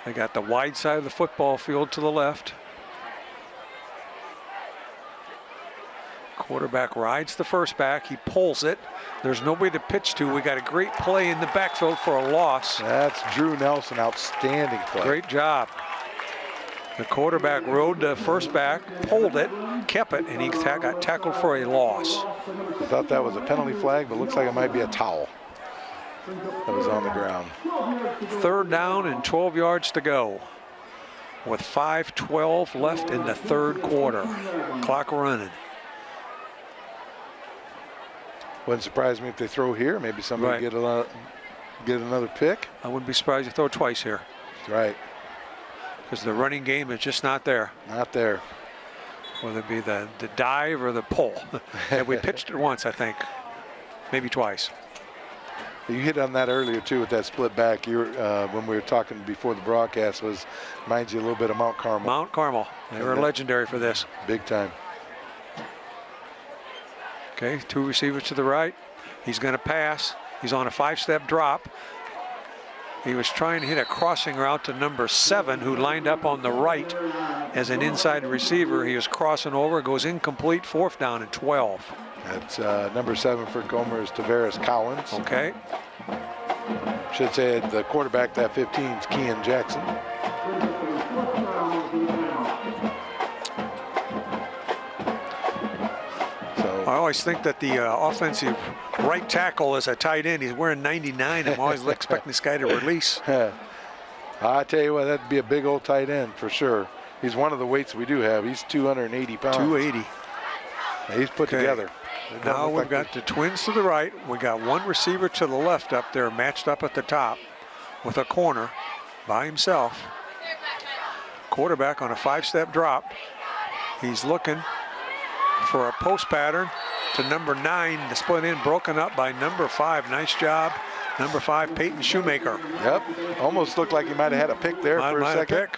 [SPEAKER 2] They got the wide side of the football field to the left. Quarterback rides the first back. He pulls it. There's nobody to pitch to. We got a great play in the backfield for a loss.
[SPEAKER 1] That's Drew Nelson. Outstanding play.
[SPEAKER 2] Great job. The quarterback rode the first back, pulled it, kept it, and he got tackled for a loss.
[SPEAKER 1] I thought that was a penalty flag, but looks like it might be a towel that was on the ground.
[SPEAKER 2] 3rd down and 12 yards to go with 5:12 left in the 3rd quarter. Clock running.
[SPEAKER 1] Wouldn't surprise me if they throw here. Maybe somebody get another pick.
[SPEAKER 2] I wouldn't be surprised if they throw twice here.
[SPEAKER 1] Right.
[SPEAKER 2] Because the running game is just not there.
[SPEAKER 1] Not there.
[SPEAKER 2] Whether it be the dive or the pull. And we pitched it once, I think. Maybe twice.
[SPEAKER 1] You hit on that earlier too with that split back. You when we were talking before the broadcast reminds you a little bit of Mount Carmel.
[SPEAKER 2] Mount Carmel. They were legendary for this.
[SPEAKER 1] Big time.
[SPEAKER 2] Okay, 2 receivers to the right. He's going to pass. He's on a 5-step drop. He was trying to hit a crossing route to number 7, who lined up on the right as an inside receiver. He was crossing over, goes incomplete, 4th down and 12.
[SPEAKER 1] That's number 7 for Comer is Tavares Collins.
[SPEAKER 2] Okay.
[SPEAKER 1] Should say the quarterback, that 15 is Kean Jackson.
[SPEAKER 2] always think that the offensive right tackle is a tight end. He's wearing 99. I'm always expecting this guy to release.
[SPEAKER 1] I tell you what, that'd be a big old tight end for sure. He's one of the weights we do have. He's 280 pounds.
[SPEAKER 2] 280.
[SPEAKER 1] He's put together.
[SPEAKER 2] Now we've got the twins to the right. We got one receiver to the left up there, matched up at the top with a corner by himself. Quarterback on a 5-step drop. He's looking for a post pattern to number 9. The split in broken up by number 5. Nice job, number 5, Peyton Shoemaker.
[SPEAKER 1] Yep, almost looked like he might have had a pick there for a second.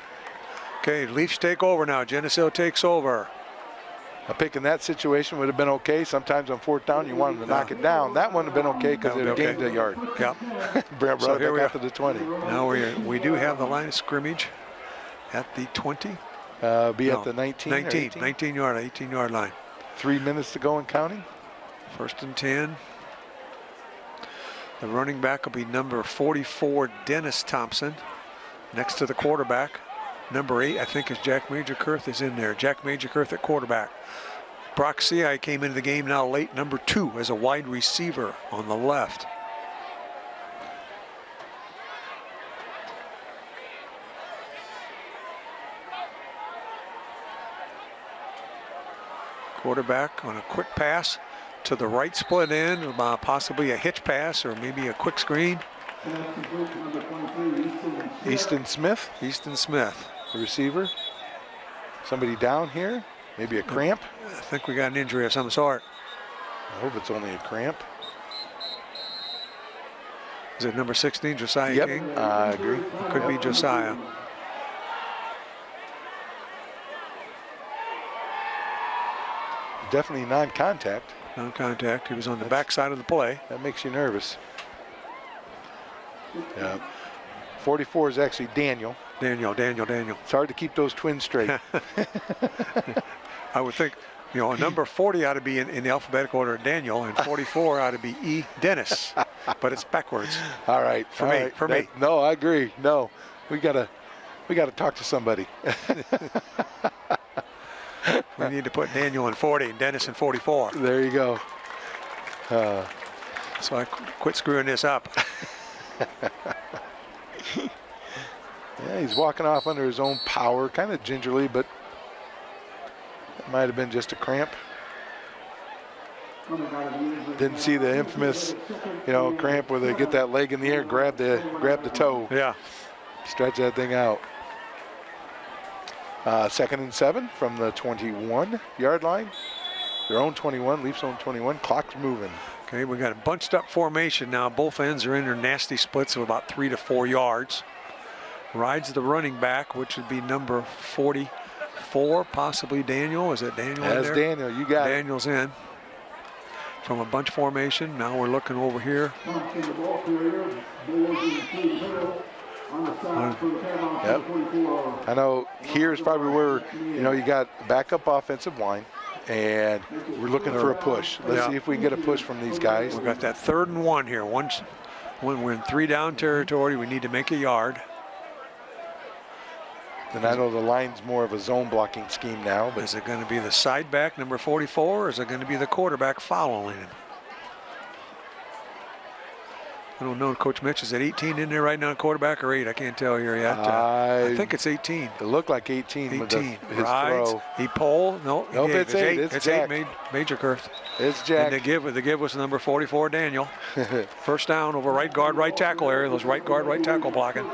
[SPEAKER 2] Okay, Leafs take over now. Geneseo takes over.
[SPEAKER 1] A pick in that situation would have been okay. Sometimes on 4th down, you want him to knock it down. That one would have been okay because it would have gained a yard.
[SPEAKER 2] Yep.
[SPEAKER 1] Brought
[SPEAKER 2] So
[SPEAKER 1] it
[SPEAKER 2] here
[SPEAKER 1] back
[SPEAKER 2] we
[SPEAKER 1] out to the 20.
[SPEAKER 2] Now we do have the line of scrimmage at the 20.
[SPEAKER 1] At the 19.
[SPEAKER 2] 18-yard line.
[SPEAKER 1] 3 minutes to go and counting.
[SPEAKER 2] 1st and 10. The running back will be number 44, Dennis Thompson. Next to the quarterback, number 8, I think is Jack Majorkirth is in there. Jack Majorkirth at quarterback. Brock Seai came into the game now late, number 2 as a wide receiver on the left. Quarterback on a quick pass to the right split end, possibly a hitch pass or maybe a quick screen.
[SPEAKER 1] Easton Smith.
[SPEAKER 2] Easton Smith.
[SPEAKER 1] The receiver. Somebody down here. Maybe a cramp.
[SPEAKER 2] I think we got an injury of some sort.
[SPEAKER 1] I hope it's only a cramp.
[SPEAKER 2] Is it number 16, Josiah
[SPEAKER 1] Yep,
[SPEAKER 2] King?
[SPEAKER 1] I agree.
[SPEAKER 2] Could be Josiah.
[SPEAKER 1] Definitely non-contact.
[SPEAKER 2] Non-contact. He was on the backside of the play.
[SPEAKER 1] That makes you nervous. Yeah. 44 is actually Daniel.
[SPEAKER 2] Daniel.
[SPEAKER 1] It's hard to keep those twins straight.
[SPEAKER 2] I would think, a number 40 ought to be in the alphabetical order, Daniel, and 44 ought to be E. Dennis, but it's backwards.
[SPEAKER 1] All right,
[SPEAKER 2] for me.
[SPEAKER 1] No, I agree. No, we gotta talk to somebody.
[SPEAKER 2] We need to put Daniel in 40 and Dennis in 44.
[SPEAKER 1] There you go.
[SPEAKER 2] So I quit screwing this up.
[SPEAKER 1] Yeah, he's walking off under his own power, kind of gingerly, but it might have been just a cramp. Didn't see the infamous, cramp where they get that leg in the air, grab the toe.
[SPEAKER 2] Yeah.
[SPEAKER 1] Stretch that thing out. 2nd and 7 from the 21-yard line. Their own 21, Leafs own 21. Clock's moving.
[SPEAKER 2] Okay, we got a bunched up formation now. Both ends are in their nasty splits of about 3 to 4 yards. Rides the running back, which would be number 44, possibly Daniel. Is it Daniel in there?
[SPEAKER 1] That's Daniel. You got
[SPEAKER 2] Daniel's in. From a bunch formation. Now we're looking over here.
[SPEAKER 1] Yep. I know here's probably where, you got backup offensive line, and we're looking for a push. Let's see if we can get a push from these guys.
[SPEAKER 2] We've got that 3rd and 1 here. When we're in 3-down territory, we need to make a yard.
[SPEAKER 1] And I know the line's more of a zone blocking scheme now. But
[SPEAKER 2] is it going to be the side back, number 44, or is it going to be the quarterback following him? I don't know, Coach Mitch, is it 18 in there right now, quarterback, or 8? I can't tell here yet. I think it's 18.
[SPEAKER 1] It looked like 18 with his
[SPEAKER 2] rides,
[SPEAKER 1] throw.
[SPEAKER 2] He pulled. Nope,
[SPEAKER 1] it's 8.
[SPEAKER 2] It's 8, Majorkirth.
[SPEAKER 1] It's Jack.
[SPEAKER 2] And the give was number 44, Daniel. 1st down over right guard, right tackle area. Those right guard, right tackle blocking.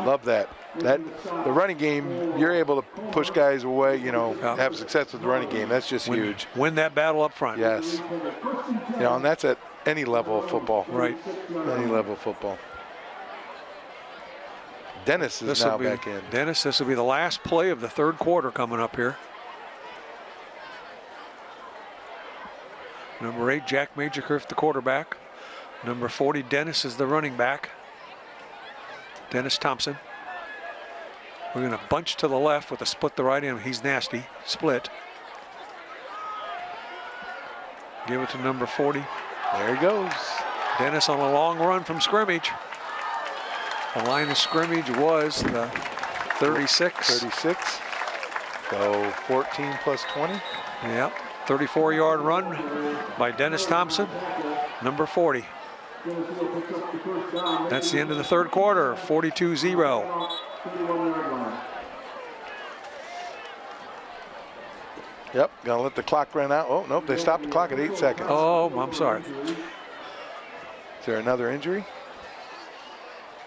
[SPEAKER 1] Love that. The running game, you're able to push guys away, have success with the running game. That's just huge.
[SPEAKER 2] Win that battle up front.
[SPEAKER 1] Yes. And that's at any level of football.
[SPEAKER 2] Right.
[SPEAKER 1] Any level of football. Dennis is now back in.
[SPEAKER 2] Dennis, this will be the last play of the 3rd quarter coming up here. Number 8, Jack Majorkirth, the quarterback. Number 40, Dennis is the running back. Dennis Thompson. We're going to bunch to the left with a split the right end. He's nasty. Split. Give it to number 40.
[SPEAKER 1] There he goes.
[SPEAKER 2] Dennis on a long run from scrimmage. The line of scrimmage was the 36.
[SPEAKER 1] 36. So 14 plus 20.
[SPEAKER 2] Yep. 34-yard run by Dennis Thompson, number 40. That's the end of the third quarter, 42-0.
[SPEAKER 1] Yep, gonna let the clock run out. Oh, nope, they stopped the clock at 8 seconds.
[SPEAKER 2] Oh, I'm sorry.
[SPEAKER 1] Is there another injury?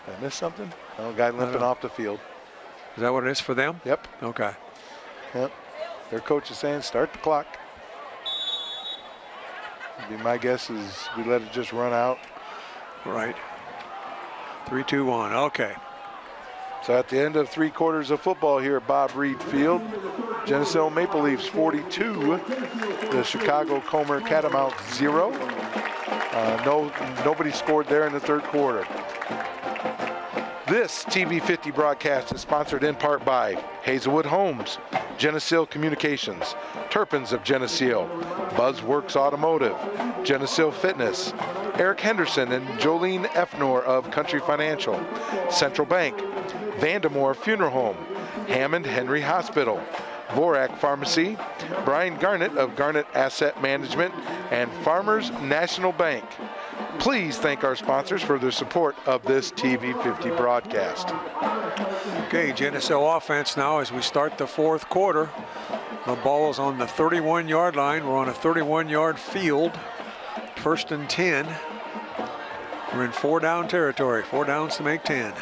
[SPEAKER 1] Did I miss something? Oh, guy limping off the field.
[SPEAKER 2] Is that what it is for them?
[SPEAKER 1] Yep.
[SPEAKER 2] Okay.
[SPEAKER 1] Yep. Their coach is saying start the clock. My guess is we let it just run out.
[SPEAKER 2] Right. 3, 2, 1. Okay.
[SPEAKER 1] So at the end of 3 quarters of football here at Bob Reed Field, Geneseo Maple Leafs 42, the Chicago Comer Catamounts 0. Nobody scored there in the third quarter. This TV50 broadcast is sponsored in part by Hazelwood Homes, Geneseo Communications, Turpins of Geneseo, Buzzworks Automotive, Geneseo Fitness, Eric Henderson and Jolene Effnor of Country Financial, Central Bank, Vandemore Funeral Home, Hammond Henry Hospital, Vorak Pharmacy, Brian Garnett of Garnett Asset Management, and Farmers National Bank. Please thank our sponsors for their support of this TV50 broadcast.
[SPEAKER 2] Okay, Geneseo offense now as we start the fourth quarter. The ball is on the 31-yard line. We're on a 31-yard field. 1st and 10. We're in 4-down territory. 4 downs to make 10.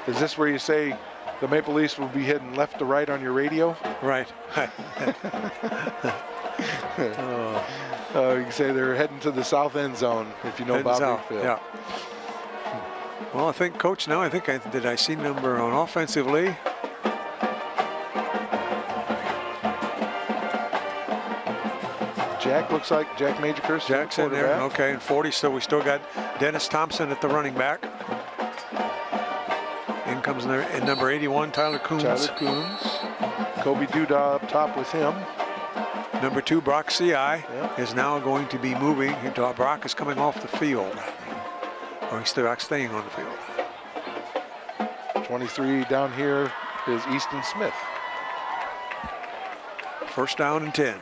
[SPEAKER 1] Is this where you say the Maple Leafs will be heading left to right on your radio?
[SPEAKER 2] Right.
[SPEAKER 1] You can say they're heading to the south end zone if you know Bob Reed Field.
[SPEAKER 2] Yeah. Well, I think, Coach, now did I see number on offensively?
[SPEAKER 1] Jack looks like Jack Majorkirst.
[SPEAKER 2] Jack's in there. Okay, and 40. So we still got Dennis Thompson at the running back. In comes number 81, Tyler Coons.
[SPEAKER 1] Kobe Duda up top with him.
[SPEAKER 2] Number 2, Brock C.I. is now going to be moving. Brock is coming off the field. Or he's still staying on the field.
[SPEAKER 1] 23 down here is Easton Smith.
[SPEAKER 2] 1st down and 10.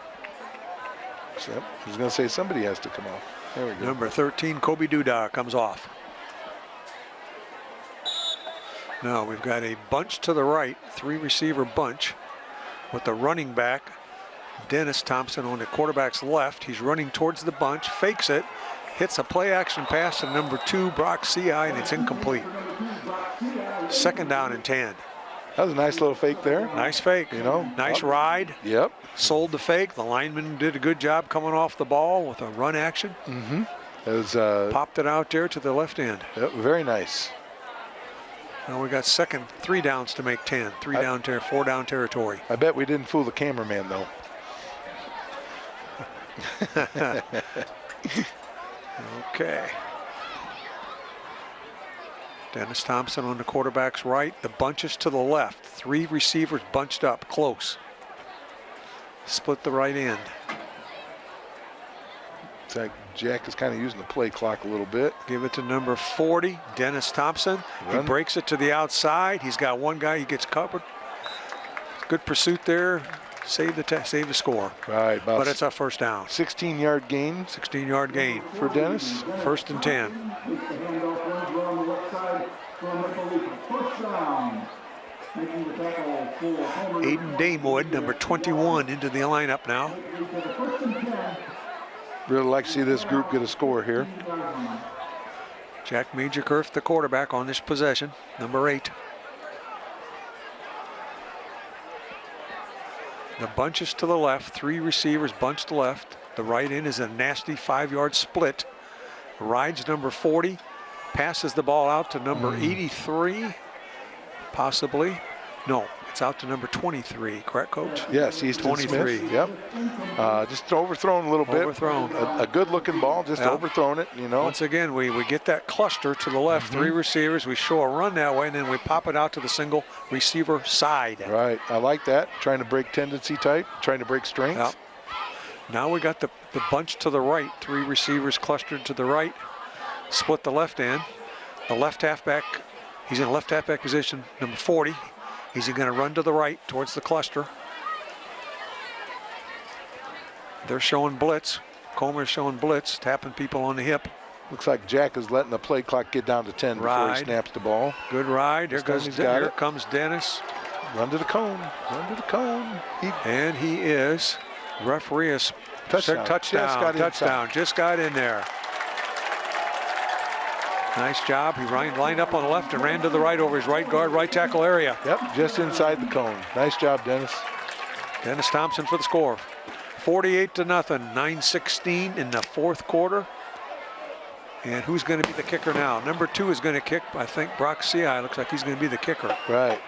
[SPEAKER 1] Yep. I was going to say somebody has to come off. There we go.
[SPEAKER 2] Number 13, Kobe Duda comes off. Now we've got a bunch to the right, 3-receiver bunch with the running back, Dennis Thompson, on the quarterback's left. He's running towards the bunch, fakes it, hits a play-action pass to number 2, Brock C.I., and it's incomplete. 2nd down and 10.
[SPEAKER 1] That was a nice little fake there.
[SPEAKER 2] Nice fake. Nice ride.
[SPEAKER 1] Yep.
[SPEAKER 2] Sold the fake. The lineman did a good job coming off the ball with a run action.
[SPEAKER 1] Mm-hmm. It was,
[SPEAKER 2] popped it out there to the left end.
[SPEAKER 1] Yep, very nice.
[SPEAKER 2] Now we got 3 downs to make 10. 4 down territory.
[SPEAKER 1] I bet we didn't fool the cameraman though.
[SPEAKER 2] Okay. Dennis Thompson on the quarterback's right. The bunches to the left. 3 receivers bunched up close. Split the right end.
[SPEAKER 1] It's like Jack is kind of using the play clock a little bit.
[SPEAKER 2] Give it to number 40, Dennis Thompson. He breaks it to the outside. He's got one guy. He gets covered. Good pursuit there. Save the score.
[SPEAKER 1] Right.
[SPEAKER 2] But it's a 1st down.
[SPEAKER 1] 16-yard gain.
[SPEAKER 2] 16-yard gain
[SPEAKER 1] for Dennis.
[SPEAKER 2] 1st and 10. Aiden Damewood, number 21, into the lineup now.
[SPEAKER 1] Really like to see this group get a score here.
[SPEAKER 2] Jack Majorkirst, the quarterback on this possession, number 8. The bunches to the left, 3 receivers bunched left. The right end is a nasty 5-yard split. Rides number 40, passes the ball out to number 83, possibly. No, it's out to number 23, correct, Coach?
[SPEAKER 1] Yes, he's
[SPEAKER 2] 23.
[SPEAKER 1] Smith. Yep. Just overthrown a little bit.
[SPEAKER 2] Overthrown.
[SPEAKER 1] A good-looking ball, just overthrown it,
[SPEAKER 2] Once again, we get that cluster to the left, 3 receivers. We show a run that way, and then we pop it out to the single receiver side.
[SPEAKER 1] Right. I like that. Trying to break tendency type, trying to break strength.
[SPEAKER 2] Yep. Now we got the bunch to the right, 3 receivers clustered to the right. Split the left end. The left halfback, he's in left halfback position, number 40. He's going to run to the right towards the cluster. They're showing blitz. Comer's showing blitz, tapping people on the hip.
[SPEAKER 1] Looks like Jack is letting the play clock get down to 10 before he snaps the ball.
[SPEAKER 2] Good ride. Here comes Dennis.
[SPEAKER 1] Run to the cone. Run to the cone.
[SPEAKER 2] And he is. Referee is
[SPEAKER 1] touchdown.
[SPEAKER 2] Touchdown. Just got in there. Nice job. He lined up on the left and ran to the right over his right guard, right tackle area.
[SPEAKER 1] Yep, just inside the cone. Nice job, Dennis.
[SPEAKER 2] Dennis Thompson for the score. 48-0. 9:16 in the fourth quarter. And who's going to be the kicker now? Number 2 is going to kick. I think Brock Seai looks like he's going to be the kicker.
[SPEAKER 1] Right.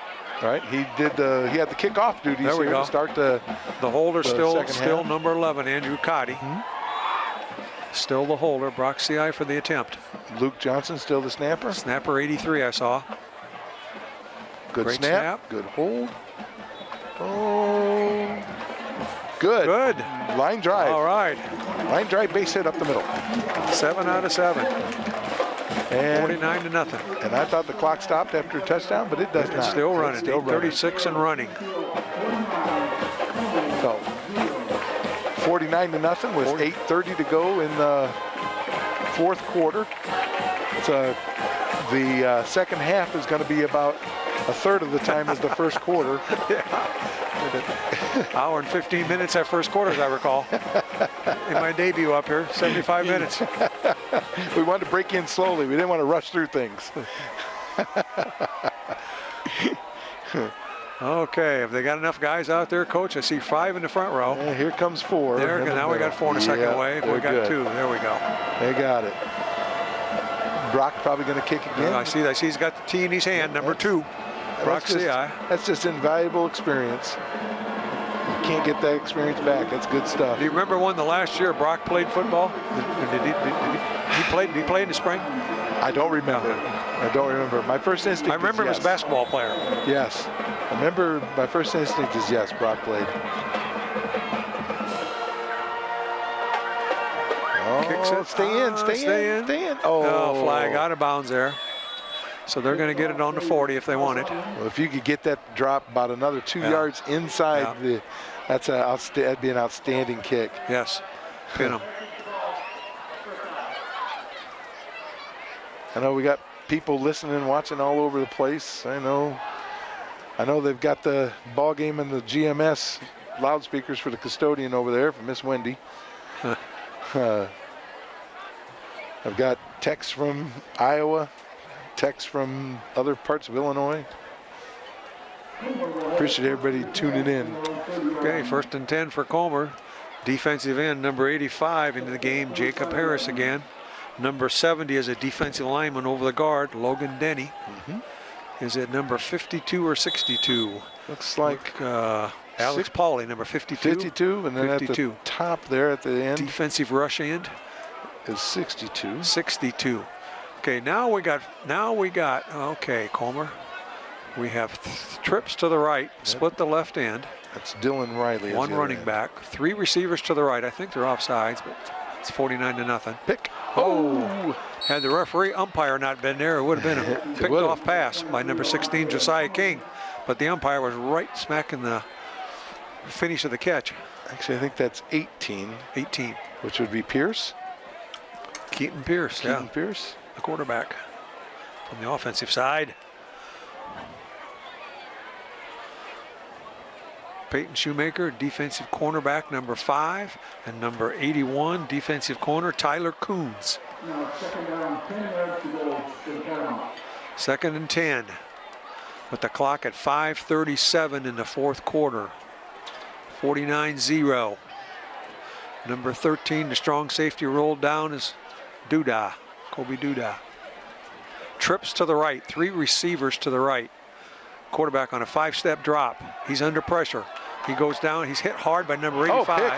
[SPEAKER 1] He did. He had the kickoff duties
[SPEAKER 2] there we
[SPEAKER 1] here
[SPEAKER 2] go.
[SPEAKER 1] To start the
[SPEAKER 2] holder still
[SPEAKER 1] half.
[SPEAKER 2] number 11, Andrew Cotty. Still the holder. Brock Seai for the attempt.
[SPEAKER 1] Luke Johnson still the snapper.
[SPEAKER 2] Snapper 83, I saw.
[SPEAKER 1] Good snap. Good hold. Oh. Good. Line drive.
[SPEAKER 2] All right.
[SPEAKER 1] Line drive, base hit up the middle.
[SPEAKER 2] 7 out of 7.
[SPEAKER 1] And
[SPEAKER 2] 49-0.
[SPEAKER 1] And I thought the clock stopped after a touchdown, but it does not.
[SPEAKER 2] It's still running. 36 and running.
[SPEAKER 1] So 49-0 with 8:30 to go in the fourth quarter. So the second half is going to be about a third of the time as the first quarter.
[SPEAKER 2] Hour and 15 minutes that first quarter, as I recall. In my debut up here, 75 minutes.
[SPEAKER 1] We wanted to break in slowly. We didn't want to rush through things.
[SPEAKER 2] Okay, have they got enough guys out there, Coach? I see 5 in the front row.
[SPEAKER 1] And here comes 4.
[SPEAKER 2] Now we got 4 in the second wave. We got 2. There we go.
[SPEAKER 1] They got it. Brock probably going to kick again.
[SPEAKER 2] I see he's got the tee in his hand, number 2. Brock Seai.
[SPEAKER 1] That's just invaluable experience. You can't get that experience back. That's good stuff.
[SPEAKER 2] Do you remember when the last year Brock played football? Did he play in the spring?
[SPEAKER 1] I don't remember. I don't remember. My first instinct.
[SPEAKER 2] I remember him as a basketball player.
[SPEAKER 1] Yes. I remember my first instinct is yes, Brock played. Oh,
[SPEAKER 2] kicks it.
[SPEAKER 1] Stay in. Oh,
[SPEAKER 2] flag out of bounds there. So they're going to get it on the 40 if they want it.
[SPEAKER 1] Well, if you could get that drop about another 2 yards inside that'd be an outstanding kick.
[SPEAKER 2] Yes. Pin him.
[SPEAKER 1] I know we got people listening and watching all over the place. I know they've got the ball game and the GMS loudspeakers for the custodian over there for Miss Wendy. I've got texts from Iowa, texts from other parts of Illinois. Appreciate everybody tuning in.
[SPEAKER 2] Okay, 1st and 10 for Comer. Defensive end, number 85 into the game, Jacob Harris again. Number 70 is a defensive lineman over the guard, Logan Denny. Is it number 52 or 62?
[SPEAKER 1] Looks like
[SPEAKER 2] Alex Pauley, number 52.
[SPEAKER 1] 52, and then 52. At the top there at the end.
[SPEAKER 2] Defensive rush end
[SPEAKER 1] is 62.
[SPEAKER 2] 62. Okay, now we got, okay, Comer. We have trips to the right, split the left end.
[SPEAKER 1] That's Dylan Riley.
[SPEAKER 2] 1 running back, 3 receivers to the right. I think they're offsides, but it's 49-0.
[SPEAKER 1] Pick.
[SPEAKER 2] Oh, had the referee umpire not been there, it would have been a picked off pass by number 16, Josiah King. But the umpire was right smack in the finish of the catch.
[SPEAKER 1] Actually, I think that's 18.
[SPEAKER 2] 18.
[SPEAKER 1] Which would be Pierce.
[SPEAKER 2] Keaton Pierce,
[SPEAKER 1] Pierce.
[SPEAKER 2] The quarterback from the offensive side. Peyton Shoemaker, defensive cornerback, number 5, and number 81, defensive corner, Tyler Coons. Second and 10 with the clock at 5:37 in the fourth quarter. 49-0. Number 13, the strong safety rolled down is Duda, Kobe Duda. Trips to the right, 3 receivers to the right. Quarterback on a 5-step drop. He's under pressure. He goes down. He's hit hard by number 85.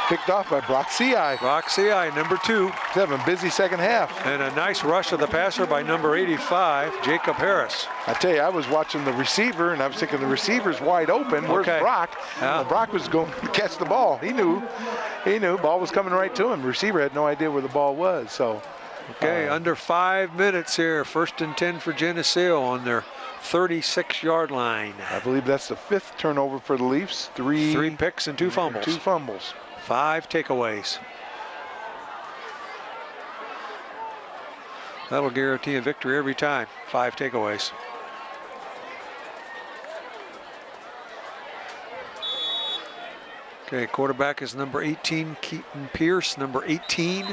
[SPEAKER 1] Picked off by Brock Seai.
[SPEAKER 2] Brock Seai, number 2.
[SPEAKER 1] He's having a busy second half.
[SPEAKER 2] And a nice rush of the passer by number 85, Jacob Harris.
[SPEAKER 1] I tell you, I was watching the receiver, and I was thinking the receiver's wide open. Where's Brock?
[SPEAKER 2] Yeah.
[SPEAKER 1] Brock was going to catch the ball. He knew. Ball was coming right to him. The receiver had no idea where the ball was. So
[SPEAKER 2] Okay, under 5 minutes here. 1st and 10 for Geneseo on their 36-yard line.
[SPEAKER 1] I believe that's the 5th turnover for the Leafs.
[SPEAKER 2] 3 picks and 2 fumbles.
[SPEAKER 1] 2 fumbles.
[SPEAKER 2] 5 takeaways. That'll guarantee a victory every time. 5 takeaways. Okay, quarterback is number 18, Keaton Pierce, number 18.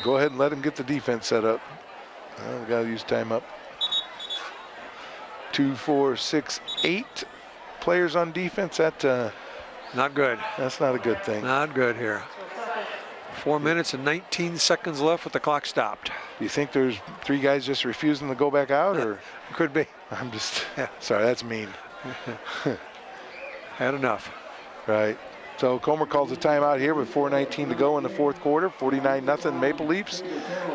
[SPEAKER 1] Go ahead and let him get the defense set up. We got to use time up. 2, 4, 6, 8 players on defense.
[SPEAKER 2] Not good.
[SPEAKER 1] That's not a good thing.
[SPEAKER 2] Not good here. 4 minutes and 19 seconds left with the clock stopped.
[SPEAKER 1] Do you think there's 3 guys just refusing to go back out, or?
[SPEAKER 2] Could be.
[SPEAKER 1] I'm just, sorry, that's mean.
[SPEAKER 2] Had enough.
[SPEAKER 1] Right. So Comer calls a timeout here with 4:19 to go in the 4th quarter. 49-0 Maple Leafs.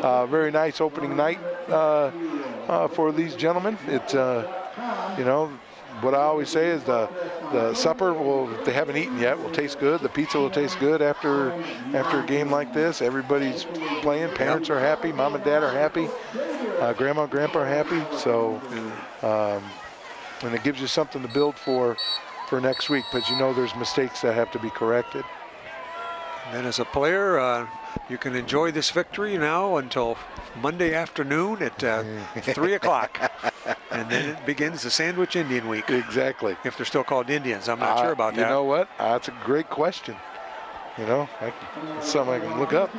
[SPEAKER 1] Very nice opening night for these gentlemen. It's, you know, what I always say is the supper will, if they haven't eaten yet, will taste good. The pizza will taste good after a game like this. Everybody's playing. Parents are happy. Mom and dad are happy. Grandma and grandpa are happy. So, and it gives you something to build for next week, but you know there's mistakes that have to be corrected.
[SPEAKER 2] And as a player, you can enjoy this victory now until Monday afternoon at 3 o'clock. And then it begins the Sandwich Indian Week.
[SPEAKER 1] Exactly.
[SPEAKER 2] If they're still called Indians. I'm not sure about that.
[SPEAKER 1] You know what? That's a great question. You know, it's something I can look up.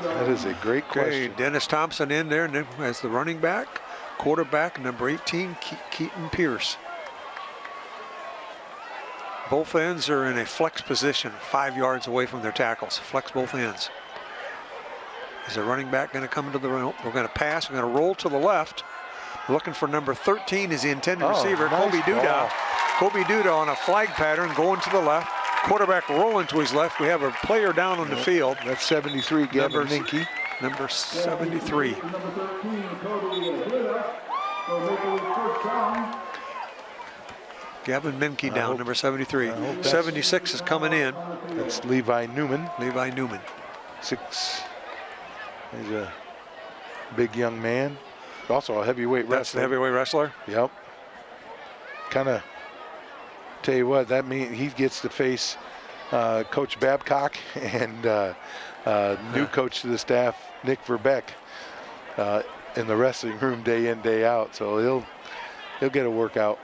[SPEAKER 1] That is a great question.
[SPEAKER 2] Okay, Dennis Thompson in there as the running back. Quarterback, number 18, Keaton Pierce. Both ends are in a flex position, 5 yards away from their tackles. Flex both ends. Is the running back going to come into the room? We're going to pass. We're going to roll to the left. Looking for number 13 is the intended receiver,
[SPEAKER 1] nice
[SPEAKER 2] Kobe Duda.
[SPEAKER 1] ball.
[SPEAKER 2] Kobe Duda on a flag pattern going to the left. Quarterback rolling to his left. We have a player down on the field.
[SPEAKER 1] That's 73, Gavin Minke.
[SPEAKER 2] Number 73.
[SPEAKER 3] Number 13, Cody Glitta for Maple Leaf first down.
[SPEAKER 2] Gavin Minke down, number 73. 76 is coming in.
[SPEAKER 1] That's Levi Newman.
[SPEAKER 2] Levi Newman.
[SPEAKER 1] 6. He's a big young man. Also a heavyweight wrestler.
[SPEAKER 2] That's the heavyweight wrestler.
[SPEAKER 1] Yep. Kind of, tell you what, that means he gets to face Coach Babcock and new coach to the staff, Nick Verbeck, in the wrestling room day in, day out. So he'll get a workout.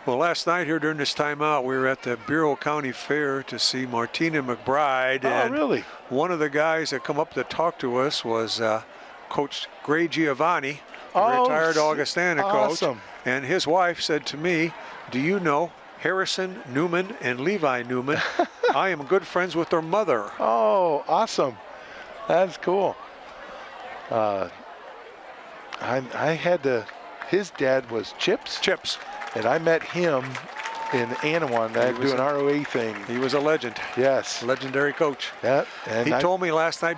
[SPEAKER 2] Well, last night here during this timeout, we were at the Bureau County Fair to see Martina McBride.
[SPEAKER 1] Oh, really?
[SPEAKER 2] One of the guys that come up to talk to us was Coach Gray Giovanni, retired Augustana coach. And his wife said to me, do you know Harrison Newman and Levi Newman? I am good friends with their mother.
[SPEAKER 1] Oh, awesome. That's cool. I had his dad was Chips.
[SPEAKER 2] Chips.
[SPEAKER 1] And I met him in Anawan, doing ROA thing.
[SPEAKER 2] He was a legend.
[SPEAKER 1] Yes.
[SPEAKER 2] Legendary coach.
[SPEAKER 1] Yeah. And
[SPEAKER 2] he told me last night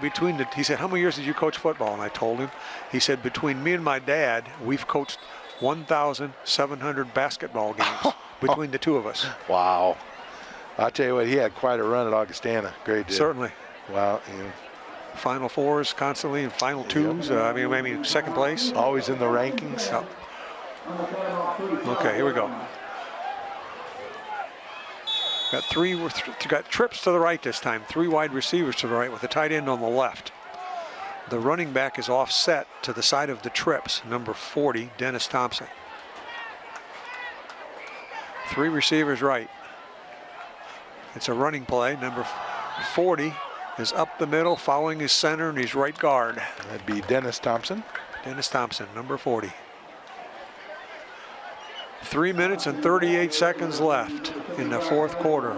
[SPEAKER 2] he said, how many years did you coach football? And I told him, he said, between me and my dad, we've coached 1,700 basketball games between the two of us.
[SPEAKER 1] Wow. I'll tell you what, he had quite a run at Augustana. Great dude.
[SPEAKER 2] Certainly.
[SPEAKER 1] Wow.
[SPEAKER 2] Final fours constantly and final twos. I mean, second place.
[SPEAKER 1] Always in the rankings.
[SPEAKER 2] Yep. Okay, here we go. Got trips to the right this time. 3 wide receivers to the right with the tight end on the left. The running back is offset to the side of the trips. Number 40, Dennis Thompson. 3 receivers right. It's a running play. Number 40 is up the middle, following his center and his right guard.
[SPEAKER 1] That'd be Dennis Thompson.
[SPEAKER 2] Dennis Thompson, number 40. 3 minutes and 38 seconds left in the 4th quarter.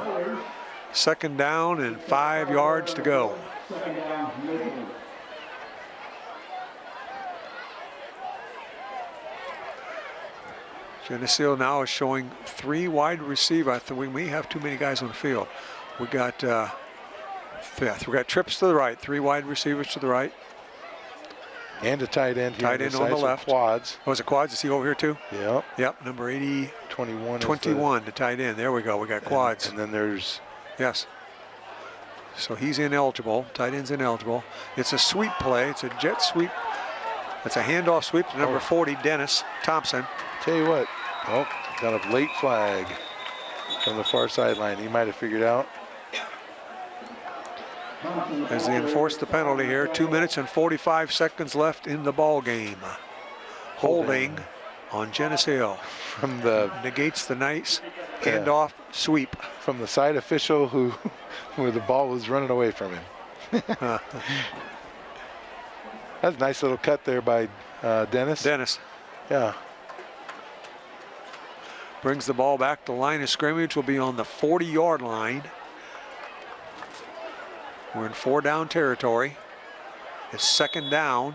[SPEAKER 2] 2nd down and 5 yards to go. Geneseo now is showing 3 wide receivers. I think we may have too many guys on the field. We got trips to the right, 3 wide receivers to the right.
[SPEAKER 1] And a tight end here.
[SPEAKER 2] Tight end on the left.
[SPEAKER 1] Quads.
[SPEAKER 2] Oh, is it quads? Is he over here too?
[SPEAKER 1] Yep.
[SPEAKER 2] Yep, number 80.
[SPEAKER 1] 21.
[SPEAKER 2] 21, the tight end. There we go. We got quads.
[SPEAKER 1] And then there's...
[SPEAKER 2] Yes. So he's ineligible. Tight end's ineligible. It's a sweep play. It's a jet sweep. It's a handoff sweep to number 40, Dennis Thompson.
[SPEAKER 1] Tell you what, got a late flag from the far sideline. He might have figured out.
[SPEAKER 2] As they enforce the penalty here, 2 minutes and 45 seconds left in the ball game. Holding on Geneseo.
[SPEAKER 1] From the
[SPEAKER 2] negates the nice handoff sweep.
[SPEAKER 1] From the side official where the ball was running away from him. That's a nice little cut there by Dennis. Yeah.
[SPEAKER 2] Brings the ball back. The line of scrimmage will be on the 40-yard line. We're in 4-down territory. It's 2nd down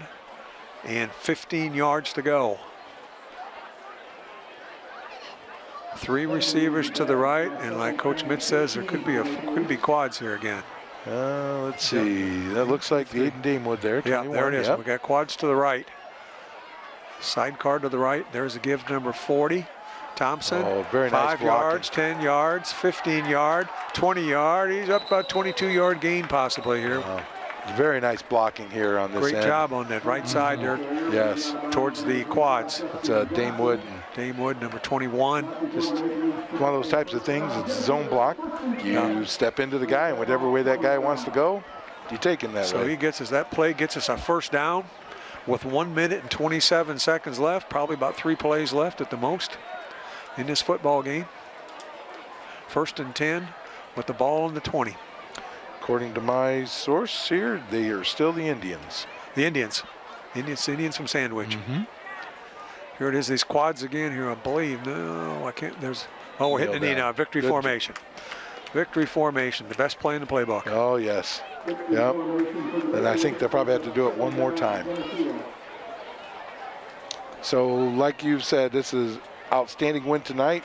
[SPEAKER 2] and 15 yards to go. 3 receivers to the right, and like Coach Mitch says, there could be quads here again.
[SPEAKER 1] Let's see. That looks like the Aiden Damewood there.
[SPEAKER 2] Yeah, there it is. Yep. We got quads to the right. Sidecar to the right. There's a give to number 40. Thompson.
[SPEAKER 1] Oh, very nice
[SPEAKER 2] 5 yards, 10 yards, 15 yard, 20 yard. He's up about 22-yard gain possibly here.
[SPEAKER 1] Very nice blocking here on this
[SPEAKER 2] Great
[SPEAKER 1] end.
[SPEAKER 2] job on that right side there.
[SPEAKER 1] Yes.
[SPEAKER 2] Towards the quads.
[SPEAKER 1] It's Damewood.
[SPEAKER 2] Damewood, number 21.
[SPEAKER 1] Just one of those types of things. It's zone block. You step into the guy, and whatever way that guy wants to go, you take him that way.
[SPEAKER 2] So he gets us, that play gets us a 1st down with 1 minute and 27 seconds left. Probably about 3 plays left at the most in this football game. 1st and 10 with the ball on the 20.
[SPEAKER 1] According to my source here, they are still the Indians.
[SPEAKER 2] The Indians from Sandwich. Here it is, these quads again here, I believe. No, I can't. We're hitting the knee now. Victory formation. Victory formation, the best play in the playbook.
[SPEAKER 1] Oh, yes. Yep. And I think they'll probably have to do it one more time. So, like you said, this is outstanding win tonight.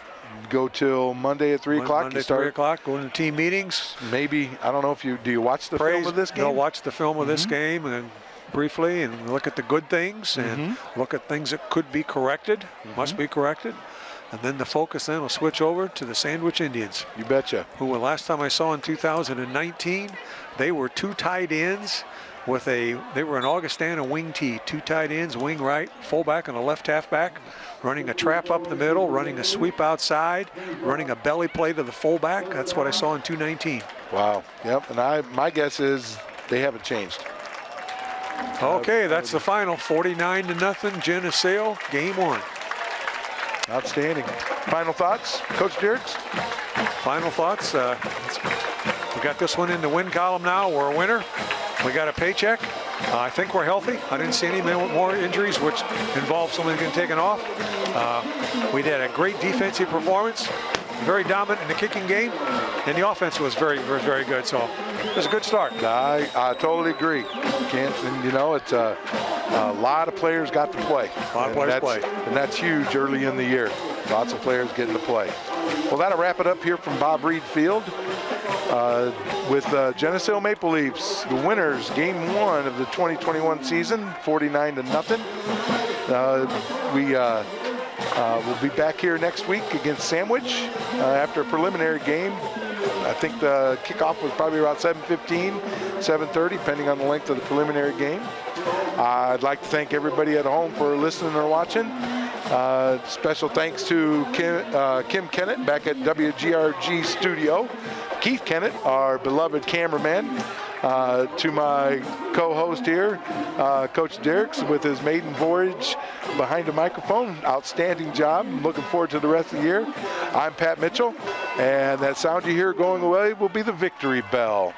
[SPEAKER 1] Go till Monday at 3 o'clock.
[SPEAKER 2] Monday, 3 o'clock, go to the team meetings.
[SPEAKER 1] Maybe, I don't know if do you watch the film of this game?
[SPEAKER 2] No, watch the film of this game and briefly and look at the good things and look at things that could be corrected, must be corrected. And then the focus then will switch over to the Sandwich Indians.
[SPEAKER 1] You betcha.
[SPEAKER 2] Who last time I saw in 2019, they were 2 tight ends with they were an Augustana wing tee, 2 tight ends, wing right, fullback and a left halfback, running a trap up the middle, running a sweep outside, running a belly play to the fullback. That's what I saw in 2019.
[SPEAKER 1] Wow. Yep. And my guess is they haven't changed.
[SPEAKER 2] Okay, that's the final. 49-0, Geneseo, game 1.
[SPEAKER 1] Outstanding. Final thoughts, Coach Dirks?
[SPEAKER 2] Final thoughts. We got this one in the win column now. We're a winner. We got a paycheck. I think we're healthy. I didn't see any more injuries, which involve someone getting taken off. We did a great defensive performance, very dominant in the kicking game, and the offense was very, very, very good. So it was a good start.
[SPEAKER 1] I totally agree. And you know, it's a lot of players got to play.
[SPEAKER 2] A lot of players played.
[SPEAKER 1] And that's huge early in the year. Lots of players getting to play. Well, that'll wrap it up here from Bob Reed Field. With Geneseo Maple Leafs, the winners, game 1 of the 2021 season, 49-0. We'll be back here next week against Sandwich after a preliminary game. I think the kickoff was probably about 7:15, 7:30, depending on the length of the preliminary game. I'd like to thank everybody at home for listening or watching. Special thanks to Kim Kennett back at WGRG Studio. Keith Kennett, our beloved cameraman. To my co-host here, Coach Dirks, with his maiden voyage behind a microphone. Outstanding job. I'm looking forward to the rest of the year. I'm Pat Mitchell, and that sound you hear going away will be the victory bell.